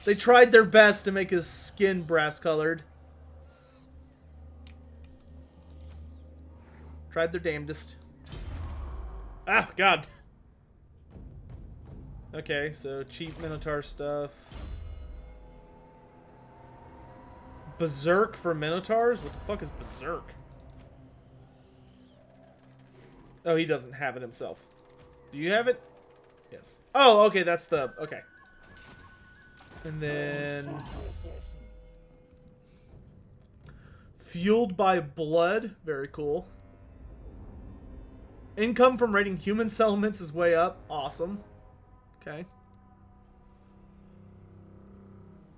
they tried their best to make his skin brass colored. Tried their damnedest. Ah, God. Okay, so cheap Minotaur stuff. Berserk for Minotaurs? What the fuck is Berserk? Oh, he doesn't have it himself. Do you have it? Yes. Oh, okay, that's the... Okay. And then... Fueled by blood. Very cool. Income from raiding human settlements is way up. Awesome. Okay.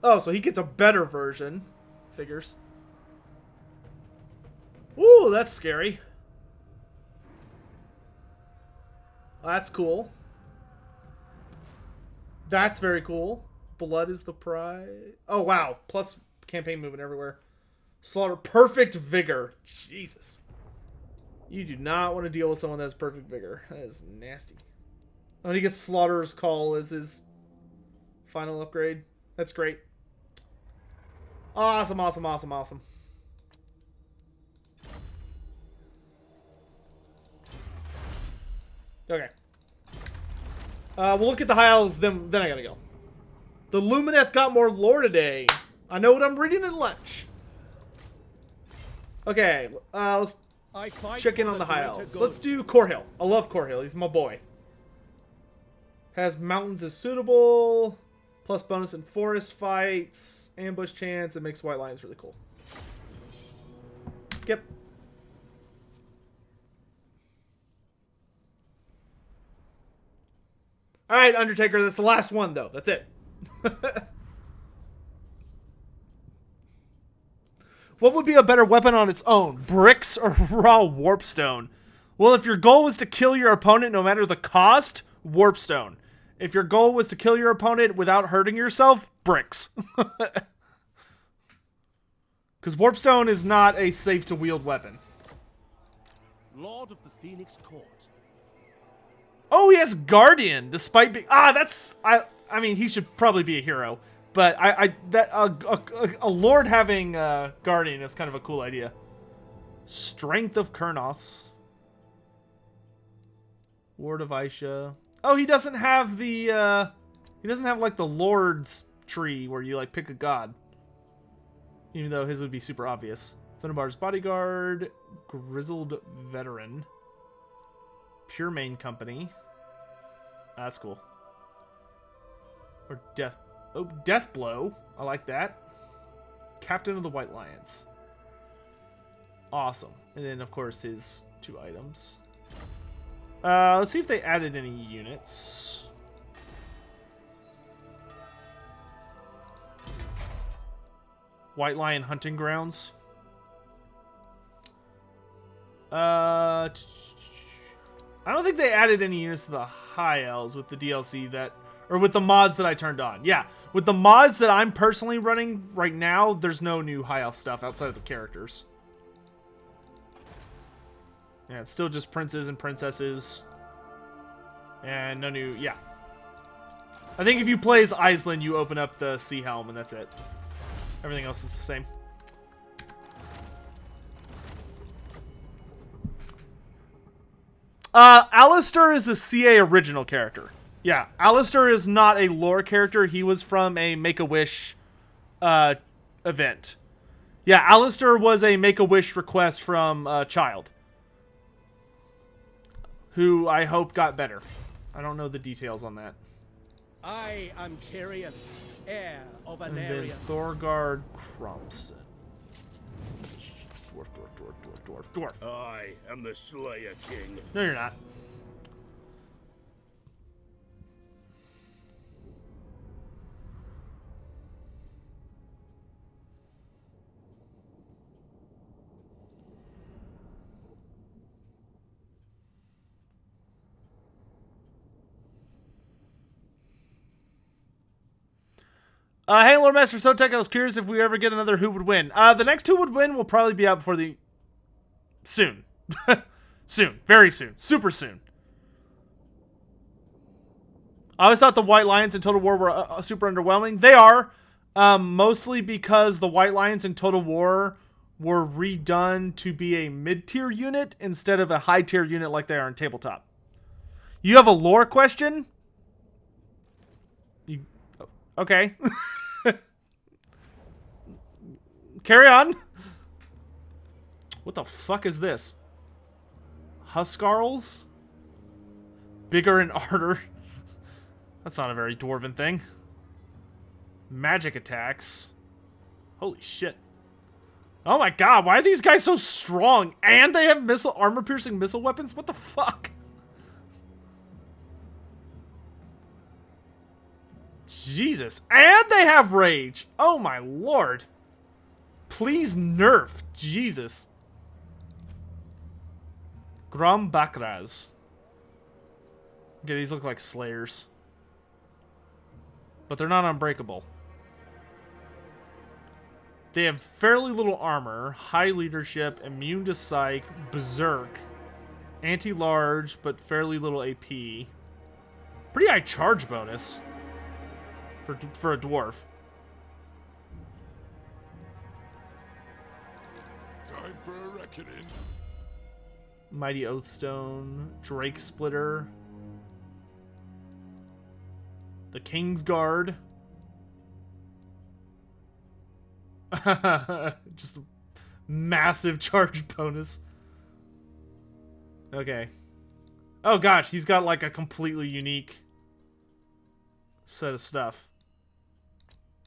Oh, so he gets a better version. Figures. Ooh, that's scary. That's cool. That's very cool. Blood is the prize. Oh, wow. Plus campaign movement everywhere. Slaughter. Perfect vigor. Jesus. You do not want to deal with someone that has perfect vigor. That is nasty. Oh, and he gets Slaughterer's Call as his final upgrade. That's great. Awesome, awesome, awesome, awesome. Okay. We'll look at the high elves, then I gotta go. The Lumineth got more lore today. I know what I'm reading at lunch. Okay, let's check in on the high elves. Let's do Corhill. I love Corhill. He's my boy. Has mountains as suitable. Plus bonus in forest fights. Ambush chance. It makes White Lions really cool. Skip. Alright, Undertaker. That's the last one, though. That's it. What would be a better weapon on its own? Bricks or raw warpstone? Well, if your goal was to kill your opponent no matter the cost, warpstone. If your goal was to kill your opponent without hurting yourself, bricks. Because warpstone is not a safe to wield weapon. Lord of the Phoenix Court. Oh, he has Guardian, despite being... that's... I mean, he should probably be a hero. But a lord having Guardian is kind of a cool idea. Strength of Kurnos. Ward of Aisha. Oh, he doesn't have the, he doesn't have, like, the Lord's tree where you, like, pick a god. Even though his would be super obvious. Thunderbar's Bodyguard. Grizzled Veteran. Pure Main Company. That's cool. Or Death... Oh, Death Blow. I like that. Captain of the White Lions. Awesome. And then, of course, his 2 items. Let's see if they added any units. White Lion Hunting Grounds. I don't think they added any units to the High Elves with the DLC that... Or with the mods that I turned on. Yeah, with the mods that I'm personally running right now, there's no new High Elf stuff outside of the characters. Yeah, it's still just princes and princesses. And no new... Yeah. I think if you play as Iceland, you open up the Sea Helm, and that's it. Everything else is the same. Alistair is the CA original character. Yeah, Alistair is not a lore character. He was from a Make-A-Wish event. Yeah, Alistair was a Make-A-Wish request from a child. Who I hope got better. I don't know the details on that. I am Tyrion, heir of And then Anarion. Thorgard Cromson. Dwarf, dwarf, dwarf, dwarf, dwarf, dwarf. I am the Slayer King. No, you're not. Hey, Lord Master Sotek, I was curious if we ever get another Who Would Win. The next Who Would Win will probably be out before the... Soon. Soon. Very soon. Super soon. I always thought the White Lions in Total War were super underwhelming. They are. Mostly because the White Lions in Total War were redone to be a mid-tier unit instead of a high-tier unit like they are in Tabletop. You have a lore question? Okay. Carry on. What the fuck is this? Huskarls? Bigger and arter. That's not a very dwarven thing. Magic attacks. Holy shit. Oh my god, why are these guys so strong? And they have armor-piercing missile weapons? What the fuck? Jesus. And they have rage. Oh my lord. Please nerf. Jesus. Grambakras. Okay, these look like slayers. But they're not unbreakable. They have fairly little armor, high leadership, immune to psych, berserk, anti-large, but fairly little AP. Pretty high charge bonus for a dwarf. Time for a reckoning. Mighty Oathstone, Drake Splitter, the King's Guard. Just a massive charge bonus. Okay. Oh gosh, he's got like a completely unique set of stuff.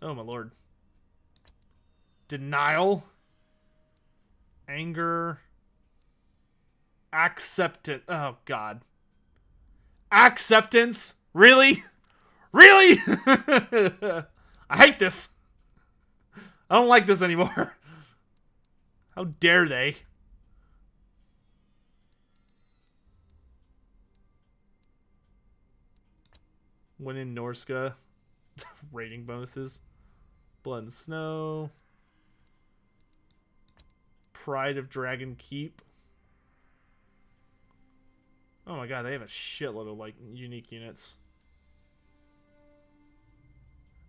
Oh my lord. Denial. Anger. Acceptance. Oh god. Acceptance? Really? Really? I hate this. I don't like this anymore. How dare they? Win in Norska. Rating bonuses. Blood and Snow. Pride of Dragon Keep. Oh my god, they have a shitload of like unique units.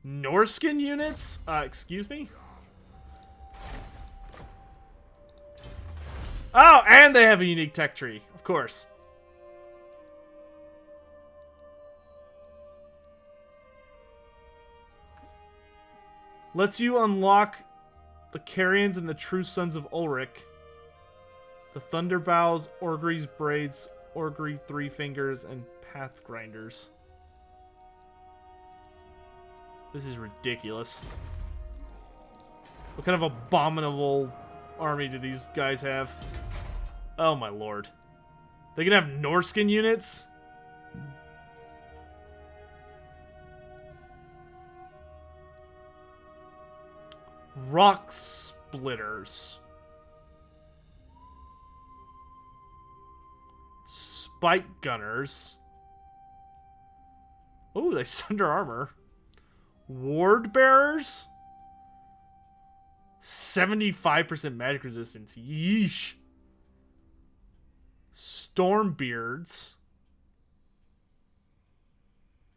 Norskin units? Excuse me? Oh, and they have a unique tech tree, of course. Lets you unlock the Carrions and the True Sons of Ulrich. The Thunderbows, Orgre's Braids, Orgri Three Fingers, and Path Grinders. This is ridiculous. What kind of abominable army do these guys have? Oh my lord. They can have Norskin units? Rock Splitters. Spike Gunners. Oh, they sunder armor. Ward Bearers? 75% magic resistance. Yeesh. Stormbeards.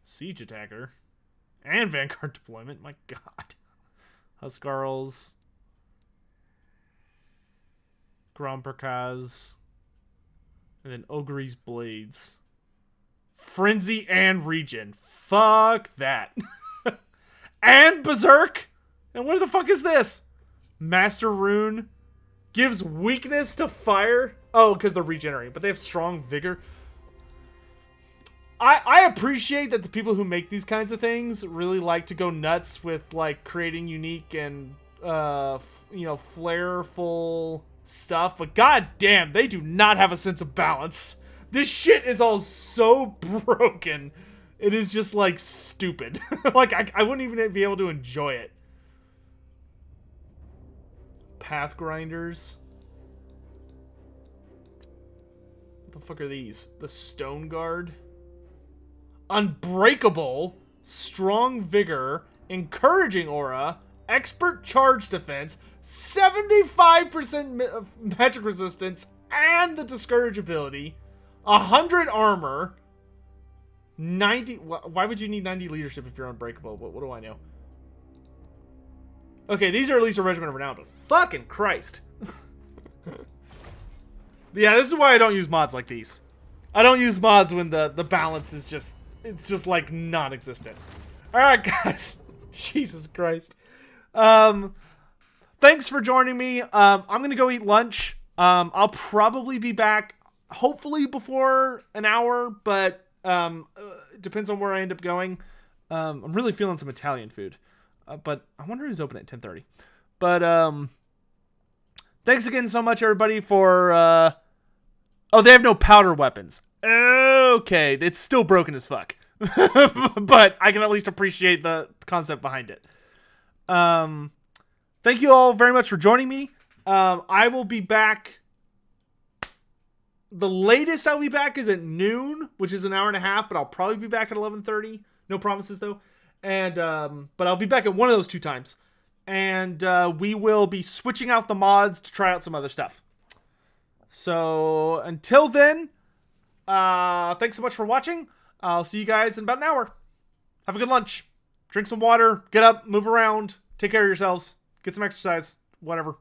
Siege Attacker. And Vanguard Deployment. My god. Huskarls. Gromperkaz. And then Ogre's Blades. Frenzy and Regen. Fuck that. And Berserk. And what the fuck is this? Master Rune. Gives weakness to fire. Oh, because they're regenerating. But they have strong vigor. I appreciate that the people who make these kinds of things really like to go nuts with like creating unique and flairful stuff, but god damn, they do not have a sense of balance. This shit is all so broken. It is just like stupid. Like I wouldn't even be able to enjoy it. Path Grinders. What the fuck are these? The Stone Guard. Unbreakable, strong vigor, encouraging aura, expert charge defense, 75% magic resistance, and the discourage ability, 100 armor, 90. Why would you need 90 leadership if you're unbreakable? What do I know? Okay, these are at least a regiment of renown, but fucking Christ. Yeah, this is why I don't use mods like these. I don't use mods when the balance is just, it's just like non-existent. Alright, guys. Jesus Christ. Thanks for joining me. I'm gonna go eat lunch. I'll probably be back, hopefully before an hour, but it depends on where I end up going. I'm really feeling some Italian food, but I wonder who's open at 10:30. But thanks again so much, everybody, for oh, they have no powder weapons. Okay, it's still broken as fuck. But I can at least appreciate the concept behind it. Thank you all very much for joining me. I will be back. The latest I'll be back is at noon, which is an hour and a half, but I'll probably be back at 11:30. No promises though. And but I'll be back at one of those 2 times. And we will be switching out the mods to try out some other stuff. So until then, thanks so much for watching. I'll see you guys in about an hour. Have a good lunch. Drink some water. Get up. Move around. Take care of yourselves. Get some exercise. Whatever.